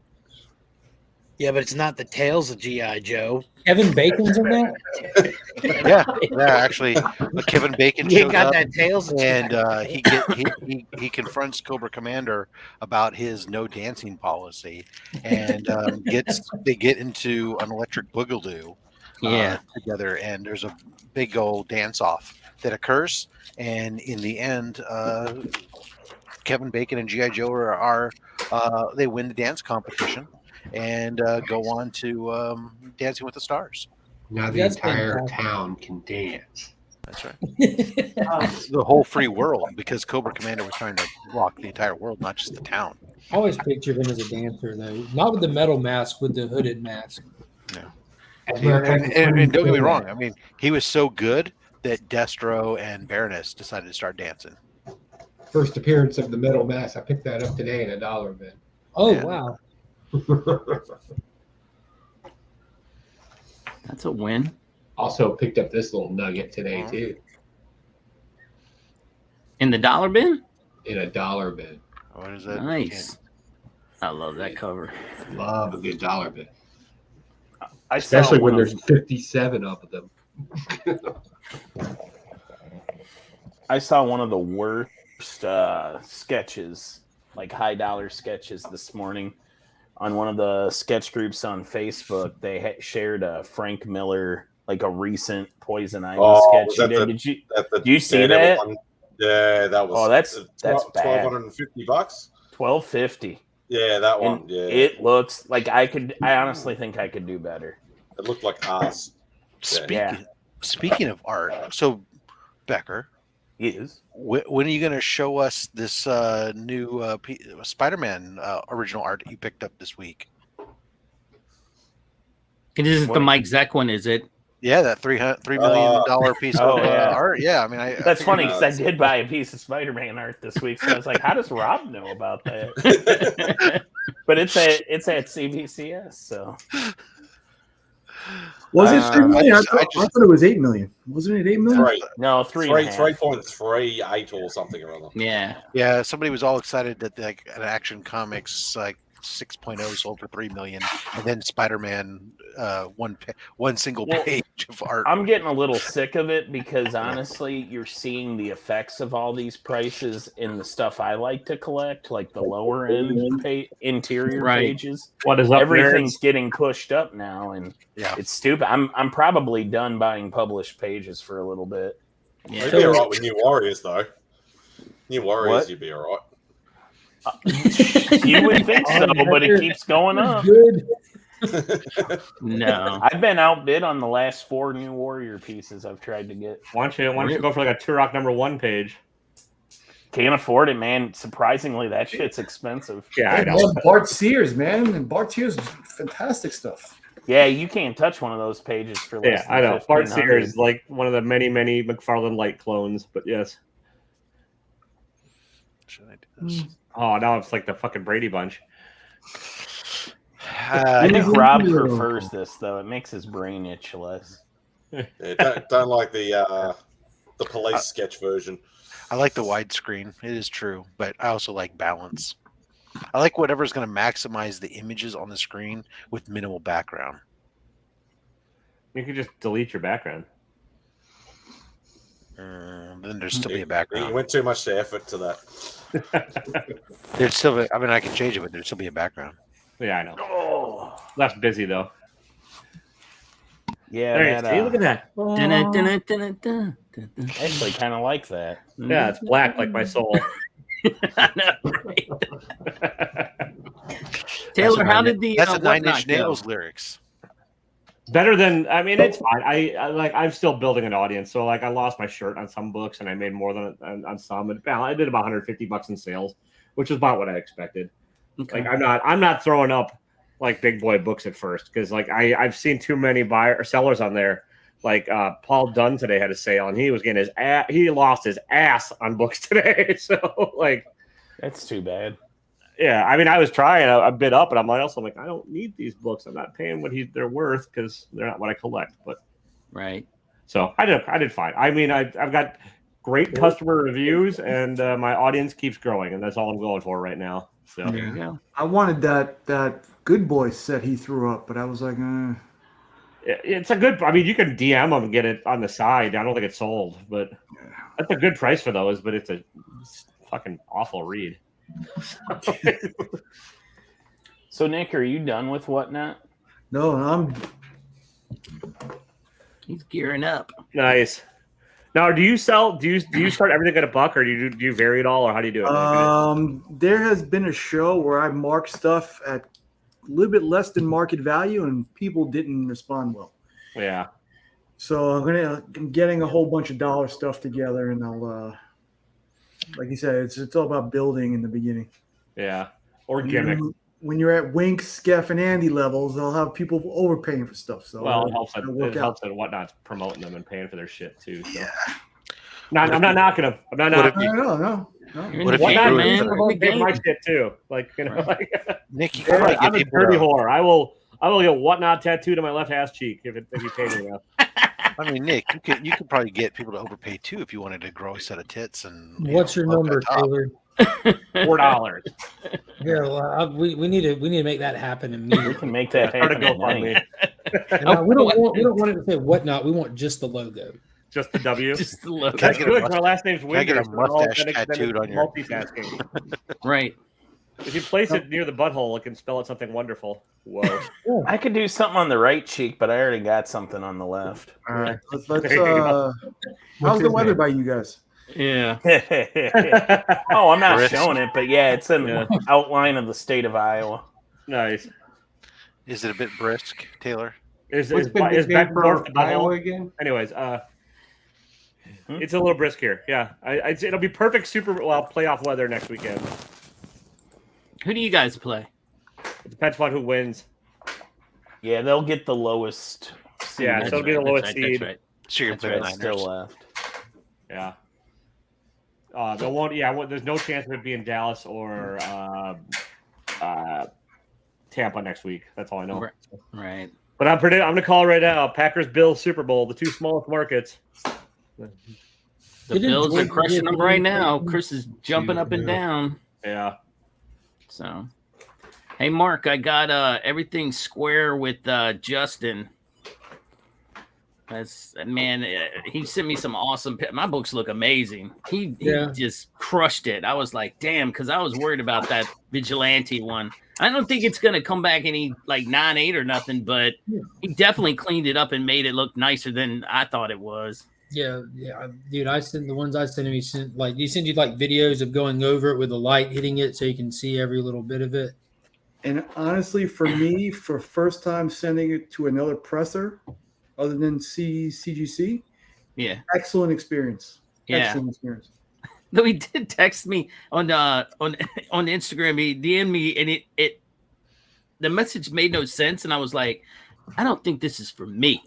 Yeah, but it's not the Tales of G.I. Joe. Kevin Bacon's in that. Yeah, actually, Kevin Bacon You shows got up, that Tales of and he confronts Cobra Commander about his no dancing policy, and they get into an electric boogaloo together, and there's a big old dance off that occurs, and in the end, Kevin Bacon and G.I. Joe are they win the dance competition and go on to Dancing with the Stars. Now the That's entire fantastic. town can dance. That's right. The whole free world, because Cobra Commander was trying to rock the entire world, not just the town. I always pictured him as a dancer, though. Not with the metal mask, with the hooded mask. And don't get me wrong, I mean, he was so good that Destro and Baroness decided to start dancing. First appearance of the metal mask. I picked that up today in a dollar bin. Oh, Yeah. wow. That's a win. Also picked up this little nugget today too In the dollar bin? in a dollar bin. What is that? Nice. I love that cover. Love a good dollar bin, I saw especially when one of- there's 57 of them. I saw one of the worst sketches, like high dollar sketches this morning on one of the sketch groups on Facebook. They shared a Frank Miller, like a recent Poison Ivy sketch. Did you see that? One? Yeah, that was. Oh, that's bad. $1,250. $1,250. Yeah, that one. And yeah, it looks like I honestly think I could do better. It looked like ass. Speaking of art, so Becker, yes, when are you going to show us this new Spider-Man original art that you picked up this week? It isn't the Mike Zeck one, is it? Yeah, that $3 million piece of art. Yeah, I mean, that's funny because I did buy a piece of Spider-Man art this week, so I was like, "How does Rob know about that?" But it's at CBCS, so. Was it 3 million? I thought it was 8 million. Wasn't it 8 million? Right. No, 3.38 or something or other. Yeah. Somebody was all excited that like an Action Comics like 6.0 sold for 3 million, and then Spider-Man one single page of art. I'm getting a little sick of it because honestly, you're seeing the effects of all these prices in the stuff I like to collect, like the lower end interior pages. What is up? Everything's getting pushed up now, and it's stupid. I'm probably done buying published pages for a little bit. Yeah. You'd be all right with New Warriors, though. New Warriors, you'd be all right. You would think so, but it keeps going up. Good. No, I've been outbid on the last 4 New Warrior pieces I've tried to get. Why don't you go for like a Turok #1 page? Can't afford it, man. Surprisingly, that shit's expensive. Yeah, I know. Bart Sears, man, and Bart Sears, fantastic stuff. Yeah, you can't touch one of those pages for less than I know. Bart $1,500. Sears is like one of the many McFarlane Light clones, but yes. Should I do this? Oh, now it's like the fucking Brady Bunch. I think Rob prefers this though. It makes his brain itch less. Don't like the police sketch version. I like the widescreen. It is true, but I also like balance. I like whatever's going to maximize the images on the screen with minimal background. You could just delete your background. Then there's still be a background. You went too much effort to that. There's still. I mean, I can change it, but there's still be a background. Yeah, I know. Oh, that's busy though. Yeah, there see, look at that. I actually kind of like that. Yeah, it's black like my soul. I know, right? Taylor, how did the that's a Nine Inch Nails lyrics? Better than it's fine. I'm still building an audience. So like I lost my shirt on some books and I made more than on some. I did about $150 in sales, which is about what I expected. Okay. Like I'm not throwing up like big boy books at first because like I've seen too many sellers on there. Like Paul Dunn today had a sale and he was getting he lost his ass on books today. So like that's too bad. Yeah, I mean, I was trying a bit up, and I'm also like, I don't need these books. I'm not paying what they're worth because they're not what I collect. But right, so I did fine. I mean, I've got great customer reviews, and my audience keeps growing, and that's all I'm going for right now. So there you go. I wanted that Good Boy set he threw up, but I was like, it's a good. I mean, you can DM them and get it on the side. I don't think it's sold, but that's a good price for those. But it's a fucking awful read. So Nick, are you done with Whatnot? No, he's gearing up. Nice. Now, do you start everything at $1, or do you vary it all, or how do you do it? There has been a show where I marked stuff at a little bit less than market value, and people didn't respond well. Yeah. So I'm getting a whole bunch of dollar stuff together, and I'll. Like you said, it's all about building in the beginning. Yeah, or gimmick. When you're at Wink, Skeff, and Andy levels, they'll have people overpaying for stuff. So it helps at Whatnot promoting them and paying for their shit too. So. Yeah. I'm not knocking them. I'm not knocking them. No. What if you pay my shit too? Like like Nick, I'm a dirty whore. I will get Whatnot tattooed on my left ass cheek if you pay me enough. I mean, Nick, you could probably get people to overpay too if you wanted to grow a set of tits. And what's your number, Taylor? $4. Yeah, well, we need to make that happen immediately. We can make that happen. We don't want it to say Whatnot. We want just the logo. Just the W. Just the logo. That's good. My last name's Can I get Winger. a so all mustache that tattooed is on your- multitasking. Right. If you place it near the butthole, it can spell out something wonderful. Whoa. I could do something on the right cheek, but I already got something on the left. All right, let's. There you go. How's the his weather name? by you guys? Yeah. Oh, I'm not Brisk. showing it, but yeah, it's an Yeah. outline of the state of Iowa. Nice. Is it a bit brisk, Taylor? Is What's the Beck nickname north for the Iowa butthole? again? Anyways, it's a little brisk here. Yeah, it'll be perfect playoff weather next weekend. Who do you guys play? It depends on who wins. Yeah, they'll get the lowest seed. Yeah, so it'll be the lowest That's seed. right. So you're That's gonna play right. the Niners. Still left. Yeah. There won't. Yeah, there's no chance of it being Dallas or Tampa next week. That's all I know. Right. But I'm gonna call right now. Packers, Bills, Super Bowl, the two smallest markets. The Didn't Bills are Georgia crushing get them right the- now. Chris is jumping up and Yeah. down. Yeah. So, hey, Mark, I got everything square with Justin. That's man. He sent me some awesome. My books look amazing. He just crushed it. I was like, damn, because I was worried about that vigilante one. I don't think it's gonna come back any like 9.8 or nothing, but he definitely cleaned it up and made it look nicer than I thought it was. Yeah, dude. I sent the ones I sent him. He sent you videos of going over it with the light hitting it, so you can see every little bit of it. And honestly, for me, for first time sending it to another presser, other than CGC, Yeah, excellent experience. Yeah. Excellent experience. though he did text me on Instagram. He DM'd me, and the message made no sense, and I was like, I don't think this is for me.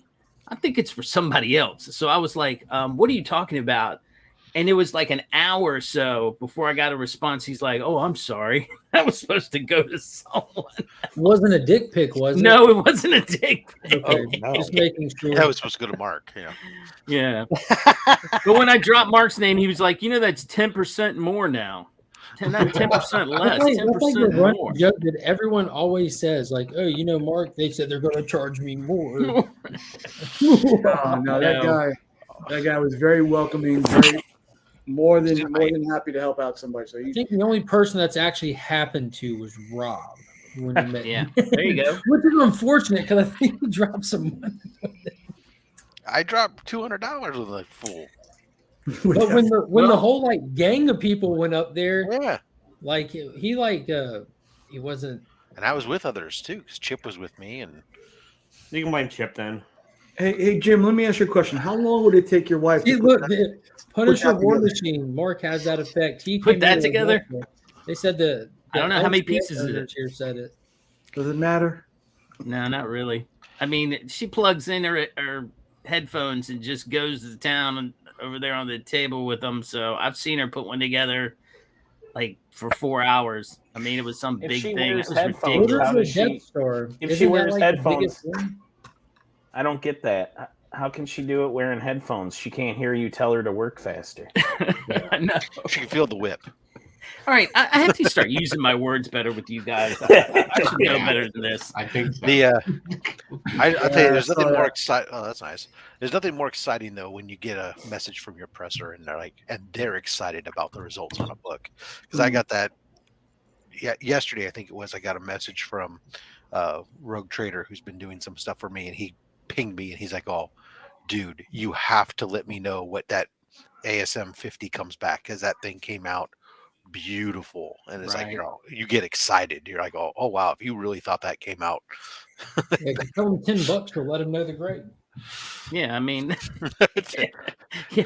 I think it's for somebody else. So I was like, what are you talking about? And it was like an hour or so before I got a response. He's like, oh, I'm sorry. That was supposed to go to someone. It wasn't a dick pic, was it? No, it wasn't a dick pic. Okay, Oh, no. just making sure. That was supposed to go to Mark. Yeah. Yeah. But when I dropped Mark's name, he was like, that's 10% more now. Not 10% less, That's like your 10% running more. joke that everyone always says, like, oh, Mark, they said they're going to charge me more. No, that guy was very welcoming, very more than happy to help out somebody. So I think the only person that's actually happened to was Rob. When he met Yeah, him. there you go. Which is unfortunate because I think he dropped some money. I dropped $200 with a fool. But when the whole gang of people went up there, Yeah. He wasn't. And I was with others too, because Chip was with me, and You can blame Chip then. Hey, Jim, let me ask you a question. How long would it take your wife See, to look, put the Punisher that War together? Machine. Mark has that effect. He Put came that in with together? a- They said the I don't know how many LCS pieces it owners is. here said it. Does it matter? No, not really. I mean, she plugs in her headphones and just goes to town over there on the table with them. So I've seen her put one together for 4 hours. I mean, it was some If big she thing. It wears was headphones, ridiculous. how Order does the she- Death Star. if Isn't she that, wears the headphones- biggest one? I don't get that. How can she do it wearing headphones? She can't hear you tell her to work faster. No. she could feel the whip. All right, I have to start using my words better with you guys. I should know better than this. I think so. The I'll tell you, there's I nothing saw more that. exciting. Oh, that's nice. There's nothing more exciting though when you get a message from your presser and they're excited about the results on a book. Because I got that. Yeah, yesterday I think it was. I got a message from Rogue Trader who's been doing some stuff for me, and he pinged me and he's like, "Oh, dude, you have to let me know what that ASM 50 comes back, because that thing came out beautiful." And it's like, Right. you get excited. You're like, oh wow, if you really thought that came out. Yeah, tell him $10 to let him know the grade. Yeah, I mean, yeah.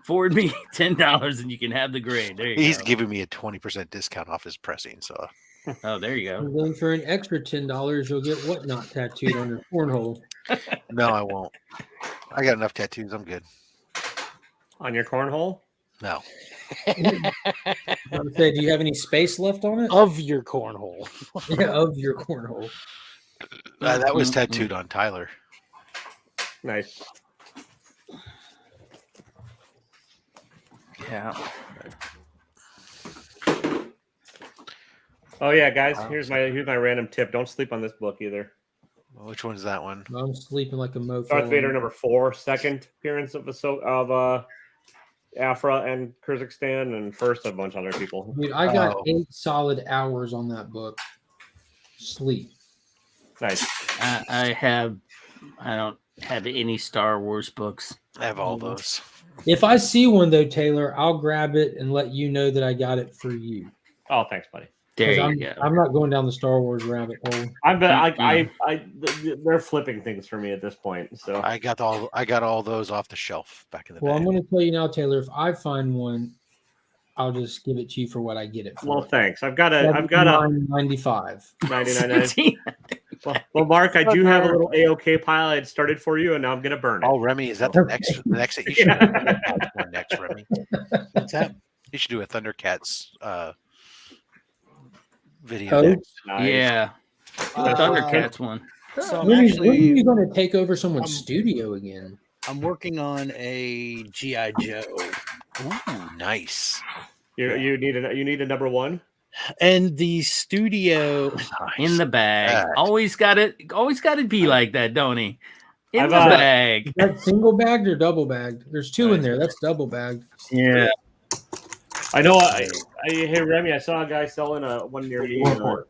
Forward me $10 and you can have the grade. There you He's go. giving me a 20% discount off his pressing. So Oh, there you go. And then for an extra $10, you'll get whatnot tattooed on your cornhole. no, I won't. I got enough tattoos. I'm good. On your cornhole? No. I would say, do you have any space left on it? Of your cornhole. Yeah, of your cornhole. That was tattooed on Tyler. Nice. Yeah. Oh yeah, guys. Here's my random tip. Don't sleep on this book either. Which one's that one? I'm sleeping like a mofo. Darth Vader number 4, second appearance of Afra and Kyrgyzstan, and first a bunch of other people. Dude, I got 8 solid hours on that book. Sleep. Nice. I don't have any Star Wars books. I have all those. If I see one though, Taylor, I'll grab it and let you know that I got it for you. Oh, thanks, buddy. There you I'm, go. I'm not going down the Star Wars rabbit hole. They're flipping things for me at this point. So I got all those off the shelf back in the day. Well, I'm going to tell you now, Taylor. If I find one, I'll just give it to you for what I get it for. Well, thanks. I've got a $99.95. 99. Well, Mark, I do have a little AOK pile I had started for you, and now I'm going to burn it. Oh, Remy, is that the next that you should have next, Remy? What's that? You should do a Thundercats video Oh, next. Nice. Yeah. The Thundercats one. So when are you actually, going to take over someone's studio again? I'm working on a GI Joe, Ooh, nice. You need a number 1. and the studio. In the bag. That. Always got to be like that, don't he? In I've, the bag. Is that single bagged or double bagged? There's 2 in there. That's double bagged. Yeah. I know. Hey, Remy, I saw a guy selling one near me on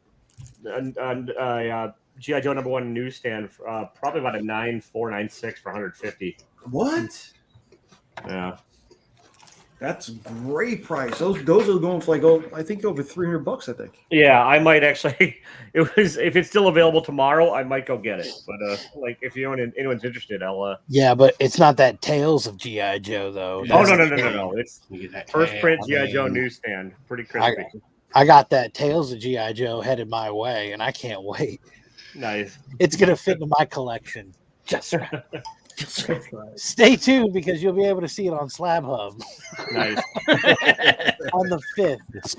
GI Joe number 1 newsstand, probably about a 9496 for 150. What? Yeah. That's a great price. Those are going for I think over $300. I think. Yeah, I might actually. If it's still available tomorrow, I might go get it. But if anyone's interested, I'll. Yeah, but it's not that Tales of GI Joe though. Oh That's no! It's first print GI Joe newsstand. Pretty crispy. I got that Tales of GI Joe headed my way, and I can't wait. Nice. It's gonna fit into my collection. Just right. Stay tuned because you'll be able to see it on Slab Hub Nice. on the 5th. It's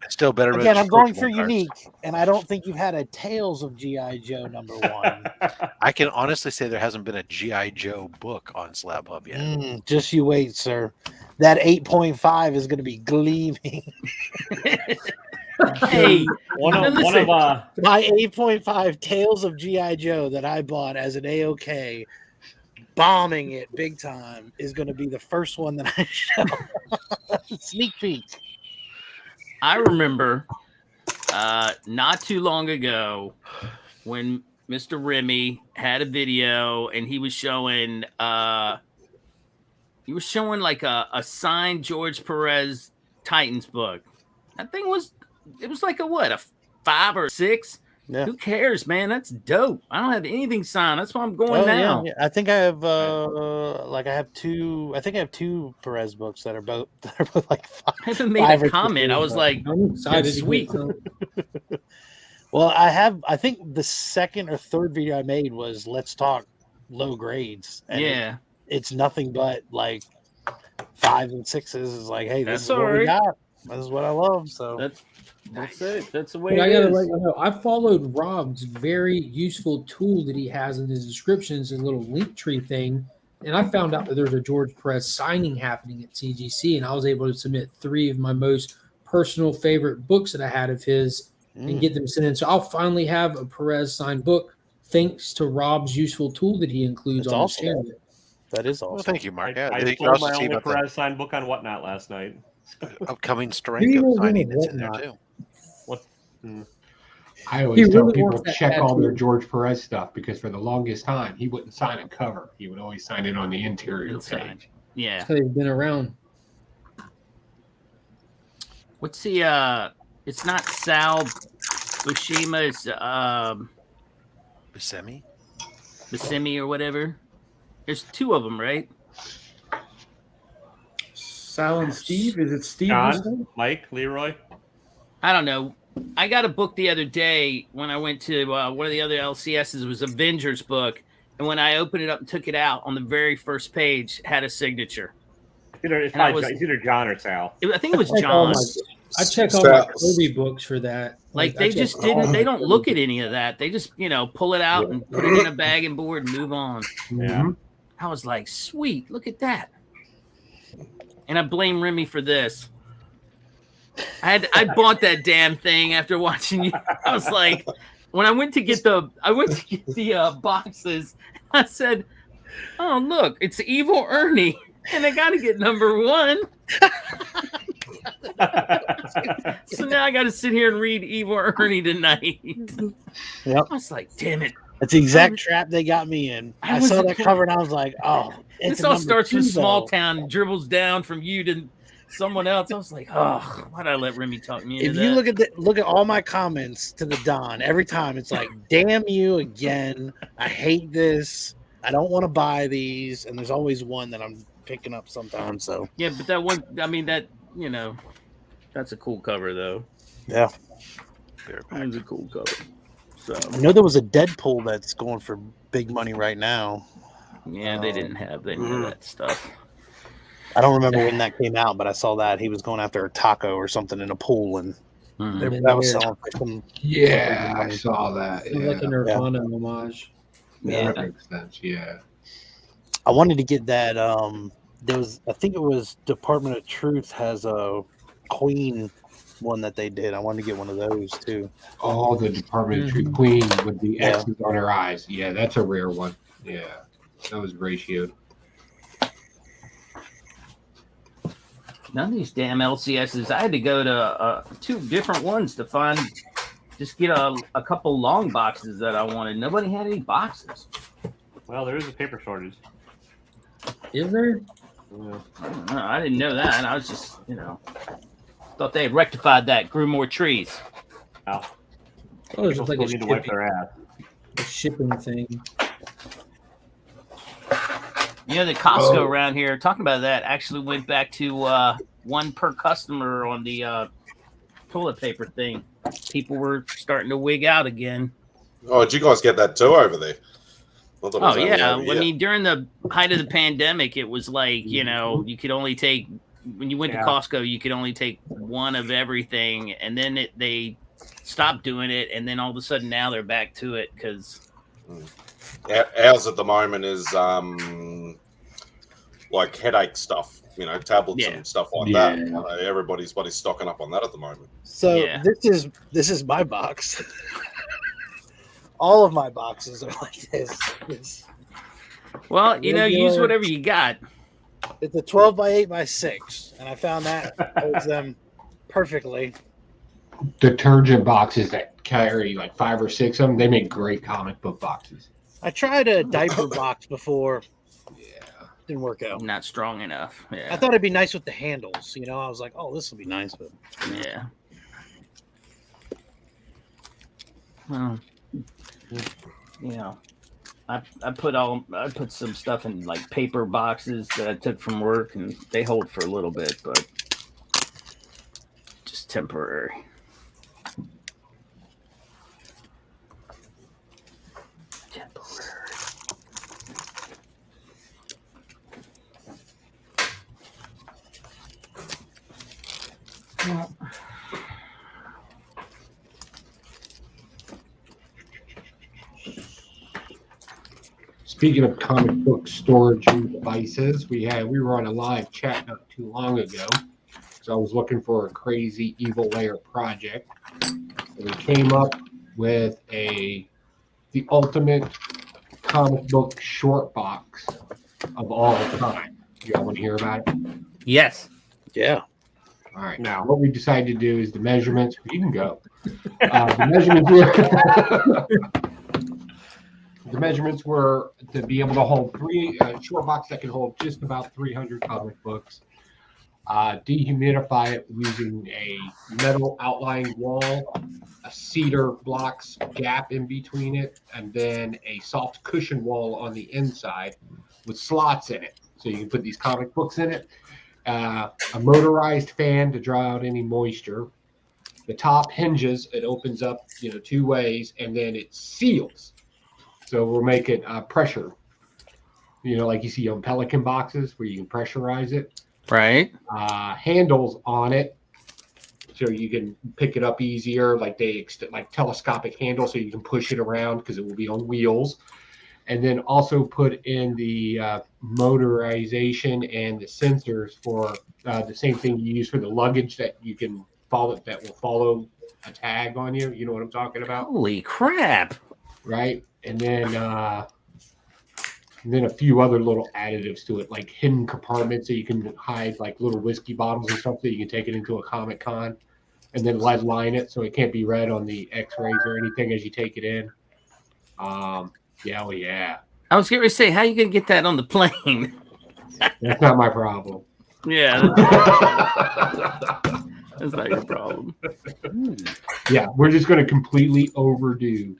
still better. than Again, I'm going for Pokemon cards. unique, and I don't think you've had a Tales of GI Joe number 1. I can honestly say there hasn't been a GI Joe book on Slab Hub yet. Just you wait, sir. That 8.5 is going to be gleaming. Hey, One of My 8.5 Tales of GI Joe that I bought as an AOK, bombing it big time, is going to be the first one that I show. Sneak peek. I remember not too long ago when Mr. Remy had a video and he was showing like a signed George Perez Titans book. That thing was like a 5 or 6. Yeah. Who cares, man? That's dope. I don't have anything signed. That's why I'm going now. Yeah. I think I have I have 2. I think I have 2 Perez books that are both like 5. I haven't made 5 a or comment. 6 I was like, I'm excited. that's sweet. Well, I think the second or third video I made was let's talk low grades. And Yeah. it's nothing but like 5s and 6s. Is like, hey, this That's is what all we right. got. This is what I love. So That's it. That's the way But I it gotta is. let you know, I followed Rob's very useful tool that he has in his descriptions, his little link tree thing, and I found out that there's a George Perez signing happening at CGC, and I was able to submit 3 of my most personal favorite books that I had of his and get them sent in. So I'll finally have a Perez signed book thanks to Rob's useful tool that he includes That's on awesome. his channel. that is Well, awesome. thank you, Mark. Yeah, I you can sold also my see only about Perez signed book on Whatnot last night. the upcoming He Steranko was signing in that's in there Whatnot. too. I always He tell really people wants to that check all their tattoo. George Perez stuff because for the longest time he wouldn't sign a cover. He would always sign it on the interior Inside. page. Yeah. That's how they've been around. What's the it's not Sal Buscema, it's Buscemi? Buscemi or whatever. There's 2 of them, right? Sal and Steve. Is it Steve? John, Mike, Leroy. I don't know. I got a book the other day when I went to one of the other LCSs. It was Avengers book, and when I opened it up and took it out, on the very first page had a signature. It's And I either John or Sal. I think it was I check all John. I check all my Sal- Kobe books for that. Like I they check just all didn't. my They don't Kobe look at books. any of that. They just pull it out and put it in a bag and board and move on. Yeah. I was like, sweet, look at that. And I blame Remy for this. I bought that damn thing after watching you. I was like, when I went to get the boxes, I said, "Oh, look, it's Evil Ernie, and I got to get number 1." So now I got to sit here and read Evil Ernie tonight. Yep. I was like, "Damn it!" That's the exact trap they got me in. I saw that cover and I was like, "Oh, this all starts with small town, dribbles down from you to someone else." I was like, "Oh, why'd I let Remy talk me into If that?" you look at all my comments to the Don, every time it's like, "Damn you again! I hate this. I don't want to buy these." And there's always one that I'm picking up sometimes. So yeah, but that one, I mean, that that's a cool cover though. yeah, That was a cool cover. So I know there was a Deadpool that's going for big money right now. Yeah, they didn't have that stuff. I don't remember when that came out, but I saw that he was going after a taco or something in a pool, and that was selling for some. Yeah, I saw that. Yeah. Like a Nirvana homage. Yeah, that makes sense. Yeah, I wanted to get that. There was, I think it was Department of Truth has a Queen one that they did. I wanted to get one of those too. Oh, the Department of Truth Queen with the X's on her eyes. Yeah, that's a rare one. Yeah, that was ratioed. None of these damn LCSs. I had to go to 2 different ones to find, just get a couple long boxes that I wanted. Nobody had any boxes. Well, there is a paper shortage. Is there? Yeah. I don't know. I didn't know that. I was just, thought they had rectified that, grew more trees. Oh, Oh, it's just like need to wipe their ass. a shipping thing. The Costco around here, talking about that, actually went back to 1 per customer on the toilet paper thing. People were starting to wig out again. Oh, did you guys get that too over there? Oh, yeah. I mean, during the height of the pandemic, it was like, you could only take, when you went to Costco, you could only take 1 of everything. And then they stopped doing it. And then all of a sudden now they're back to it because... Ours at the moment is like headache stuff, tablets and stuff like that. Everybody's stocking up on that at the moment. So this is my box. All of my boxes are like this. Well, use whatever you got. It's a 12 by 8 by 6, and I found that holds them perfectly. Detergent boxes that carry like 5 or 6 of them, they make great comic book boxes. I tried a diaper box before. Yeah. Didn't work out. Not strong enough. Yeah. I thought it'd be nice with the handles. I was like, oh, this will be nice, but yeah. Well, I put some stuff in like paper boxes that I took from work, and they hold for a little bit, but just temporary. Speaking of comic book storage devices, we were on a live chat not too long ago. So I was looking for a crazy evil layer project. And we came up with the ultimate comic book short box of all time. You all want to hear about it? Yes. Yeah. All right. Now, what we decided to do is the measurements. You can go. The measurements were. The measurements were to be able to hold 3 short box that can hold just about 300 comic books. Dehumidify it using a metal outlined wall, a cedar blocks gap in between it, and then a soft cushion wall on the inside with slots in it. So you can put these comic books in it. A motorized fan to draw out any moisture. The top hinges, it opens up 2 ways, and then it seals. So we'll make it pressure, like you see on Pelican boxes where you can pressurize it. Right. Handles on it, so you can pick it up easier, like like telescopic handle, so you can push it around because it will be on wheels. And then also put in the motorization and the sensors for the same thing you use for the luggage that you can will follow a tag on you. You know what I'm talking about, Holy crap! right? And then a few other little additives to it, like hidden compartments that you can hide, like little whiskey bottles and stuff that you can take it into a Comic Con, and then lead line it so it can't be read on the X-rays or anything as you take it in. Yeah. I was going to say, how are you going to get that on the plane? That's not my problem. Yeah, that's not your problem. Yeah, we're just going to completely overdo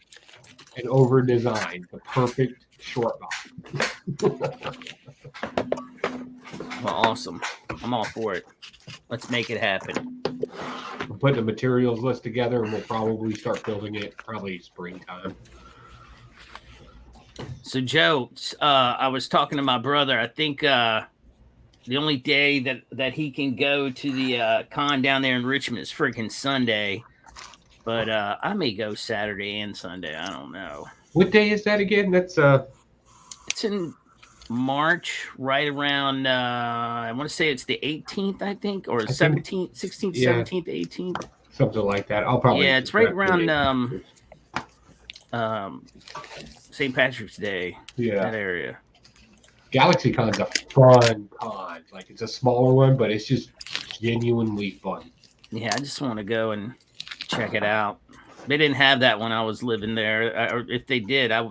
and over-design the perfect short box. Well, awesome. I'm all for it. Let's make it happen. We're putting the materials list together, and we'll probably start building it probably springtime. So, Joe, I was talking to my brother. I think the only day that he can go to the con down there in Richmond is freaking Sunday. But I may go Saturday and Sunday. I don't know. What day is that again? That's It's in March, right around. I want to say it's the 18th, I think, or 17th, 16th, yeah. 17th, 18th. Something like that. I'll probably. Yeah, it's right around St. Patrick's Day. Yeah, that area. GalaxyCon's a fun con. Like, it's a smaller one, but it's just genuinely fun. Yeah, I just want to go and check it out. They didn't have that when I was living there, or if they did, I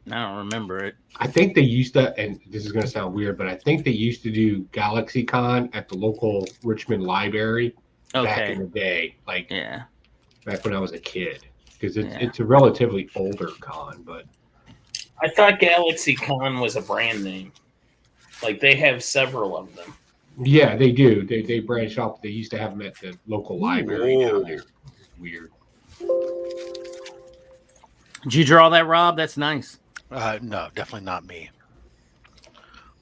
don't remember it. I think they used to, and this is going to sound weird, but I think they used to do GalaxyCon at the local Richmond library back in the day. Like, yeah, back when I was a kid, because it's a relatively older con, but. I thought GalaxyCon was a brand name. Like, they have several of them. Yeah, they do. They branch off. They used to have them at the local library down there. Weird. Did you draw that, Rob? That's nice. No, definitely not me.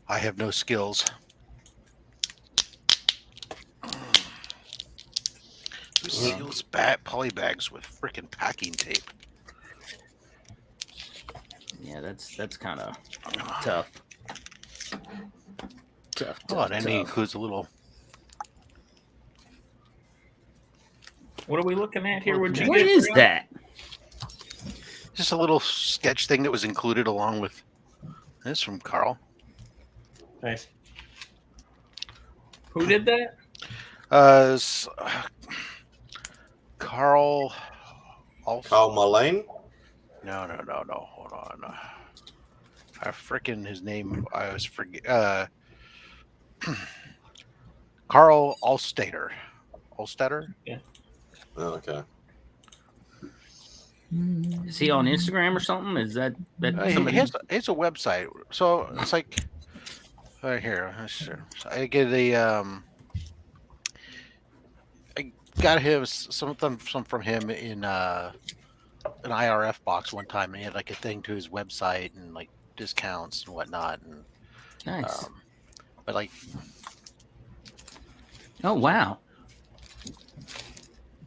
I have no skills. Who seals poly bags with freaking packing tape? Yeah, that's kind of tough. Oh, and then he includes a little. What are we looking at here? What is that? Just a little sketch thing that was included along with this from Carl. Nice. Who did that? Carl. Carl Mullane? No. Hold on. I freaking his name. I was forget. Carl Alstetter. Yeah. Oh, okay. Is he on Instagram or something? Is that somebody? He has a website. So it's like right here. I get I got him some from him in an IRF box one time, and he had like a thing to his website and like discounts and whatnot. And nice. But like, oh wow.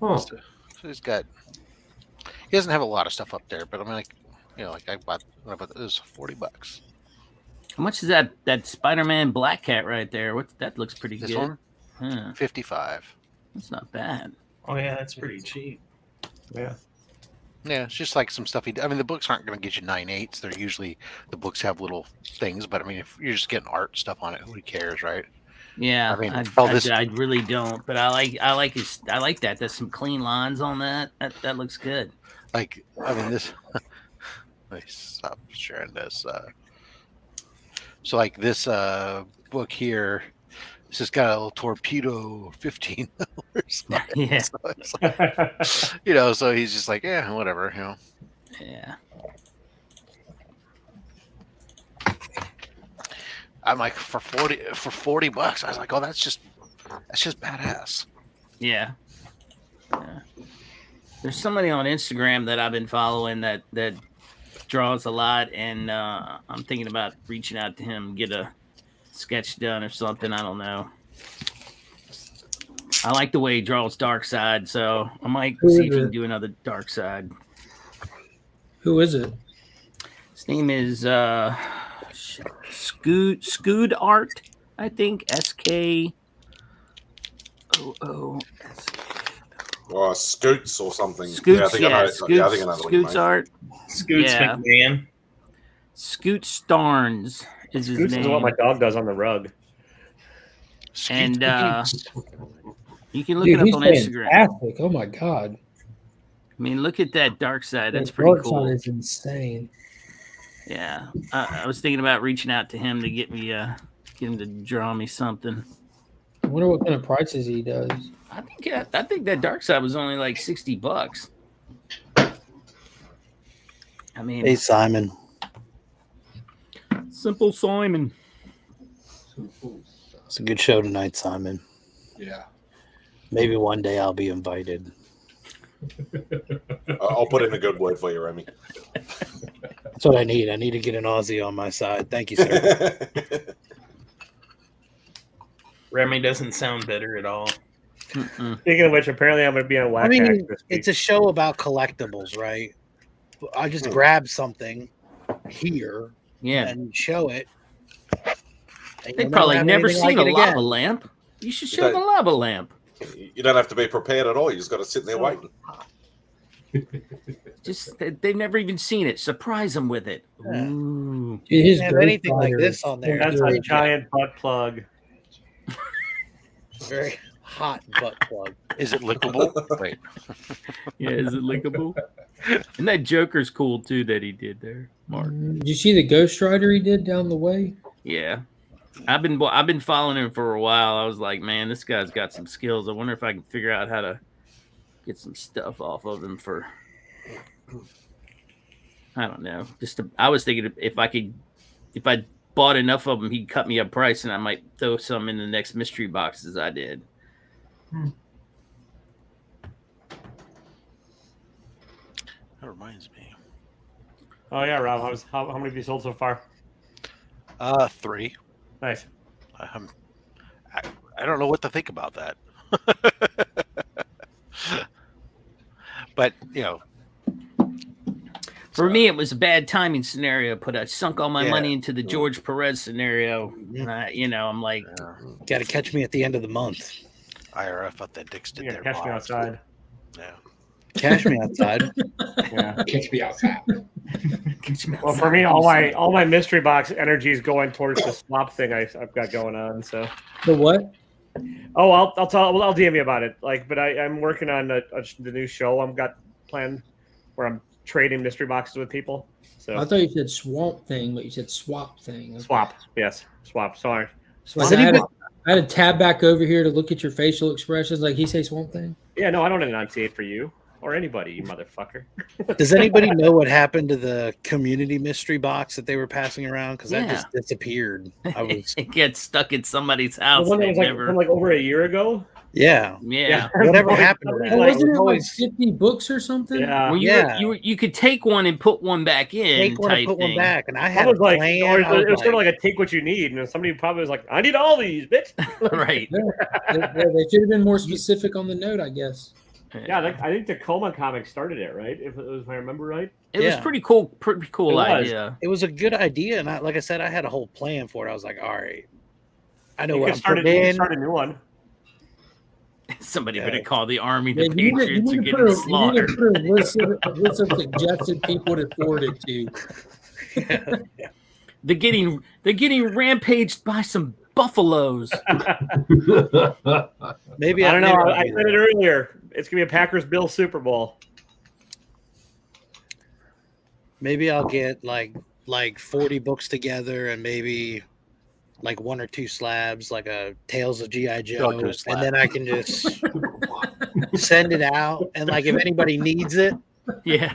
So he's got. He doesn't have a lot of stuff up there, but I mean, like, like I bought it was $40. How much is that Spider-Man Black Cat right there? That looks pretty this good. One? Huh. 55. That's not bad. Oh yeah, that's pretty cheap. Yeah. Yeah, it's just like some stuff I mean, the books aren't going to get you 9/8. They're usually the books have little things, but I mean, if you're just getting art stuff on it, who cares, right? Yeah, I mean, I really don't, but I like that. There's some clean lines on that. That looks good. Like, I mean, this. Let me stop sharing this. So, like this book here, it's just got a little torpedo $15. Yeah. So it's like, so he's just like, yeah, whatever, Yeah. I'm like, for $40, I was like, oh, that's just badass. Yeah. There's somebody on Instagram that I've been following that draws a lot, and I'm thinking about reaching out to him, get a sketch done or something. I don't know. I like the way he draws Dark Side, so I might see if he can do another Dark Side. Who is it? His name is Scood Art, I think. SKOOS. Or Scoots or something. Scoots, I think I know. Scoots, I think I know what you Scoots mean. art. Scoots Yeah. McMahon. Scoot Starnes is his Scoots name. is what my dog does on the rug. And you can look Dude, it up he's on Instagram. fantastic. Oh my god. I mean, look at that dark side. That's That pretty dark cool. side is insane. Yeah, I was thinking about reaching out to him to get him to draw me something. I wonder what kind of prices he does. I think that dark side was only like $60. I mean, Hey, Simon. Simple Simon. It's a good show tonight, Simon. Yeah. Maybe one day I'll be invited. I'll put in a good word for you, Remy. That's what I need. I need to get an Aussie on my side. Thank you, sir. Remy doesn't sound bitter at all. Speaking of which, apparently I'm going to be on Whack I mean, Hack this week. it's a show about collectibles, right? I just grab something here and show it. And They've you'll probably have never anything seen like a it lava again. lamp. You should show them a lava lamp. You don't have to be prepared at all. You just got to sit there waiting. Just they've never even seen it. Surprise them with it. Ooh. Dude, his Have Ghost anything like Rider this on there. That's It's a very- giant butt plug. very hot butt plug. Is it lickable? Wait. Yeah, is it lickable? And that Joker's cool too that he did there, Mark. Did you see the Ghost Rider he did down the way? Yeah. I've been following him for a while. I was like, man, this guy's got some skills. I wonder if I can figure out how to get some stuff off of him for, I don't know. I was thinking if I bought enough of them, he'd cut me a price and I might throw some in the next mystery boxes I did. That reminds me. Oh yeah, Rob. How many have you sold so far? 3. Nice. I don't know what to think about that. But For me, it was a bad timing scenario, but I sunk all my money into the George Perez scenario. And I'm like, got to catch me at the end of the month. IRF Authentics did their Catch me box. outside. Yeah. Catch me outside. Yeah. Catch me outside. Well, for me, all my mystery box energy is going towards the swap thing I've got going on. So. The what? Oh, I'll DM you about it. But I'm working on the new show I've got planned where I'm trading mystery boxes with people. So I thought you said Swamp Thing, but you said Swap Thing. Okay. swap, yes, swap. Sorry. Like, I had to tab back over here to look at your facial expressions. Like he say Swamp Thing. Yeah, no, I don't enunciate for you or anybody, you motherfucker. Does anybody know what happened to the community mystery box that they were passing around? Because that just disappeared. It gets stuck in somebody's house. The one that They was never... from over a year ago. Yeah. Whatever happened to that? Wasn't it like 50 books or something? Yeah. Well, you could take one and put one back in. Take one and type put one thing. back, and I I had was a like, plan. it was sort of like a take what you need, and somebody probably was like, I need all these, bitch. Right. They should have been more specific on the note, I guess. Yeah, I think the Coma comic started it, right? If I remember right. It was pretty cool. Pretty cool It was. idea. It was a good idea, and like I said, I had a whole plan for it. I was like, all right, I know You what could I'm start putting in. start a new one. Somebody better call the army. Yeah, The Patriots are you getting need slaughtered. to put a list of suggested people to forward it to. They're getting rampaged by some buffaloes. Maybe I don't know. maybe I said it earlier. It's gonna be a Packers-Bills Super Bowl. Maybe I'll get like 40 books together, and maybe like 1 or 2 slabs, like a Tales of G.I. Joe, Don't do a slab. and then I can just send it out. And like if anybody needs it, Yeah.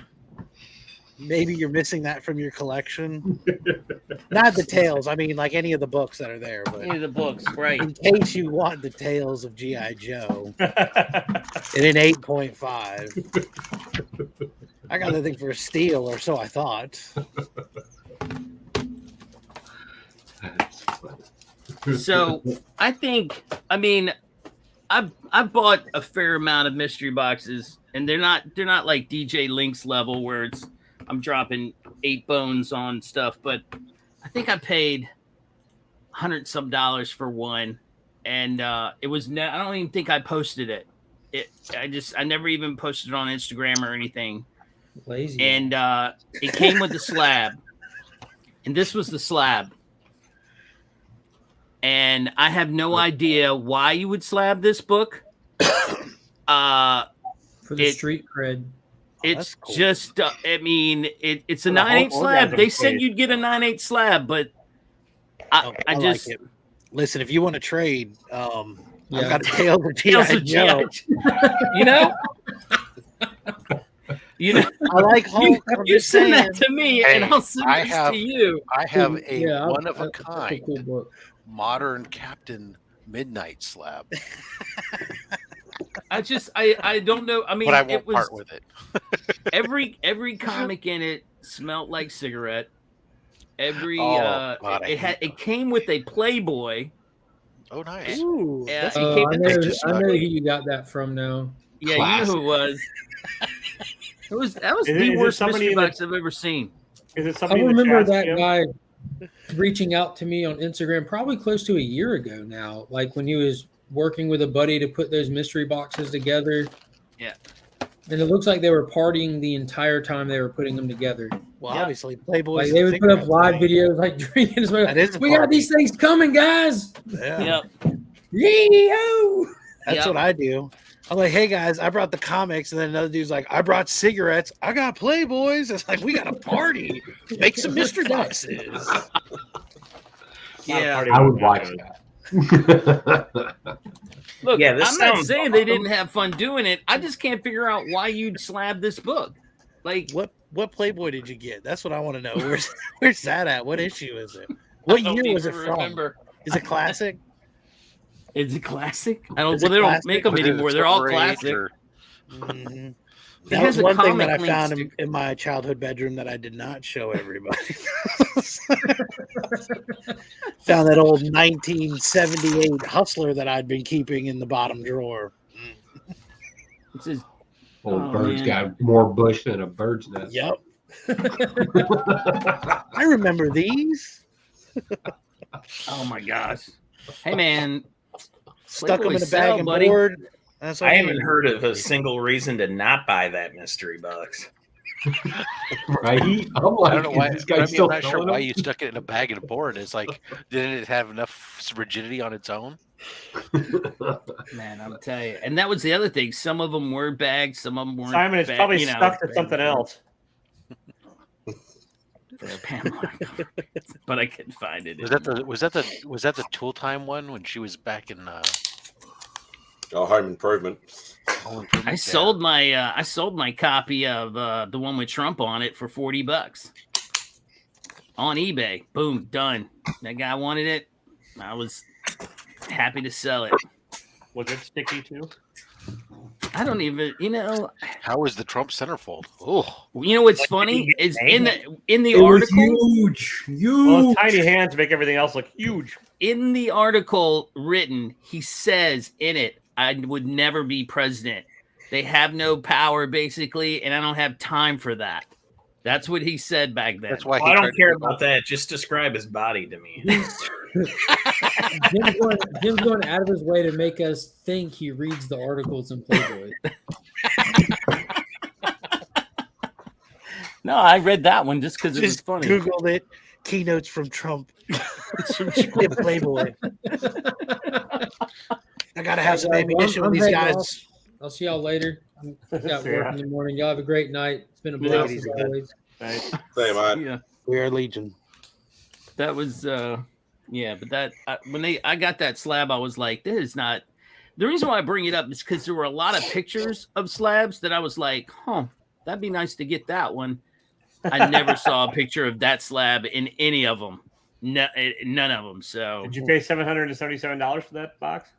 maybe you're missing that from your collection. Not the Tales. I mean, like any of the books that are there, but Any of the books, right? in case you want the Tales of G.I. Joe in an 8.5. I got that thing for a steal, or so I thought. So I mean, I've bought a fair amount of mystery boxes, and they're not like DJ Link's level where I'm dropping 8 bones on stuff, but I think I paid $100 some for one, and it was I don't even think I posted it. I never even posted it on Instagram or anything. Lazy. And it came with the slab, and this was the slab. And I have no idea why you would slab this book. For the street cred. It's cool. Just, I mean, it's a 9/8 slab. They said you'd get a 9/8 slab, but I just like it. Listen. If you want to trade, I've got a Tales of G.I. You know, I like home. You send that to me, and I'll send it to you. I have a one of a kind modern Captain Midnight slab. I don't know. I mean, but I won't part with it. every comic in it smelled like cigarette. It came with a Playboy. Oh, nice. Ooh, yeah, I know who you got that from now. Yeah, you know who it was. That was the worst mystery box I've ever seen. Is it somebody? I remember that guy reaching out to me on Instagram probably close to a year ago now, like when he was working with a buddy to put those mystery boxes together. Yeah. And it looks like they were partying the entire time they were putting them together. Well, obviously, Playboys. Like they would put up live videos, like drinking. We got these things coming, guys. Yeah. Yo. That's what I do. I'm like, hey guys, I brought the comics, and then another dude's like, I brought cigarettes. I got Playboys. It's like we got a party. Make some mystery boxes. Yeah, I would watch that. Look, I'm not saying they didn't have fun doing it. I just can't figure out why you'd slab this book. Like, what Playboy did you get? That's what I want to know. Where's that at? What issue is it? What year was it from? Remember. Is it classic? Is it classic? I don't. Well, they don't make them anymore. They're all classic. Mm-hmm. That was one thing that I found in my childhood bedroom that I did not show everybody. Found that old 1978 Hustler that I'd been keeping in the bottom drawer. Old bird's got more bush than a bird's nest. Yep. I remember these. Oh my gosh! Hey man, stuck them in a bag and board. I haven't heard of a single reason to not buy that mystery box. Right? I'm like, I don't know why. I'm not sure why you stuck it in a bag and a board. It's like, didn't it have enough rigidity on its own? Man, I'm telling you. And that was the other thing. Some of them were bagged. Some of them weren't. Simon is probably stuck to something else. But I couldn't find it. Was that the Tool Time one when she was back in? Home Improvement. I sold my copy of the one with Trump on it for $40 on eBay. Boom, done. That guy wanted it. I was happy to sell it. Was it sticky too? I don't even, How was the Trump centerfold? Oh, you know what's funny is in the article, huge. Well, tiny hands make everything else look huge. In the article written, he says in it, I would never be president. They have no power, basically, and I don't have time for that. That's what he said back then. That's why I don't care about that. Just describe his body to me. Jim's going out of his way to make us think he reads the articles in Playboy. No, I read that one just because it was funny. Googled it. Keynotes from Trump. It's from Playboy. I gotta have some ammunition with these guys. I'll see y'all later. I'm got work in the morning. Y'all have a great night. It's been a blast as always. Say, man. Yeah. We are Legion. That was but that when I got that slab, I was like, this is not. The reason why I bring it up is because there were a lot of pictures of slabs that I was like, that'd be nice to get that one. I never saw a picture of that slab in any of them. No, none of them. So did you pay $777 for that box?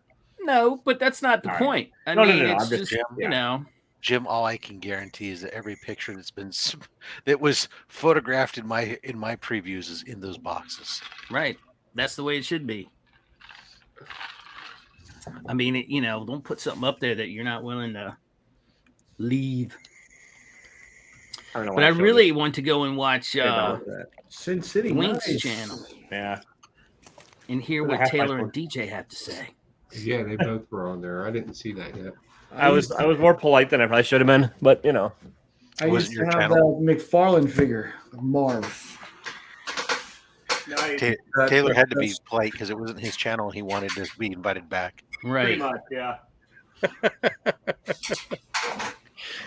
No, but that's not the point. I mean, it's just Jim, all I can guarantee is that every picture that was photographed in my previews is in those boxes. Right. That's the way it should be. I mean, don't put something up there that you're not willing to leave. But I really want to go and watch Sin City Wink's channel. Yeah. And hear what Taylor and DJ have to say. Yeah, they both were on there. I didn't see that yet. I was more polite than I probably should have been, but you know. I Wasn't used to your have channel? the McFarlane figure of Marv. Nice. Taylor had to be polite because it wasn't his channel. He wanted to be invited back. Pretty Right. much, yeah.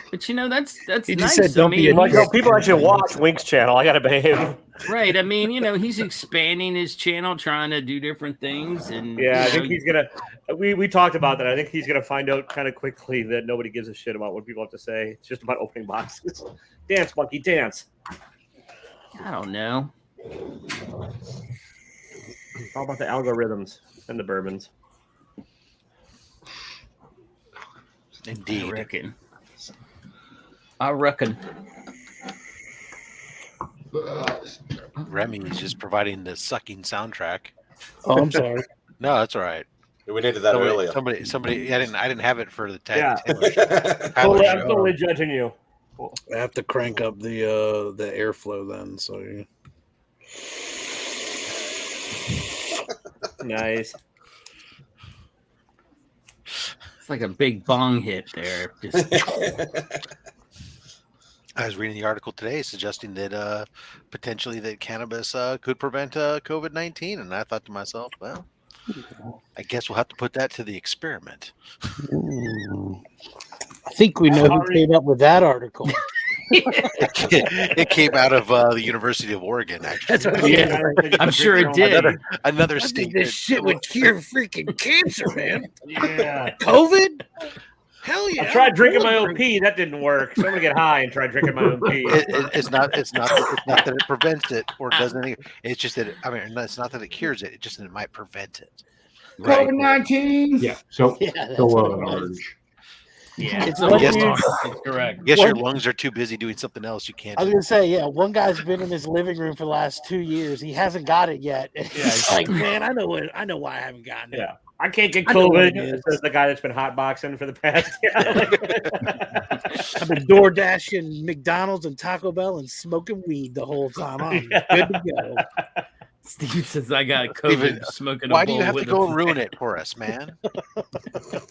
But you know, that's He just nice. said, "Don't be a Like, dick." no, people actually watch Wink's channel. I gotta behave. right. I mean, you know, he's expanding his channel, trying to do different things, and Yeah, I you think know, he's gonna. We talked about that. I think he's gonna find out kind of quickly that nobody gives a shit about what people have to say. It's just about opening boxes. Dance, monkey, dance. I don't know. How about the algorithms and the bourbons? Indeed. I reckon. Remy is just providing the sucking soundtrack. Oh, I'm sorry. No, that's all right. We needed that earlier. Somebody. I didn't have it for the Yeah. Taylor Totally, I'm show. totally judging you. I have to crank up the airflow then. So Nice. It's like a big bong hit there. Just I was reading the article today suggesting that potentially that cannabis could prevent COVID-19, and I thought to myself, well, I guess we'll have to put that to the experiment. I think we know who came up with that article. It came out of the University of Oregon, actually. Yeah, I'm sure it did. Another state. This shit would cure freaking cancer, man. Yeah. COVID? Hell yeah! I tried drinking my own pee. That didn't work. So I'm gonna get high and try drinking my own pee. It's not that it prevents it or does anything. It's just that it's not that it cures it. It's just that it might prevent it. Right. COVID-19. Yeah. So Yeah, go what it on was. orange. Yeah, it's Yes. it's correct. Guess your lungs are too busy doing something else. You can't. I was gonna say, yeah, one guy's been in his living room for the last 2 years. He hasn't got it yet. He's like, man, I know why I haven't gotten it. Yeah. I can't get I know what it COVID. is. Says the guy that's been hotboxing for the past. I've been door dashing McDonald's and Taco Bell and smoking weed the whole time. I'm good to go. Steve says I got COVID Steven, smoking. Why do you have to go and ruin it for us, man?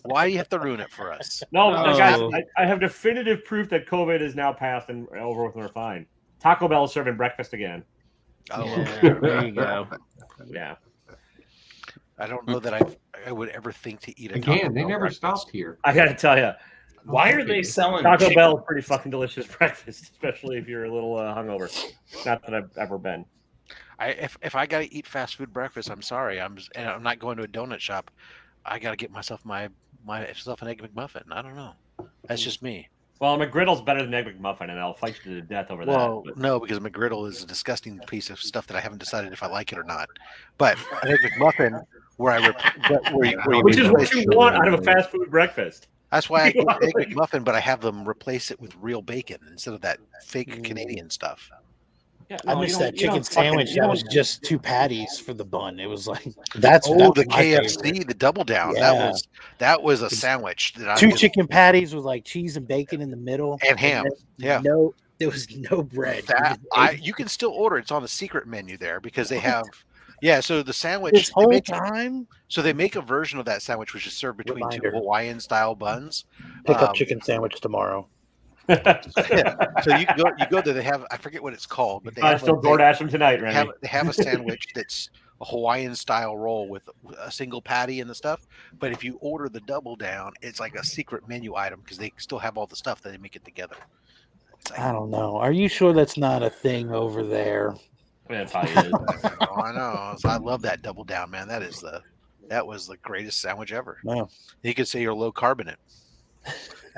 Why do you have to ruin it for us? No, Oh. guys, I have definitive proof that COVID is now passed and over with and we're fine. Taco Bell is serving breakfast again. Oh, Yeah, there you go. Yeah. I don't know that I would ever think to eat a Again, Taco they Bell never breakfast. stopped here. I gotta tell you, Why are they selling Taco chicken? Bell is pretty fucking delicious breakfast, especially if you're a little hungover. Not that I've ever been. If I gotta eat fast food breakfast, I'm sorry. I'm not going to a donut shop. I gotta get myself myself an egg McMuffin. I don't know. That's just me. Well, McGriddle's better than Egg McMuffin, and I'll fight you to the death over Well, that. no, because McGriddle is a disgusting piece of stuff that I haven't decided if I like it or not. But an egg McMuffin, where you Which is what replace- you want out of a fast food breakfast. That's why I get egg McMuffin, but I have them replace it with real bacon instead of that fake Canadian stuff. Yeah, I no, missed you that don't- you chicken don't fucking- sandwich. you That don't- was just 2 patties for the bun. It was like that's Oh, the my KFC, favorite. the double down. Yeah. That was a sandwich that I 2 just- chicken patties with like cheese and bacon in the middle and ham. then Yeah. No, there was no bread. You can still order. It's on the secret menu there because they have. Yeah, so the sandwich. This they whole make- time. So they make a version of that sandwich which is served between Reminder. 2 Hawaiian style buns. Pick up chicken sandwich tomorrow. Yeah. So you go there. They have, I forget what it's called, but they I have still DoorDash them tonight, Randy. they have a sandwich that's a Hawaiian style roll with a single patty and the stuff. But if you order the double down, it's like a secret menu item because they still have all the stuff that they make it together. It's like, I don't know. Are you sure that's not a thing over there? Yeah, it probably is. oh, I know. So I love that double down, man. That was the greatest sandwich ever. No. You could say you're low carb in it. I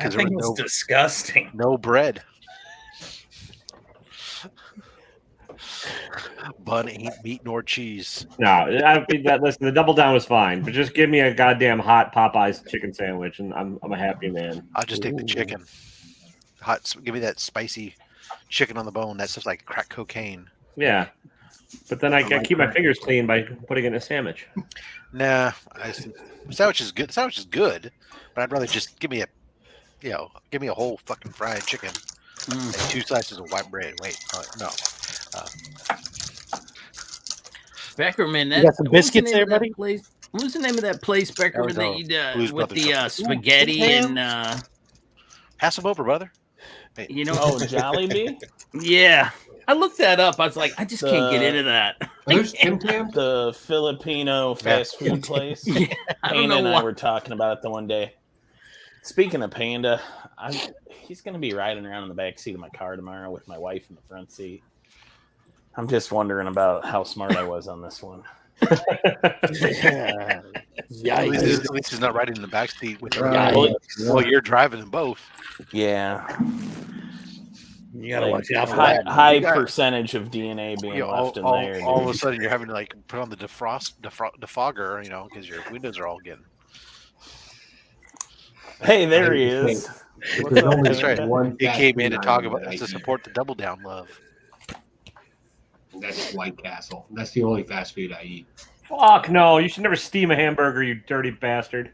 Because think it's disgusting. no bread. Bun ain't meat nor cheese. No, I think that. Listen, the double down was fine, but just give me a goddamn hot Popeyes chicken sandwich, and I'm a happy man. I'll just take the chicken. Give me that spicy chicken on the bone. That stuff's like crack cocaine. Yeah, but then I keep my fingers clean by putting it in a sandwich. Nah, sandwich is good. Sandwich is good, but I'd rather just give me a whole fucking fried chicken and 2 slices of white bread. Wait, no. Beckerman, You got some biscuits there, buddy? What was the name of that place, Beckerman, That was that Blues you with Brothers the Chocolate. spaghetti and Pass them over, brother. Hey. you know? Oh, Jollibee? Yeah, I looked that up. I was like, I just can't get into that. Are those Tim Tams? The Filipino fast food place. Yeah, I don't Panda know and why. I were talking about it the one day. Speaking of Panda, he's going to be riding around in the back seat of my car tomorrow with my wife in the front seat. I'm just wondering about how smart I was on this one. Yeah. At least he's not riding in the back seat with Well, you're driving them both. Yeah. You gotta Like, watch out for high, that. high percentage of DNA being left in there. All of dude. a sudden, you're having to like put on the defogger, you know, because your windows are all getting. Hey, there he is. What's There's up, only That's right. one He fast came food in to item talk that about I to eat. support the double down love. That's White Castle. That's the only fast food I eat. Fuck no! You should never steam a hamburger, you dirty bastard.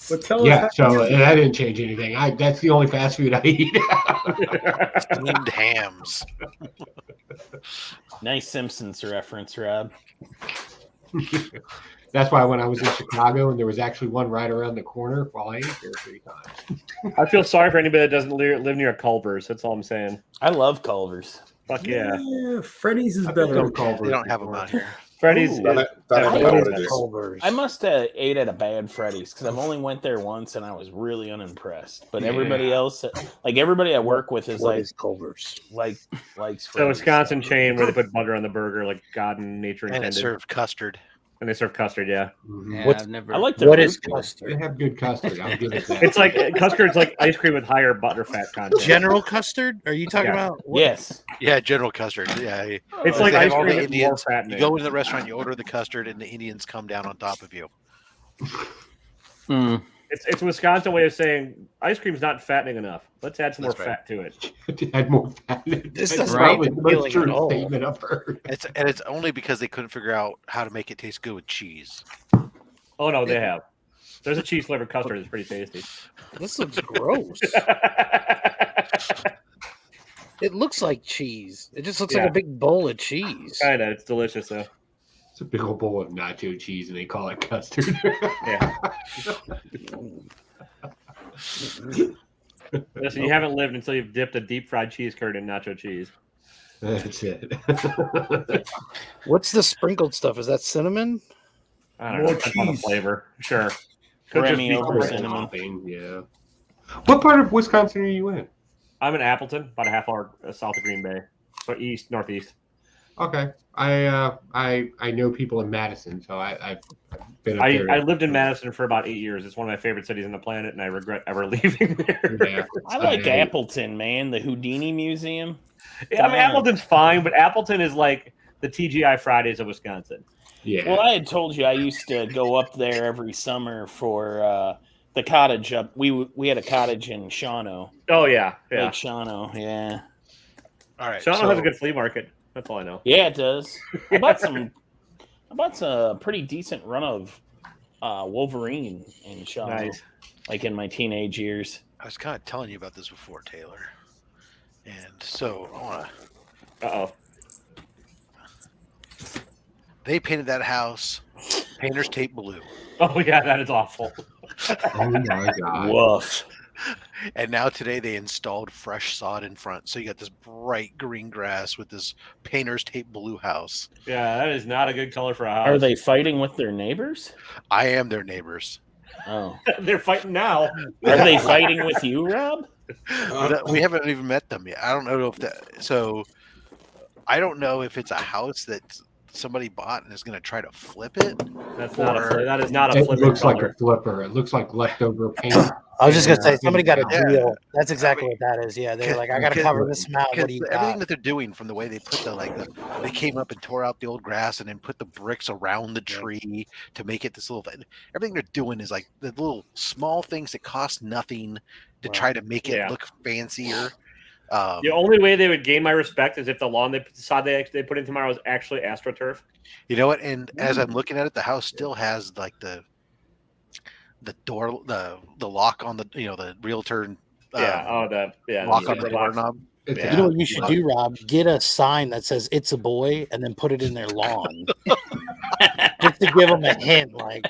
but tell Yeah, us. so that didn't change anything. That's the only fast food I eat. Steamed hams. Nice Simpsons reference, Rob. That's why when I was in Chicago and there was actually one right around the corner, well, I ate there 3 times. I feel sorry for anybody that doesn't live near a Culver's. That's all I'm saying. I love Culver's. Fuck yeah. Freddy's is I've been better. to Culver's They don't have them before. out here. Freddy's. That is- ain't What what is it is. Culver's. I must have ate at a bad Freddy's because I've only went there once and I was really unimpressed. But everybody else, like everybody I work with, is What like is Culver's? likes the Freddy's. Wisconsin chain where they put butter on the burger like God and nature And it intended. served custard. And they serve custard, yeah. Mhm. Yeah, What's- I've never. I like the What is fruit. They custard? have good custard. I'll give it that. It's like custard's like ice cream with higher butter fat content. General custard? Are you talking Yeah. about? What? Yes. Yeah, General Custard. Yeah, It's They like have ice all cream the with more Indians. You fattening. go into the restaurant, you order the custard, and the Indians come down on top of you. Mm. It's a Wisconsin way of saying ice cream's not fattening enough. Let's add some more That's right. fat to it. To add more fat. This That's doesn't probably make the me most feeling at true all. statement I've heard. It's only because they couldn't figure out how to make it taste good with cheese. Oh no, they have. There's a cheese flavored custard that's pretty tasty. This looks gross. It looks like cheese. It just looks like Yeah. a big bowl of cheese. Kinda, it's delicious though. It's a big old bowl of nacho cheese and they call it custard. Yeah. Listen, you haven't lived until you've dipped a deep fried cheese curd in nacho cheese. That's it. What's the sprinkled stuff? Is that cinnamon? I don't know. More Depends on the cheese. flavor. Sure. Could just Remy be over corn. cinnamon. Topping, yeah. What part of Wisconsin are you in? I'm in Appleton, about a half hour south of Green Bay, so northeast. Okay, I know people in Madison, so I've been up there. I lived in Madison for about 8 years. It's one of my favorite cities on the planet, and I regret ever leaving there. Yeah. I like Appleton, man. The Houdini Museum. Yeah, I mean, Appleton's fine, but Appleton is like the TGI Fridays of Wisconsin. Yeah. Well, I had told you I used to go up there every summer for the cottage up. We had a cottage in Shawano, Oh yeah, yeah. Lake Shawano. Yeah, All right. Shawano so has a good flea market. That's all I know. yeah, it does. I bought a pretty decent run of Wolverine in Shawano, Nice. like in my teenage years. I was kind of telling you about this before, Taylor. And so I want to. Uh oh. They painted that house painter's tape blue. Oh yeah, that is awful. Oh my god. Woof. And now today they installed fresh sod in front. So you got this bright green grass with this painter's tape blue house. Yeah, that is not a good color for a house. Are they fighting with their neighbors? I am their neighbors. Oh, They're fighting now. are they fighting with you, Rob? We haven't even met them yet. I don't know if that. So I don't know if it's a house that somebody bought and is going to try to flip it. That's not a. That is not a It flipper looks like color. a flipper. It looks like leftover paint. I was just gonna say somebody got a Yeah. deal. That's exactly what that is. Yeah, they're like, I gotta cover this amount. What do you Everything got? that they're doing, from the way they put they came up and tore out the old grass and then put the bricks around the tree to make it this little thing. Everything they're doing is like the little small things that cost nothing to try to make it Yeah. look fancier. The only way they would gain my respect is if the lawn they put in tomorrow is actually AstroTurf. You know what? And as I'm looking at it, the house still has like the door, the lock on the the realtor. lock Lock on the doorknob. It's Yeah. You know what you should do, Rob? Get a sign that says "It's a boy" and then put it in their lawn. just to give them a hint, like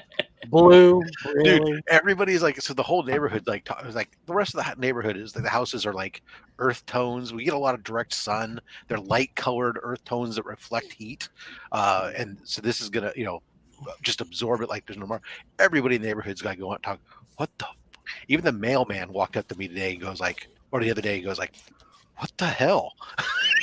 blue, really. Dude, everybody's like, so the whole neighborhood, like, the rest of the neighborhood is like the houses are like earth tones. We get a lot of direct sun. They're light colored earth tones that reflect heat. And so this is gonna, just absorb it like there's no more. Everybody in the neighborhood's got to go out and talk. What the? Even the mailman walked up to me today and goes like, or the other day, he goes like, what the hell?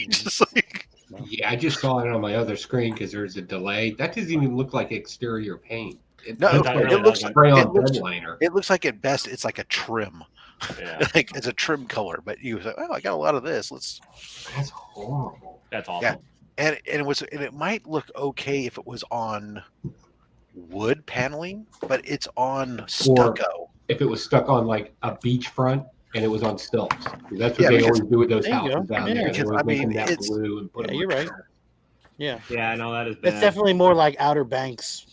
Just like, Yeah, I just saw it on my other screen because there's a delay. That doesn't even look like exterior paint. It No, looks it like looks- spray on it looks- bed liner. it looks like at best it's like a trim. Yeah, Like it's a trim color, but you say, oh, I got a lot of this. That's horrible. that's awful. Yeah. And it might look okay if it was on wood paneling, but it's on stucco. If it was stuck on like a beachfront and it was on stilts, 'cause that's what Yeah, they because- always do with those There you houses go. down Yeah. there. They Because, always I make them mean, that it's- blue and put Yeah, them you're on right. stilts. Yeah, Yeah, no, that is bad. it's definitely more like Outer Banks.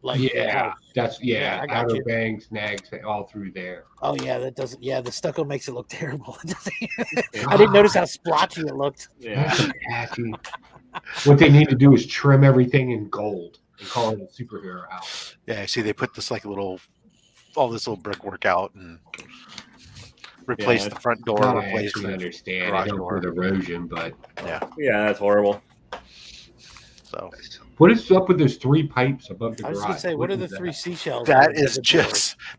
Like Yeah, that's Yeah, I got Outer you. Banks, Nags, all through there. Oh yeah, that doesn't. Yeah, the stucco makes it look terrible. I didn't notice how splotchy it looked. Yeah, Patchy. What they need to do is trim everything in gold and call it a superhero house. Yeah, see, they put this like all this little brickwork out and replace Yeah, the front door, That I replace actually the understand. garage I don't door. for the erosion, but yeah, that's horrible. So what is up with those 3 pipes above the I was garage? gonna say, what are the is 3 that? seashells? that above is the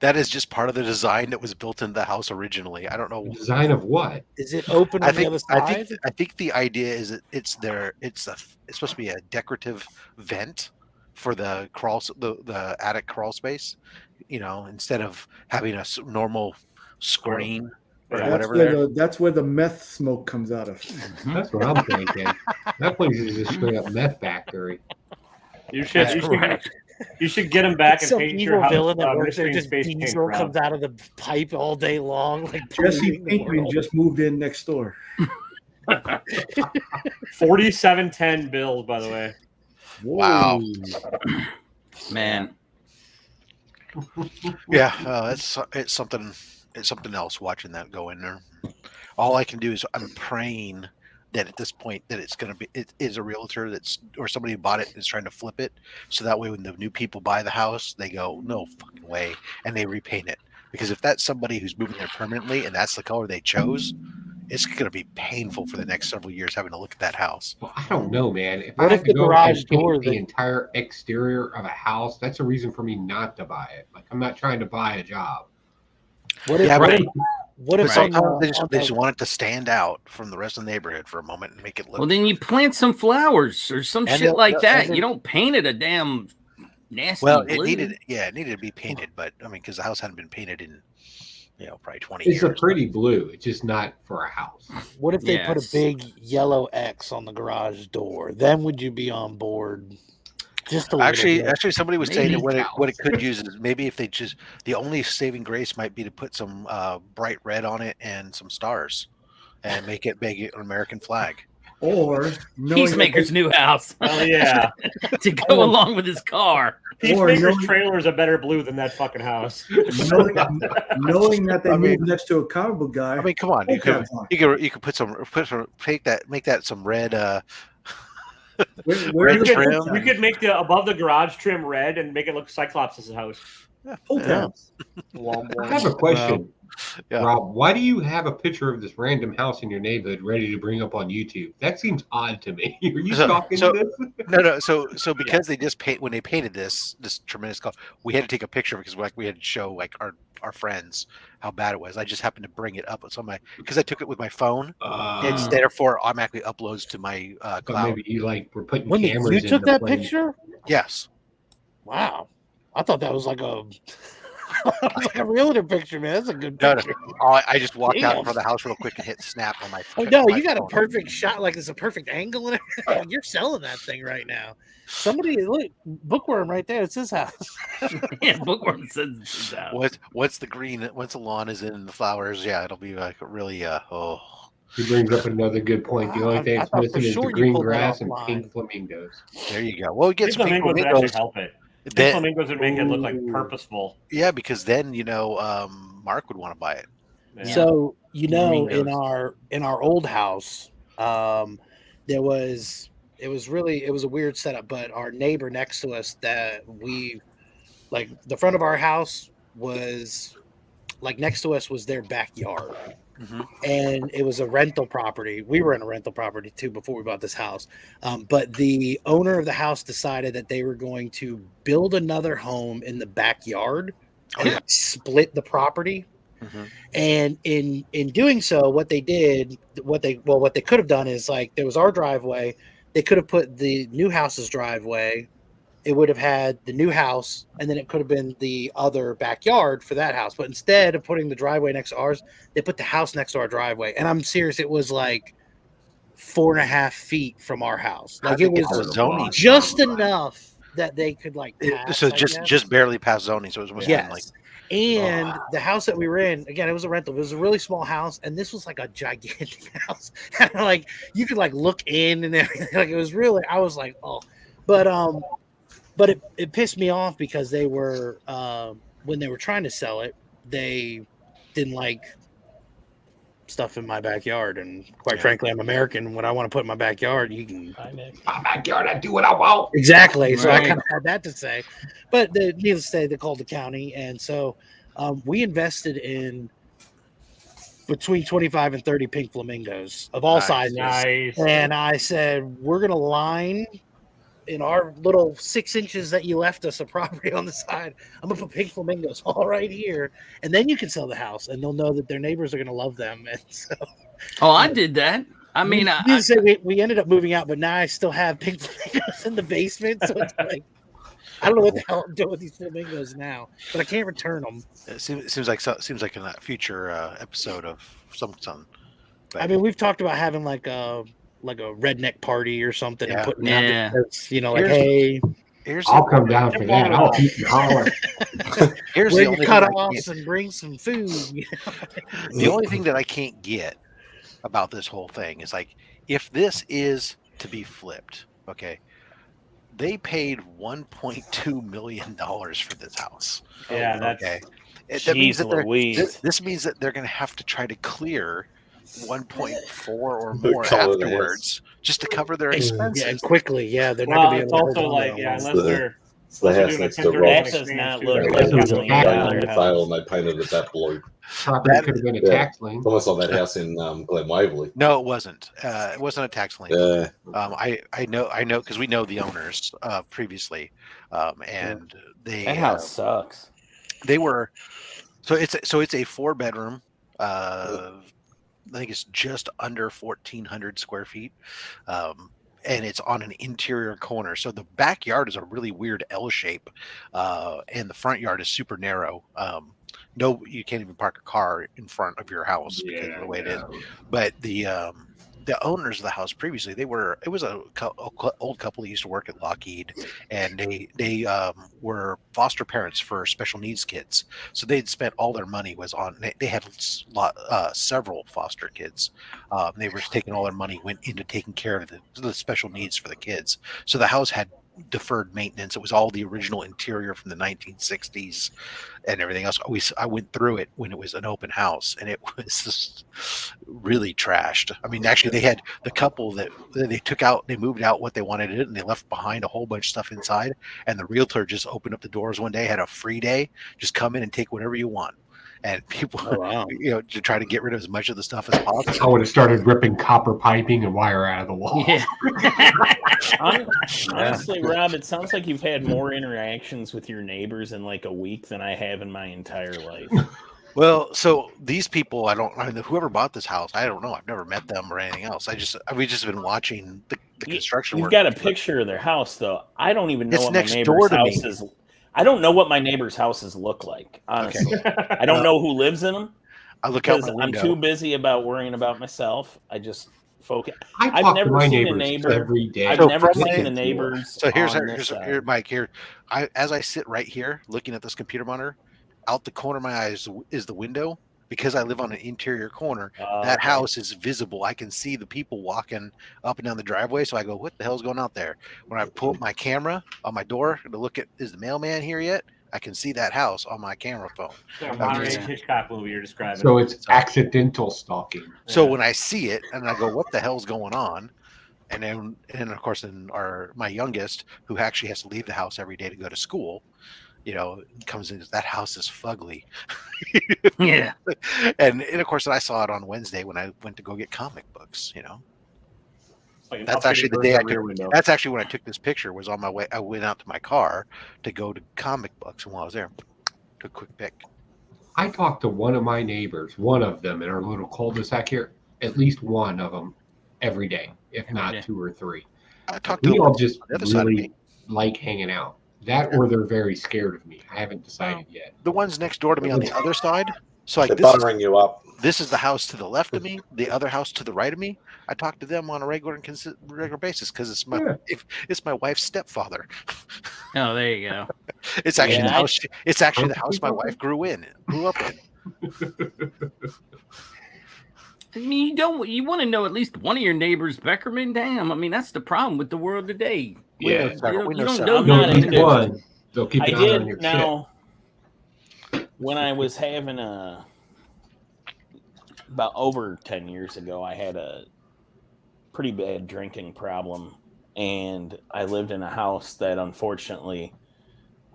door? just part of the design that was built into the house originally. I don't know. Design of what? Is it open on the other side? I think the idea is that it's supposed to be a decorative vent for the the attic crawl space, instead of having a normal screen or Yeah, whatever there. That's where the meth smoke comes out of. That's what I'm thinking. That place is a straight up meth factory. You should get him back and Some paint your evil house. villain that works there, Mystery just Space Pink diesel brown. comes out of the pipe all day long. Like Jesse polluting the Pinkman world. just moved in next door. 4710 bills, by the way. Wow. Man, Yeah, it's something else watching that go in there. All I can do is I'm praying that at this point that it is a realtor or somebody who bought it is trying to flip it, so that way when the new people buy the house they go no fucking way and they repaint it, because if that's somebody who's moving there permanently and that's the color they chose, it's going to be painful for the next several years having to look at that house. Well, I don't know, man. If What I if have to the go garage and paint door the that- entire exterior of a house, that's a reason for me not to buy it. Like I'm not trying to buy a job. What if? Yeah, what but- if, what if But on the- sometimes they on just the- want it to stand out from the rest of the neighborhood for a moment and make it look. well then you plant some flowers or some And shit they'll- like and that. they'll- You don't paint it a damn nasty Well, blue. it needed to be painted, but I mean, because the house hadn't been painted in, probably 20 It's years. a pretty blue. It's just not for a house. What if they put a Yes. big yellow X on the garage door? Then would you be on board? Just a little bit. Actually, somebody was saying that Maybe what it could use is maybe if they just the only saving grace might be to put some bright red on it and some stars, and make it an American flag. Or knowing Peacemaker's new house Oh yeah, to go along with his car. Peacemaker's knowing- trailer is a better blue than that fucking house. knowing that they I mean- moved next to a comic book guy. I mean, come on, you Okay, could fine. you could put some make that some red. Where red are the trim. pull You could make the above the garage trim red and make it look Cyclops' house. pull tabs? I have a question, Yeah. Rob. Why do you have a picture of this random house in your neighborhood ready to bring up on YouTube? That seems odd to me. Are you talking so- to this? No. So because they just when they painted this tremendous color, we had to take a picture because we had to show our friends how bad it was. I just happened to bring it up because I took it with my phone. It's therefore automatically uploads to my But cloud. maybe you were putting When cameras you in took the that plane. picture? Yes. Wow, I thought that was like a like a realtor picture, man. That's a good No, picture. I just walked out in Damn. front of the house real quick and hit snap on my Oh phone. no, you got a perfect shot, like it's a perfect angle and everything. You're selling that thing right now. Somebody look, Bookworm right there. It's his house. Yeah, Bookworm says it's his house. Once the lawn is in the flowers, yeah, it'll be like really He brings up another good point. The only thing I that's thought missing for is sure the you green pulled that grass and offline. pink flamingos. there you go. Well, we get Pink some pink flamingos would flamingos. actually help it. Pink Then, flamingos would make it look like Ooh. purposeful. yeah, because then Mark would want to buy it. Yeah. So in Flamingos. our old house, there was it was a weird setup. But our neighbor next to us, that we like, the front of our house was like next to us was their backyard. And it was a rental property. We were in a rental property too before we bought this house. But the owner of the house decided that they were going to build another home in the backyard and like split the property. And in doing so, what they could have done is, like, there was our driveway. They could have put the new house's driveway. It would have had the new house, and then it could have been the other backyard for that house. But instead of putting the driveway next to ours, they put the house next to our driveway. And I'm serious, it was like 4.5 feet from our house. Like, it was zoning just enough that they could like pass, so I guess. just barely past zoning. So it was like, and the house that we were in, again, it was a rental. It was a really small house, and this was like a gigantic house. And like, you could like look in and everything. Like, it was really, I was like, oh, but it pissed me off because they were when they were trying to sell it, they didn't like stuff in my backyard. And quite frankly, I'm American. When I want to put in my backyard, you can. My backyard, I do what I want. Exactly. So I kind of had that to say. But needless to say, they called the county. And so we invested in between 25 and 30 pink flamingos of all sizes. Nice. And I said, we're going to line in our little 6 inches that you left us a property on the side. I'm gonna put pink flamingos all right here, and then you can sell the house, and they'll know that their neighbors are gonna love them. And so, I did that. I mean, we ended up moving out, but now I still have pink flamingos in the basement. So it's like, I don't know what the hell I'm doing with these flamingos now, but I can't return them. It seems like in that future episode of something. I mean, we've talked about having like a redneck party or something and putting out because, like, hey, I'll come down for that. I'll eat and holler. Here's wear the your only cutoffs and bring some food. The only thing that I can't get about this whole thing is, like, if this is to be flipped, okay, they paid $1.2 million for this house. Yeah, that's okay. That means that this means that they're going to have to try to clear 1.4 or more afterwards just to cover their expenses. Yeah, quickly. Yeah, they're not going to be able to. It's also like, unless they're. It's the house next to That does not look like It was a $1 back million on the file, and they painted it that blue. Property could have been a tax lien. Almost like that house in Glen Waverley. No, it wasn't. It wasn't a tax lien. Yeah. I know because we know the owners previously, and they That house sucks. They were so it's a 4-bedroom. I think it's just under 1,400 square feet. And it's on an interior corner. So the backyard is a really weird L shape. And the front yard is super narrow. No, you can't even park a car in front of your house because of the way it is. But the owners of the house previously, it was a old couple that used to work at Lockheed, and they were foster parents for special needs kids. So they'd spent all their money was on. They had several foster kids. They were taking all their money went into taking care of the special needs for the kids. So the house had deferred maintenance. It was all the original interior from the 1960s and everything else. I went through it when it was an open house, and it was just really trashed. I mean, actually, they had the couple that they took out, they moved out what they wanted in it, and they left behind a whole bunch of stuff inside. And the realtor just opened up the doors one day, had a free day, just come in and take whatever you want. And people, to try to get rid of as much of the stuff as possible. I would have started ripping copper piping and wire out of the wall. Yeah. Honestly, Rob, it sounds like you've had more interactions with your neighbors in like a week than I have in my entire life. Well, so these people, whoever bought this house, I don't know. I've never met them or anything else. We've just been watching the construction You've work. got a picture of their house, though. I don't even know It's what my next neighbor's door to house me. is. I don't know what my neighbor's houses look like, honestly. I don't know who lives in them. I look out because my I'm window. too busy about worrying about myself. I just focus. I I've talk to never my seen a neighbors neighbor every day. I've So never from seen my- the neighbors. So here's on this side. here, Mike. Here, as I sit right here looking at this computer monitor, out the corner of my eyes is the window. Because I live on an interior corner, that Okay. house is visible. I can see the people walking up and down the driveway. So I go, what the hell's going out there? When I pull up my camera on my door to look at, is the mailman here yet? I can see that house on my camera phone. The modern age Hitchcock movie you're describing. So it's accidental stalking. So when I see it and I go, what the hell's going on? And then, and of course, then my youngest, who actually has to leave the house every day to go to school, comes in. That house is fugly. Yeah. And of course, I saw it on Wednesday when I went to go get comic books. Like That's actually the day I took. That's actually when I took this picture. Was on my way. I went out to my car to go to comic books, and while I was there, took a quick pic. I talked to one of my neighbors, one of them in our little cul-de-sac here, at least one of them every day, if not 2 or 3. I talked to We them all just on the other side of really me. like hanging out. That or they're very scared of me. I haven't decided yet. The ones next door to me on the other side. So like They're this is, buttering you up. this is the house to the left of me. The other house to the right of me. I talk to them on a regular basis because it's my wife's stepfather. Oh, there you go. It's actually Yeah, the house. It's actually the house my wife grew up in. I mean, you want to know at least one of your neighbors, Beckerman. Damn, I mean that's the problem with the world today. Yeah. You don't We know know several. I'm not At least into it. one. They'll keep I an eye on did your shit. now. When I was having about over 10 years ago, I had a pretty bad drinking problem, and I lived in a house that unfortunately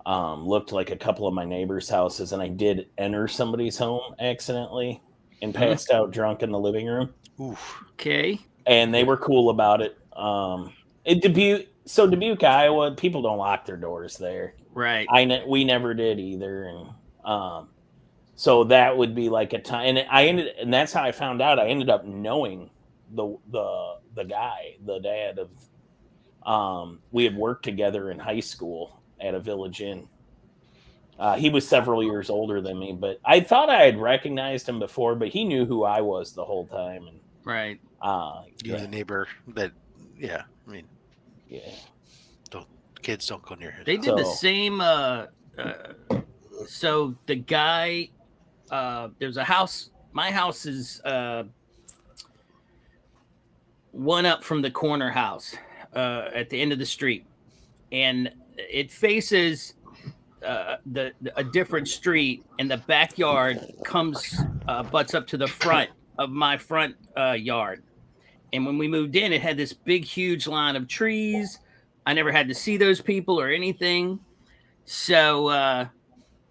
looked like a couple of my neighbors' houses, and I did enter somebody's home accidentally and passed out drunk in the living room. Oof. Okay. And they were cool about it. Dubuque, Iowa, people don't lock their doors there. Right. We never did either, and so that would be like a time. And that's how I found out. I ended up knowing the guy, the dad of. We had worked together in high school at a Village Inn. He was several years older than me, but I thought I had recognized him before. But he knew who I was the whole time, and Right. You're the neighbor that. Yeah. I mean. Yeah. Kids don't go near his. They did the same. So the guy, there's a house. My house is one up from the corner house at the end of the street, and it faces a different street, and the backyard butts up to the front of my front yard. And when we moved in, it had this big, huge line of trees. I never had to see those people or anything. So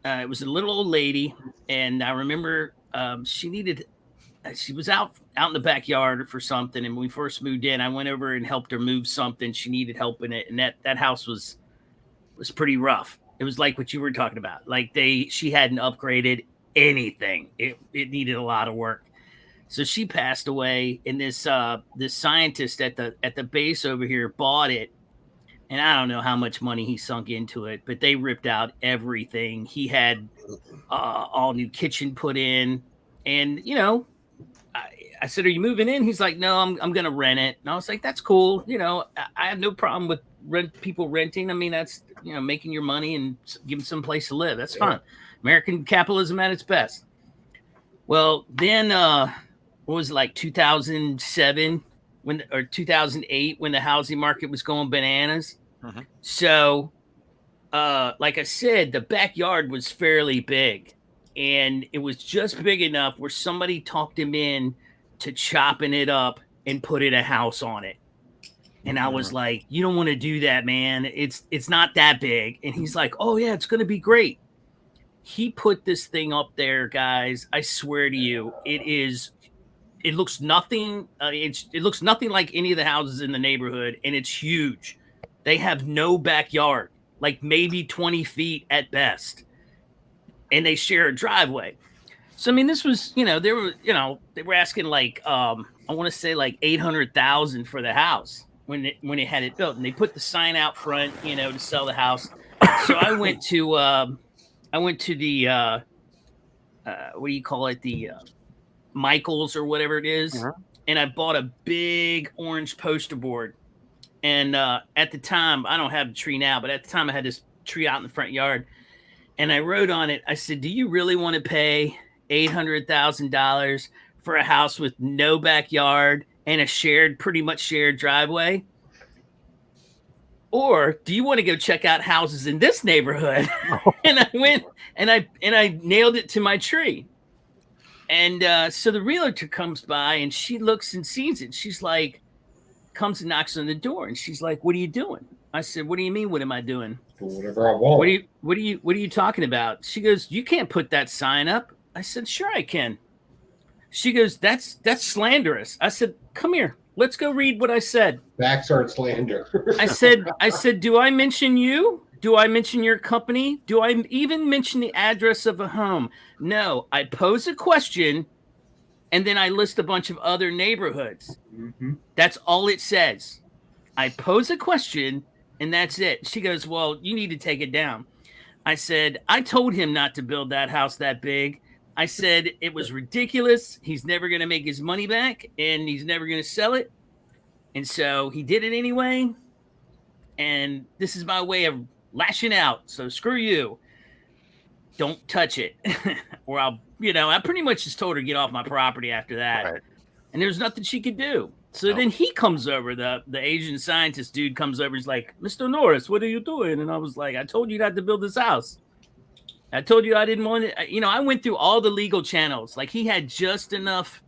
it was a little old lady, and I remember she was out in the backyard for something. And when we first moved in, I went over and helped her move something. She needed help in it, and that house was pretty rough. It was like what you were talking about. Like she hadn't upgraded anything. It needed a lot of work. So she passed away, and this scientist at the base over here bought it, and I don't know how much money he sunk into it, but they ripped out everything. He had all new kitchen put in, and I said, "Are you moving in?" He's like, "No, I'm gonna rent it." And I was like, "That's cool. I have no problem with people renting. I mean, that's making your money and giving some place to live. That's fine. American capitalism at its best." Well, then what was it, like 2007 or 2008 when the housing market was going bananas? Mm-hmm. So, like I said, the backyard was fairly big, and it was just big enough where somebody talked him in to chopping it up and putting a house on it. And I was like, "You don't want to do that, man. It's not that big." And he's like, "Oh yeah, it's going to be great." He put this thing up there, guys. I swear to you, it looks nothing. It looks nothing like any of the houses in the neighborhood, and it's huge. They have no backyard, like maybe 20 feet at best, and they share a driveway. So I mean, this was, they were asking like, I want to say like $800,000 for the house when it had it built, and they put the sign out front, to sell the house. So I went to the what do you call it, the Michaels or whatever it is, and I bought a big orange poster board. And at the time, I don't have a tree now, but at the time I had this tree out in the front yard, and I wrote on it, I said, "Do you really want to pay $800,000 for a house with no backyard and a pretty much shared driveway? Or do you want to go check out houses in this neighborhood?" And I went and I nailed it to my tree. And so the realtor comes by, and she looks and sees it. She's like, comes and knocks on the door, and she's like, "What are you doing?" I said, "What do you mean? What am I doing? Do whatever I want. What are you talking about?" She goes, "You can't put that sign up." I said, "Sure I can." She goes, "That's slanderous." I said, "Come here. Let's go read what I said." Facts aren't slander. I said, "Do I mention you? Do I mention your company? Do I even mention the address of a home?" No, I pose a question and then I list a bunch of other neighborhoods. Mm-hmm. That's all it says. I pose a question and that's it. She goes, "Well, you need to take it down." I said, "I told him not to build that house that big. I said it was ridiculous. He's never going to make his money back and he's never going to sell it. And so he did it anyway. And this is my way of lashing out. So screw you. Don't touch it." Or I pretty much just told her to get off my property after that. Right. And there's nothing she could do. So then he comes over, the Asian scientist dude comes over. He's like, "Mr. Norris, what are you doing?" And I was like, "I told you not to build this house. I told you I didn't want it." I went through all the legal channels. Like, he had just enough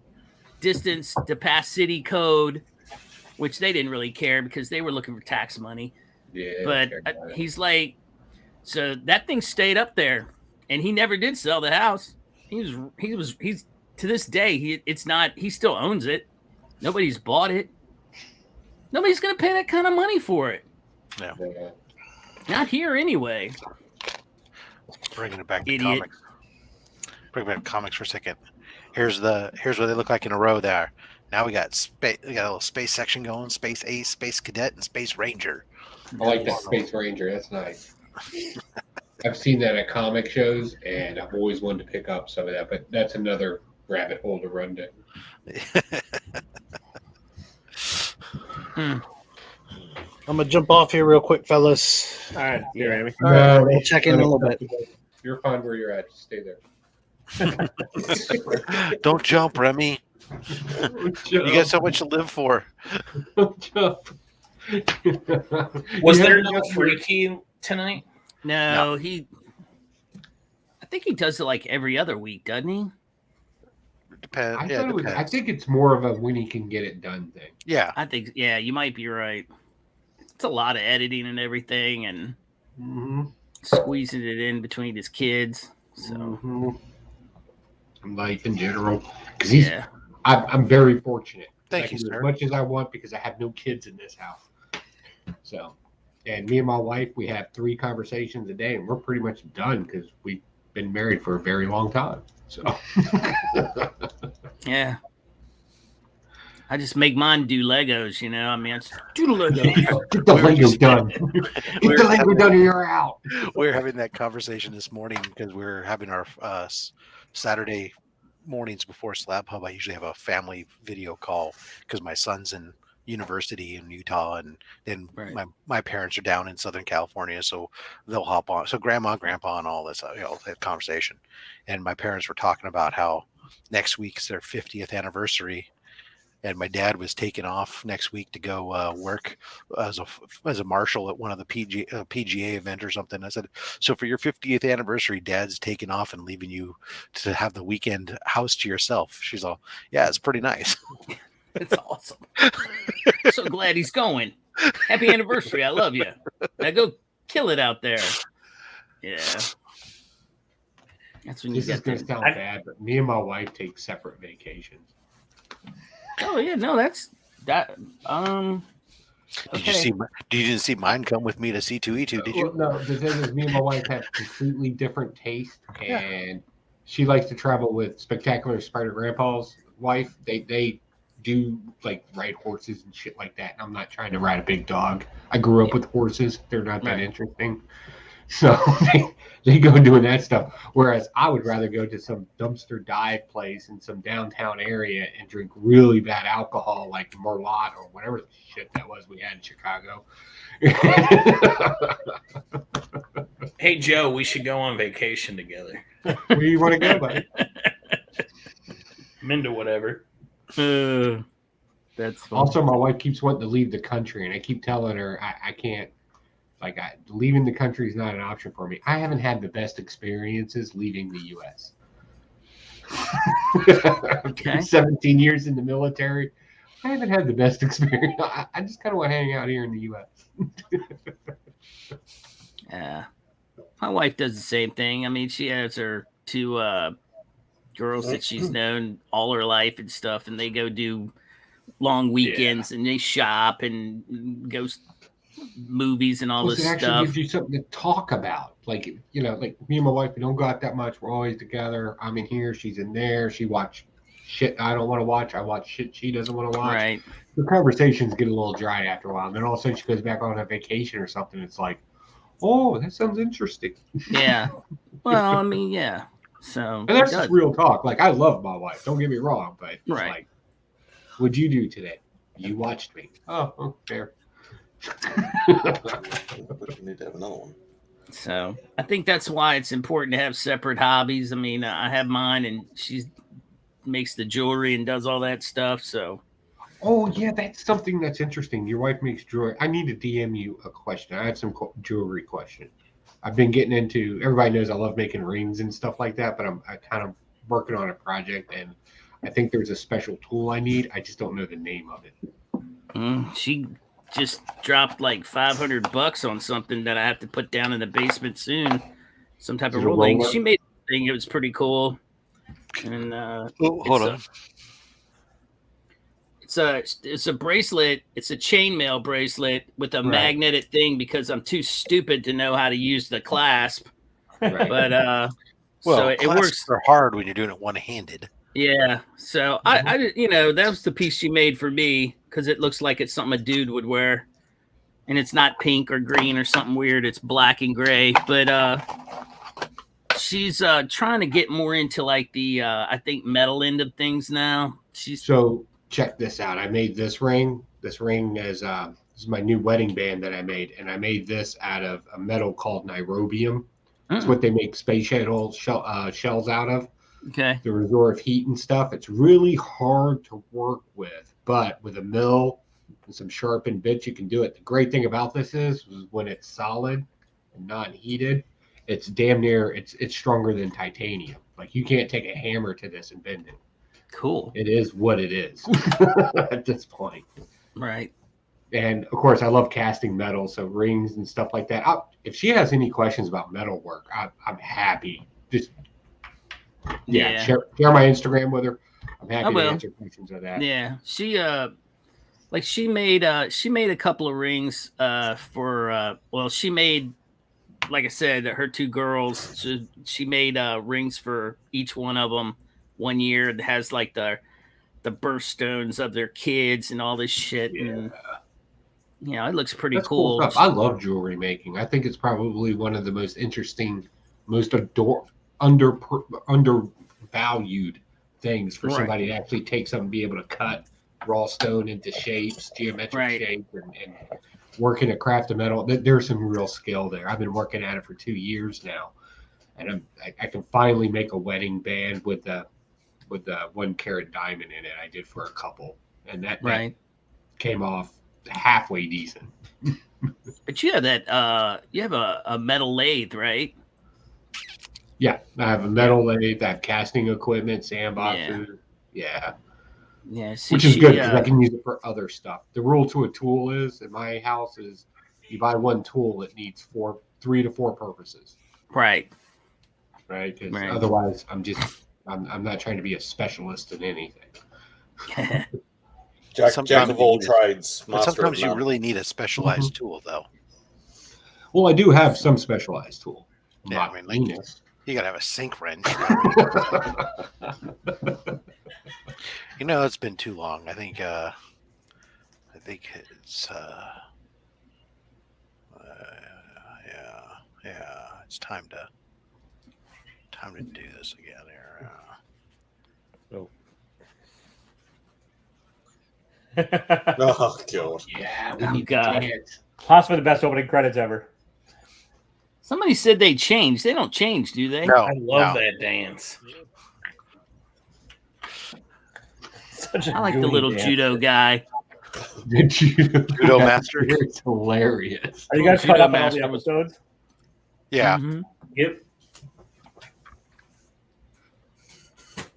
distance to pass city code, which they didn't really care because they were looking for tax money. Yeah. But he's like, so that thing stayed up there, and he never did sell the house. He's to this day, he still owns it. Nobody's bought it. Nobody's going to pay that kind of money for it. Yeah. Not here anyway. Bringing it back to Idiot. comics. Bring back comics for a second. Here's what they look like in a row there. Now we got space. We got a little space section going: Space Ace, Space Cadet, and Space Ranger. I like that Space Ranger. That's nice. I've seen that at comic shows, and I've always wanted to pick up some of that. But that's another rabbit hole to run down. I'm gonna jump off here real quick, fellas. All right, here, Amy. No, we'll check in a little bit. You're fine where you're at. Just stay there. Don't jump, Remy. You got so much to live for. Don't jump. Was there no Freaky tonight? No, I think he does it like every other week, doesn't he? Depends. I think it's more of a when he can get it done thing. Yeah. I think, you might be right. It's a lot of editing and everything, and squeezing it in between his kids. So, life in general, because I'm very fortunate. Thank you, sir. As much as I want, because I have no kids in this house. So, and me and my wife, we have 3 conversations a day, and we're pretty much done because we've been married for a very long time. So, yeah. I just make mine do Legos, I mean, it's do the Legos. Get the Lego done. Get the Lego done or you're out. We were having that conversation this morning because we were having our Saturday mornings before Slab Hub. I usually have a family video call because my son's in university in Utah, and then my parents are down in Southern California, so they'll hop on. So grandma, grandpa, and all this, that conversation. And my parents were talking about how next week's their 50th anniversary. And my dad was taking off next week to go work as a marshal at one of the PGA event or something. I said, "So for your 50th anniversary, Dad's taking off and leaving you to have the weekend house to yourself." She's all, "Yeah, it's pretty nice." It's awesome. So glad he's going. Happy anniversary. I love you. Now go kill it out there. Yeah. That's when you This get is going to sound bad, but me and my wife take separate vacations. Oh yeah, no, that's that. Did you didn't see mine come with me to C2E2? Did you? No, the thing is, me and my wife have completely different taste, and she likes to travel with Spectacular Spider Grandpa's wife. They do like ride horses and shit like that. And I'm not trying to ride a big dog. I grew up with horses; they're not that interesting. So they go doing that stuff. Whereas I would rather go to some dumpster dive place in some downtown area and drink really bad alcohol like Merlot or whatever the shit that was we had in Chicago. Hey, Joe, we should go on vacation together. Where do you want to go, buddy? I'm into whatever. That's fun. Also, my wife keeps wanting to leave the country, and I keep telling her I can't. Like, leaving the country is not an option for me. I haven't had the best experiences leaving the U.S. Okay. 17 years in the military. I haven't had the best experience. I just kind of want to hang out here in the U.S. Yeah. My wife does the same thing. I mean, she has her two girls that she's known all her life and stuff, and they go do long weekends and they shop and go movies and all Plus, this it actually stuff. gives you something to talk about. Like, you know, like me and my wife, we don't go out that much. We're always together. I'm in here, she's in there. She watch shit I don't want to watch. I watch shit she doesn't want to watch. Right. The conversations get a little dry after a while. And then all of a sudden she goes back on a vacation or something. It's like, oh, that sounds interesting. Yeah. Well, I mean, yeah. So And that's just real talk. Like, I love my wife. Don't get me wrong, but it's Right. like, what'd you do today? You watched me. Oh, fair. We need to have another one. So I think that's why it's important to have separate hobbies. I mean, I have mine, and she makes the jewelry and does all that stuff. So, oh yeah, that's something that's interesting. Your wife makes jewelry. I need to DM you a question. I had some jewelry question. I've been getting into. Everybody knows I love making rings and stuff like that, but I kind of working on a project, and I think there's a special tool I need. I just don't know the name of it. She just dropped like $500 on something that I have to put down in the basement soon. Some type of rolling. She made a thing. It was pretty cool. And hold on. It's a bracelet. It's a chainmail bracelet with a magnetic thing because I'm too stupid to know how to use the clasp. Right. But well, so it works. They're hard when you're doing it one-handed. Yeah. So I you know, that was the piece she made for me because it looks like it's something a dude would wear, and it's not pink or green or something weird. It's black and gray. But she's trying to get more into like the I think metal end of things now. So check this out. I made this ring. This ring is my new wedding band that I made, and I made this out of a metal called niobium. It's what they make space shuttle shells out of. Okay. The resort of heat and stuff. It's really hard to work with, but with a mill and some sharpened bits, you can do it. The great thing about this is when it's solid and not heated, it's damn near it's stronger than titanium. Like, you can't take a hammer to this and bend it. Cool. It is what it is at this point. Right. And of course, I love casting metal, so rings and stuff like that. If she has any questions about metal work, I'm happy. Just share my Instagram with her. I'm happy to answer questions of that. Yeah, she made a couple of rings for she made, like I said, her two girls. She made rings for each one of them one year. It has like the birthstones of their kids and all this shit. Yeah. And it looks pretty cool. Stuff. I love jewelry making. I think it's probably one of the most interesting, most undervalued things for somebody to actually take something and be able to cut raw stone into shapes, geometric shape, and working at craft of metal. There's some real skill there. I've been working at it for 2 years now, and I can finally make a wedding band with the 1 carat diamond in it. I did for a couple, and that came off halfway decent. But you have that you have a metal lathe, right? Yeah, I have a metal lathe. I have casting equipment, sandboxes. Yeah. See, which is good because I can use it for other stuff. The rule to a tool is in my house is you buy one tool, it needs 3 to 4 purposes. Right. Because otherwise, I'm not trying to be a specialist in anything. Jack of all trades. But sometimes you really need a specialized tool, though. Well, I do have some specialized tool. Yeah, I mean, like, you gotta have a sink wrench. It's been too long. I think it's it's time to do this again here. Oh god. Yeah, you got possibly the best opening credits ever. Somebody said they changed. They don't change, do they? No, I love that dance. I like the little judo guy. The judo master. It's hilarious. Are you guys caught up on all the episodes? Yeah. Mm-hmm. Yep.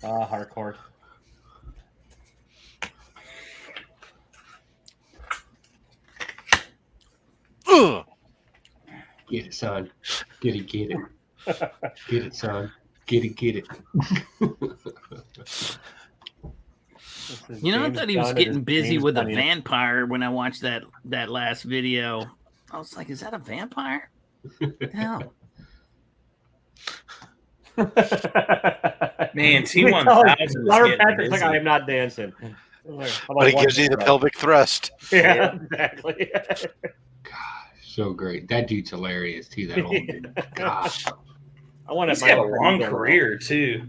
Hardcore. Get it, son. Get it. Get it, son. Get it. You know, I thought he was getting busy with a vampire when I watched that last video. I was like, is that a vampire? Hell. Man, T1000. Laura Patrick's like, I am not dancing. But he gives you the pelvic thrust. Yeah, exactly. God, so great. That dude's hilarious too. That old dude. God. I want He's got a long career too.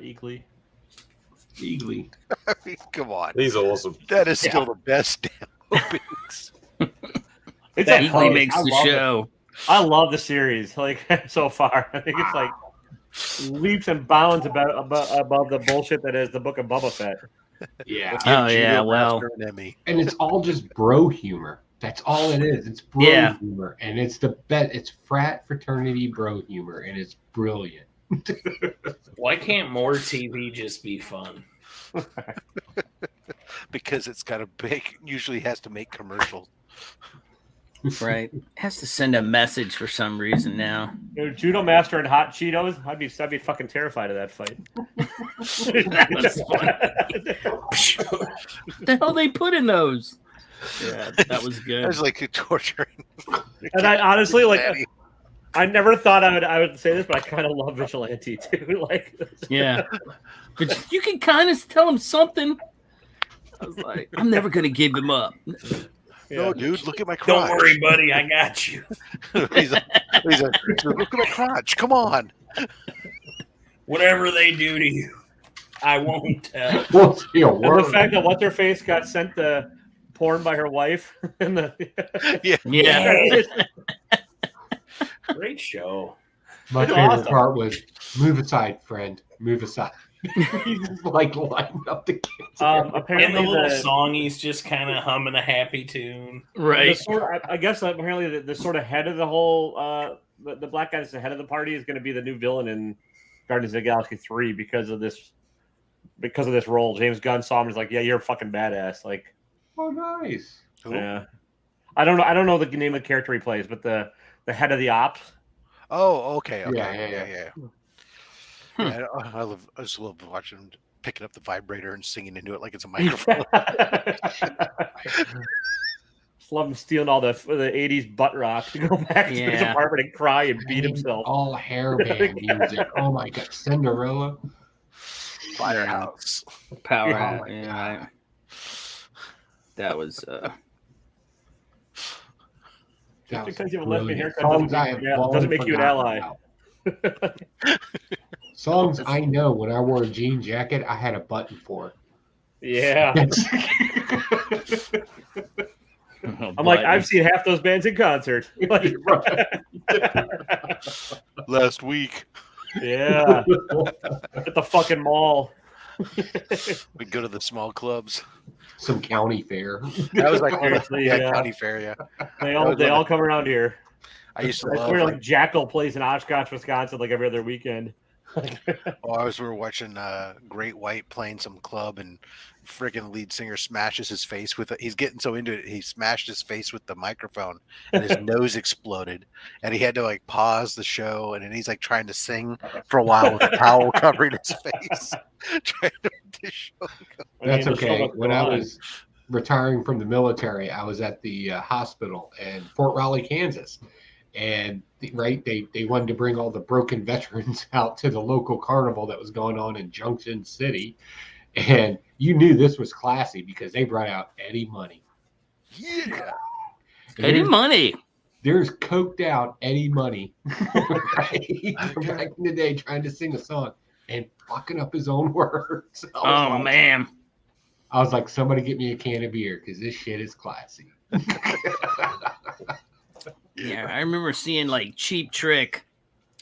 Eagly. I mean, come on. He's awesome. That is still the best damn openings. That Eagly makes the show. I love the series, like so far. I think it's like leaps and bounds above the bullshit that is the Book of Boba Fett. Yeah. Oh yeah, well, and it's all just bro humor. That's all it is. It's bro humor, and it's the best. It's fraternity bro humor, and it's brilliant. Why can't more TV just be fun? Because it's got usually has to make commercials. Right. Has to send a message for some reason now. Judo Master and Hot Cheetos. I'd be fucking terrified of that fight. That was funny. The hell they put in those? Yeah, that was good. That was like torturing. And I honestly I never thought I would say this, but I kind of love Vigilante too. Like, yeah, but you can kind of tell him something. I was like, I'm never gonna give him up. No, dude, look at my crotch. Don't worry, buddy, I got you. he's like, look at my crotch. Come on. Whatever they do to you, I won't tell. And the fact that what's her face got sent to porn by her wife, and yeah. Great show. My favorite part was move aside, friend. Move aside. He's just like lining up the kids. Apparently, and the little song, he's just kind of humming a happy tune. Right. I guess apparently the sort of head of the whole, the black guy that's the head of the party is going to be the new villain in Guardians of the Galaxy 3 because of this role. James Gunn saw him and was like, yeah, you're a fucking badass. Like, oh, nice. Cool. Yeah. I don't know the name of the character he plays, but the head of the ops. Oh, okay. Yeah. Yeah, I just love watching him picking up the vibrator and singing into it like it's a microphone. Just love him stealing all the 80s butt rock to go back to his apartment and cry and beat himself. All hairband music. Oh my god, Cinderella. Firehouse. Powerhouse. Yeah, right. That was just because you have a lesbian haircut doesn't make you an ally. Songs I know when I wore a jean jacket, I had a button for it. Yeah. I'm like, I've seen half those bands in concert. Last week. Yeah. At the fucking mall. We go to the small clubs. Some county fair. That was like county fair, yeah. They all come around here. I used to love where Jackal plays in Oshkosh, Wisconsin, like every other weekend. We were watching Great White playing some club, and friggin' lead singer smashes his face with it. He's getting so into it, he smashed his face with the microphone, and his nose exploded, and he had to like pause the show, and then he's like trying to sing for a while with a towel covering his face, trying to make the show go. That's okay. When I was retiring from the military, I was at the hospital in Fort Raleigh, Kansas. And they wanted to bring all the broken veterans out to the local carnival that was going on in Junction City. And you knew this was classy because they brought out Eddie Money. Yeah. Eddie Money. There's coked out Eddie Money right? Back in the day trying to sing a song and fucking up his own words. Oh, man. I was like, somebody get me a can of beer because this shit is classy. Yeah, I remember seeing like Cheap Trick,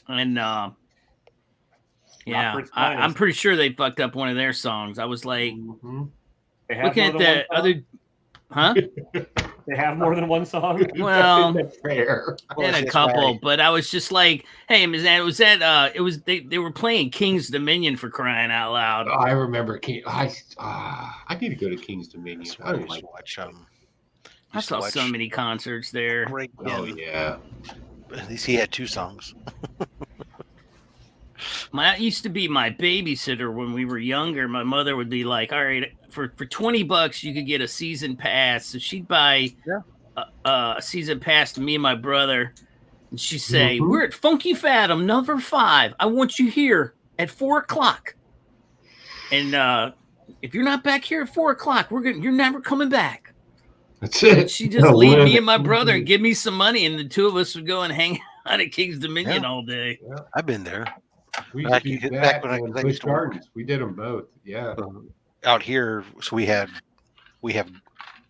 and I'm pretty sure they fucked up one of their songs. I was like, looking at the other, huh? They have more than one song. Well, that's fair. And a couple, but I was just like, hey, they were playing King's Dominion for crying out loud. Oh, I remember King. I need to go to King's Dominion. I don't like watch I saw so many concerts there. Great. Oh yeah. At least he had 2 songs. That used to be my babysitter when we were younger. My mother would be like, all right, for $20 you could get a season pass. So she'd buy a season pass to me and my brother. And she'd say, we're at Funky Fathom, number 5. I want you here at 4:00. And if you're not back here at 4:00, you're never coming back. That's it. And she just leave me and my brother and give me some money, and the 2 of us would go and hang out at King's Dominion all day. Yeah. I've been there. We used to do that and Busch Gardens. We did them both. Yeah. Out here, so we have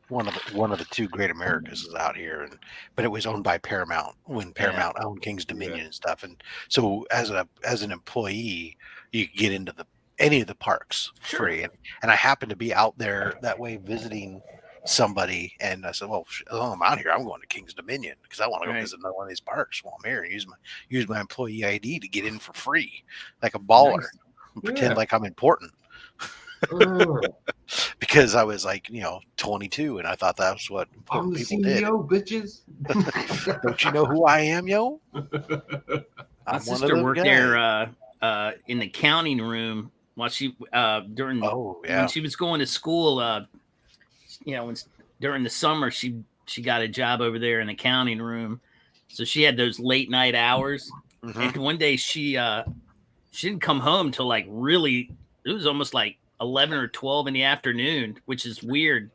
one of the 2 Great Americas is out here, but it was owned by Paramount when Paramount owned King's Dominion and stuff. And so as an employee, you could get into any of the parks free. And I happened to be out there that way visiting somebody, and I said, well, I'm out here, I'm going to King's Dominion because I want to go visit another one of these parks while I'm here and use my employee ID to get in for free, like a baller, and pretend like I'm important. Because I was like, 22, and I thought that was what important people did. I'm the CEO, bitches. Don't you know who I am, yo? My sister worked there in the counting room while she when she was going to school. During the summer, she got a job over there in the counting room, so she had those late night hours. And one day she didn't come home till it was almost like 11 or 12 in the afternoon, which is weird.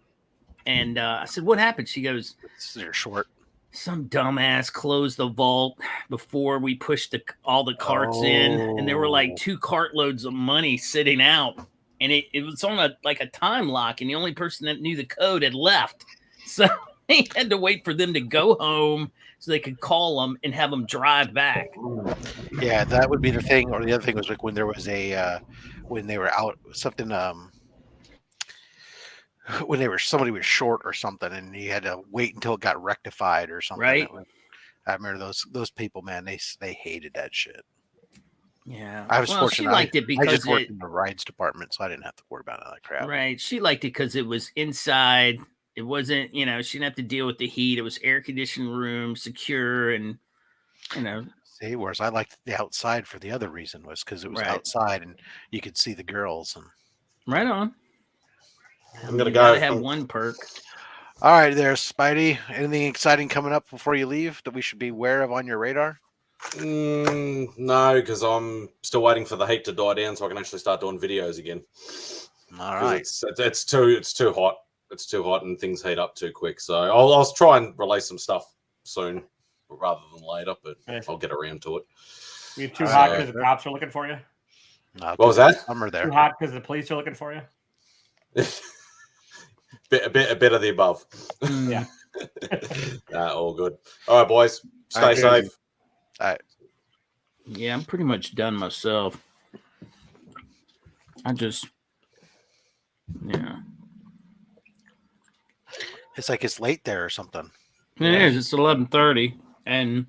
And I said, what happened? She goes, they're short. Some dumbass closed the vault before we pushed all the carts in, and there were like 2 cartloads of money sitting out. And it was on a time lock, and the only person that knew the code had left. So they had to wait for them to go home so they could call them and have them drive back. Yeah, that would be the thing. Or the other thing was like when there was when they were out something, when somebody was short or something, and you had to wait until it got rectified or something. Right. I remember those people, man. They hated that shit. Yeah, I was fortunate. She liked it because I just worked in the rides department, so I didn't have to worry about all that crap. Right, she liked it because it was inside. It wasn't, she didn't have to deal with the heat. It was air conditioned room, secure, and See, whereas I liked the outside for the other reason was because it was outside and you could see the girls. And right on. I'm gonna go. Have one perk. All right, there, Spidey. Anything exciting coming up before you leave that we should be aware of on your radar? No, because I'm still waiting for the heat to die down so I can actually start doing videos again. All right, it's too hot. It's too hot and things heat up too quick. So I'll try and release some stuff soon rather than later, but I'll get around to it. You're too hot because the cops are looking for you? What was that? Summer there. Too hot because the police are looking for you? A bit of the above. Yeah. All good. All right, boys. Stay safe. All right. Yeah, I'm pretty much done myself. It's like it's late there or something. It is. It's 11:30, and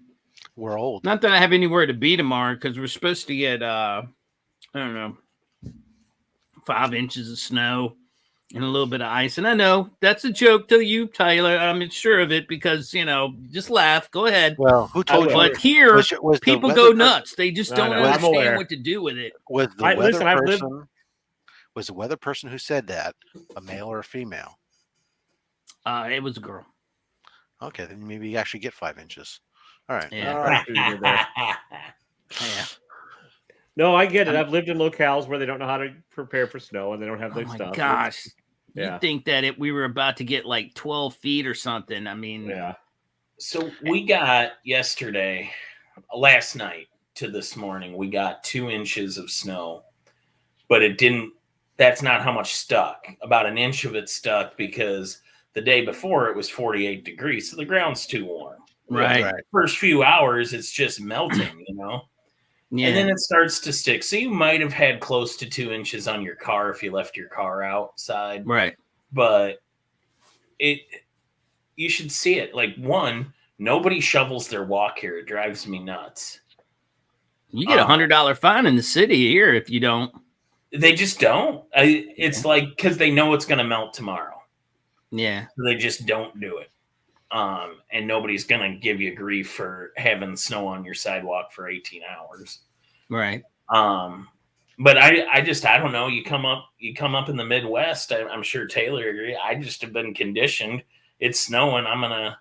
we're old. Not that I have anywhere to be tomorrow because we're supposed to get I don't know, 5 inches of snow and a little bit of ice. And I know that's a joke to you, Tyler. I'm sure of it because just laugh. Go ahead. Well, who told you? But here, people go nuts. They just don't understand what to do with it. Was the weather person who said that a male or a female? It was a girl. Okay, then maybe you actually get 5 inches. All right. Yeah. Yeah. No, I get it. I've lived in locales where they don't know how to prepare for snow and they don't have their stuff. Oh my gosh. Yeah. You'd think that we were about to get like 12 feet or something. I mean, yeah. So we got last night to this morning, we got 2 inches of snow, but that's not how much stuck. About an inch of it stuck because the day before it was 48 degrees. So the ground's too warm. Right. First few hours, it's just melting, Yeah. And then it starts to stick. So you might have had close to 2 inches on your car if you left your car outside. Right. But you should see it. Like, nobody shovels their walk here. It drives me nuts. You get $100 fine in the city here if you don't. They just don't. It's like because they know it's going to melt tomorrow. Yeah. So they just don't do it. and nobody's gonna give you grief for having snow on your sidewalk for 18 hours. Right. But I don't know. You come up in the Midwest. I'm sure Taylor agree. I just have been conditioned. It's snowing. I'm gonna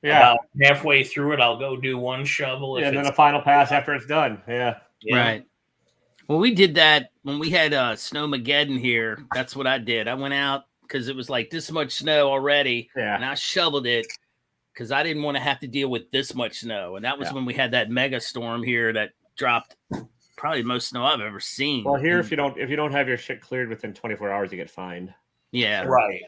about halfway through it. I'll go do one shovel. And then a final pass after it's done. Yeah. Right. Well, we did that when we had Snowmageddon here. That's what I did. I went out because it was like this much snow already, and I shoveled it because I didn't want to have to deal with this much snow. And that was when we had that mega storm here that dropped probably the most snow I've ever seen. Well, here if you don't have your shit cleared within 24 hours, you get fined. Yeah. Right.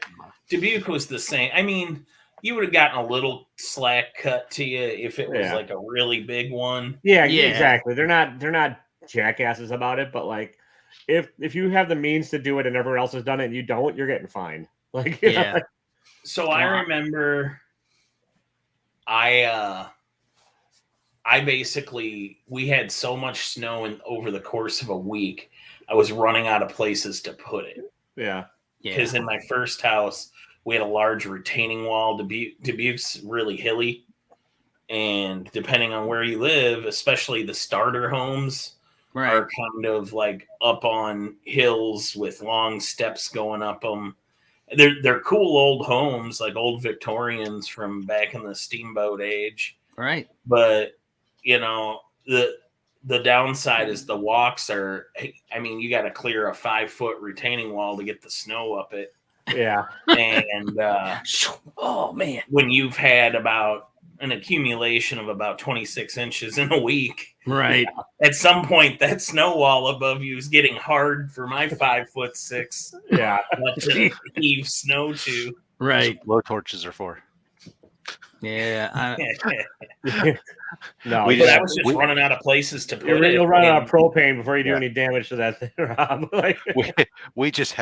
Dubuque was the same. I mean, you would have gotten a little slack cut to you if it was like a really big one. Yeah, exactly. They're not jackasses about it, but like if you have the means to do it and everyone else has done it and you don't, you're getting fined. Like So I remember I basically, we had so much snow over the course of a week, I was running out of places to put it. Yeah. Because in my first house, we had a large retaining wall. Dubuque's really hilly. And depending on where you live, especially the starter homes are kind of like up on hills with long steps going up them. They're cool old homes, like old Victorians from back in the steamboat age. Right. But, the downside is the walks are, I mean, you got to clear a 5-foot retaining wall to get the snow up it. Yeah. And oh man, when you've had about an accumulation of about 26 inches in a week, right? At some point, that snow wall above you is getting hard for my 5'6". Yeah. To heave snow to. Right. Blow torches are for. Yeah. No, I was just running out of places to put it. You'll run out of propane before you do any damage to that thing, Rob. we just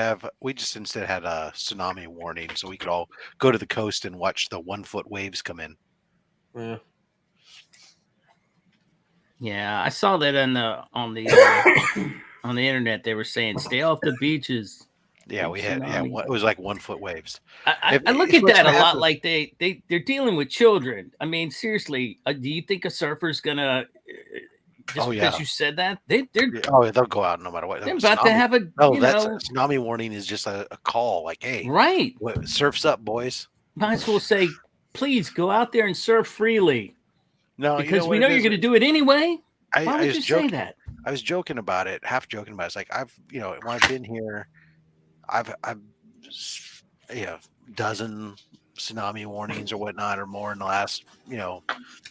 instead had a tsunami warning, so we could all go to the coast and watch the 1-foot waves come in. Yeah, I saw that on the internet. They were saying stay off the beaches. Yeah, we had it was like 1-foot waves. I look at that a lot like they're dealing with children. I mean, seriously, do you think a surfer's gonna just because you said that they'll go out no matter what. They're about to have a tsunami warning is just a call like, hey, right, surf's up, boys. Might as well say, please go out there and surf freely. No, because we know you're going to do it anyway. Why would you say that? I was joking about it, half joking about it. It's like when I've been here, I've dozen tsunami warnings or whatnot or more in the last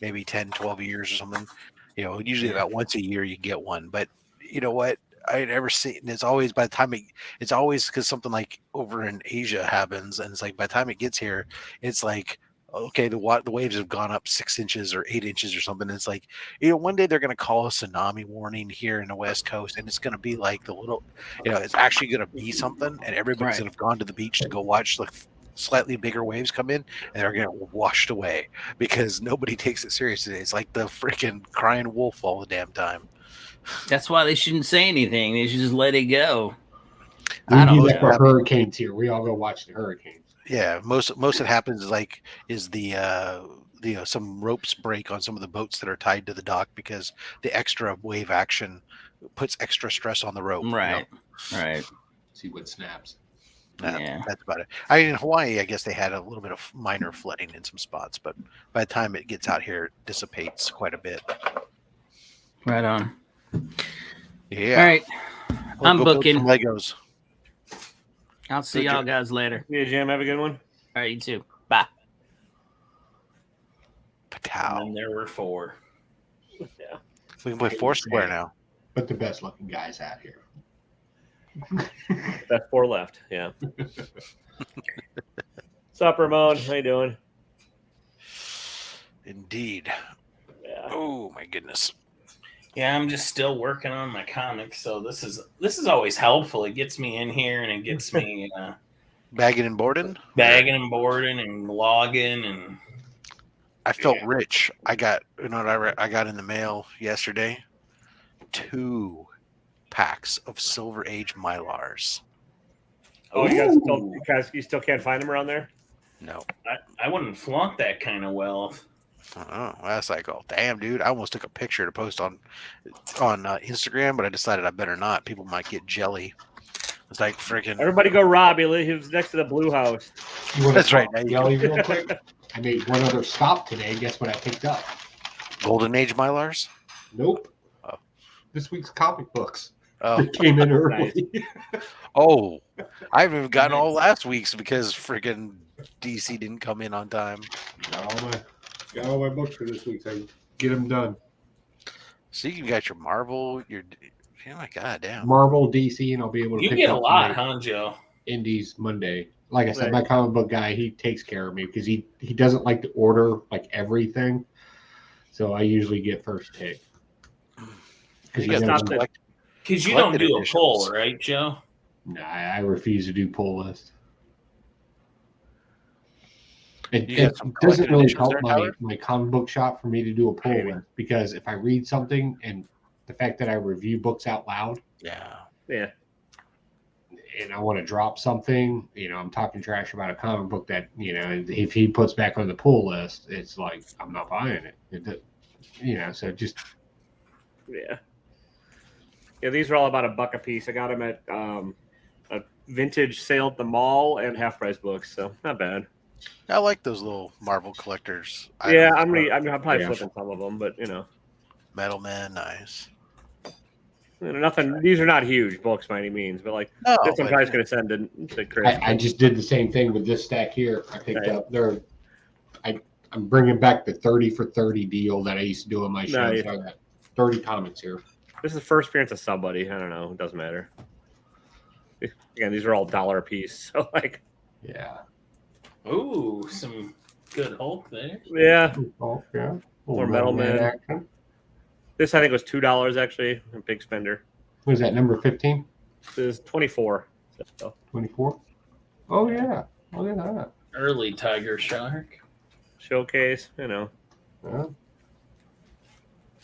maybe 10, 12 years or something. Usually about once a year you get one, but you know what? I never seen. It's always by the time it's always because something like over in Asia happens, and it's like by the time it gets here, it's like. Okay, the waves have gone up 6 inches or 8 inches or something. It's like, one day they're going to call a tsunami warning here in the West Coast, and it's going to be like the little, it's actually going to be something, and everybody's going to have gone to the beach to go watch the slightly bigger waves come in, and they're going to get washed away because nobody takes it seriously. It's like the freaking crying wolf all the damn time. That's why they shouldn't say anything. They should just let it go. I don't know. For hurricanes here, we all go watch the hurricanes. Yeah, most that happens is the some ropes break on some of the boats that are tied to the dock because the extra wave action puts extra stress on the rope. Right. See what snaps. Yeah, that's about it. In Hawaii, I guess they had a little bit of minor flooding in some spots, but by the time it gets out here, it dissipates quite a bit. Right on. Yeah. All right. I'm booking Legos. I'll see y'all guys later. Yeah, Jim, have a good one. All right, you too. Bye. Patow. And there were 4. Yeah. We can play 4-square now. But the best looking guys out here. That's 4 left. Yeah. What's up, Ramon? How you doing? Indeed. Yeah. Oh my goodness. Yeah, I'm just still working on my comics, so this is always helpful. It gets me in here and it gets me bagging and boarding and logging and. I felt rich. I got I got in the mail yesterday 2 packs of Silver Age Mylars. Oh, you still can't find them around there? No. I wouldn't flaunt that kind of wealth. Oh, that's like, oh, damn, dude. I almost took a picture to post on Instagram, but I decided I better not. People might get jelly. It's like freaking. Everybody go Rob. He lives next to the Blue House. You want That's to right. talk Now you Yelly real quick? I made one other stop today. Guess what I picked up? Golden Age Mylars? Nope. Oh. This week's comic books. Oh. It came in early. Oh, I haven't even gotten all last week's because freaking DC didn't come in on time. Got all my books for this week, so I can get them done. So you got your Marvel, oh my god, damn. Marvel, DC, and I'll be able to You pick get a up lot, my huh, Joe? Indies Monday. Like I said, Right. my comic book guy, he takes care of me because he doesn't like to order like everything. So I usually get first take. Because You got those Because you don't collected do a editions. poll, right, Joe? Nah, I refuse to do pull list. It You got some doesn't collected really editions help there, my, Tyler? my comic book shop for me to do a pull Maybe. list because if I read something and the fact that I review books out loud Yeah. Yeah. and I want to drop something, I'm talking trash about a comic book that, if he puts back on the pull list, it's like, I'm not buying it. So just. Yeah. Yeah, these are all about $1 a piece. I got them at a vintage sale at the mall and half price books, so not bad. I like those little Marvel collectors. Yeah, items. I'm probably Yeah. flipping some of them, but Metal Man, nice. nothing. These are not huge books by any means, but like No, this, I'm but- probably just gonna send to Chris. I just did the same thing with this stack here. I picked Right. up I'm bringing back the 30 for 30 deal that I used to do on my shows. Nice. So I got 30 comics here. This is the first appearance of somebody. I don't know. It doesn't matter. Again, these are all $1 a piece. So like, Yeah. Ooh, some good Hulk there. yeah. Oh, yeah. Or Metal Man. action. This I think was $2 actually. A big spender. What is that, number 15? This is 24. So, 24? Oh, yeah. Look at that. Early Tiger Shark. showcase. Yeah.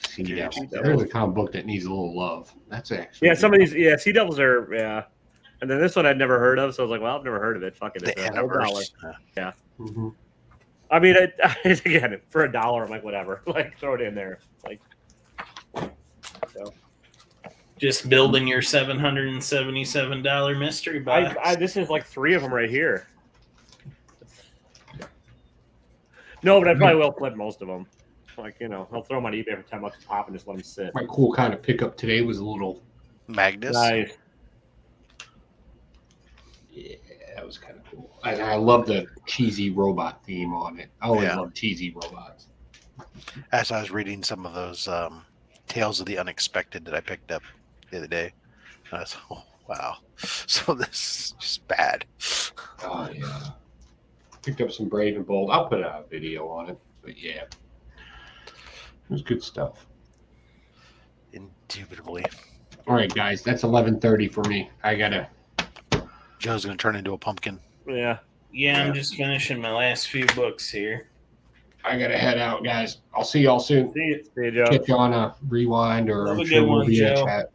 Sea Dude, Devil. Sea There's Devil. a comic book that needs a little love. That's actually. Yeah, some of these. Yeah, Sea Devils are. Yeah. And then this one I'd never heard of, so I was like, well, I've never heard of it. Fuck it. The It's a whole $1. Anniverse. Mhm. I mean, again, for $1, I'm like, whatever. Like, throw it in there. Like, so. Just building your $777 mystery box. This is like 3 of them right here. No, but I probably will flip most of them. Like, I'll throw them on eBay for $10 a pop and just let them sit. My cool kind of pickup today was a little. Magnus. Nice. Yeah, that was kind of cool. And I love the cheesy robot theme on it. I always Yeah. love cheesy robots. As I was reading some of those Tales of the Unexpected that I picked up the other day, I was, oh, wow. So this is just bad. Oh, yeah. Picked up some Brave and Bold. I'll put a video on it. But yeah, it was good stuff. Indubitably. All right, guys, that's 11:30 for me. I gotta. Joe's going to turn into a pumpkin. Yeah. Yeah, I'm just finishing my last few books here. I gotta head out, guys. I'll see y'all soon. See you, Joe. Catch you on a rewind, or Have I'm a sure good we'll one, be in Joe. chat.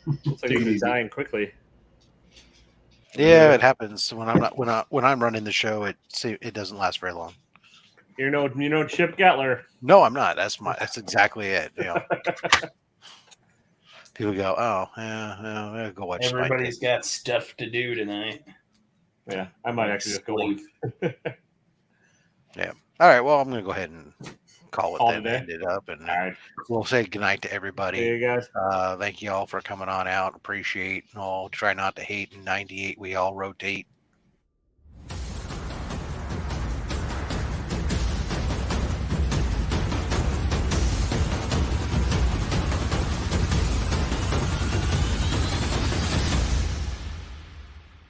Looks like Take it he's easy. dying quickly. Yeah, it happens when I'm not when I'm running the show. It doesn't last very long. You know, Chip Gettler. No, I'm not. That's exactly it. People go, oh, yeah, go watch. Spike Everybody's Game." got stuff to do tonight. Yeah, I might actually just go Sleep. All right, well, I'm going to go ahead and call it Call then, it a day. end it up, and All right. we'll say goodnight to See everybody. you guys. Thank you all for coming on out. Appreciate all. Try not to hate. In '98, we all rotate.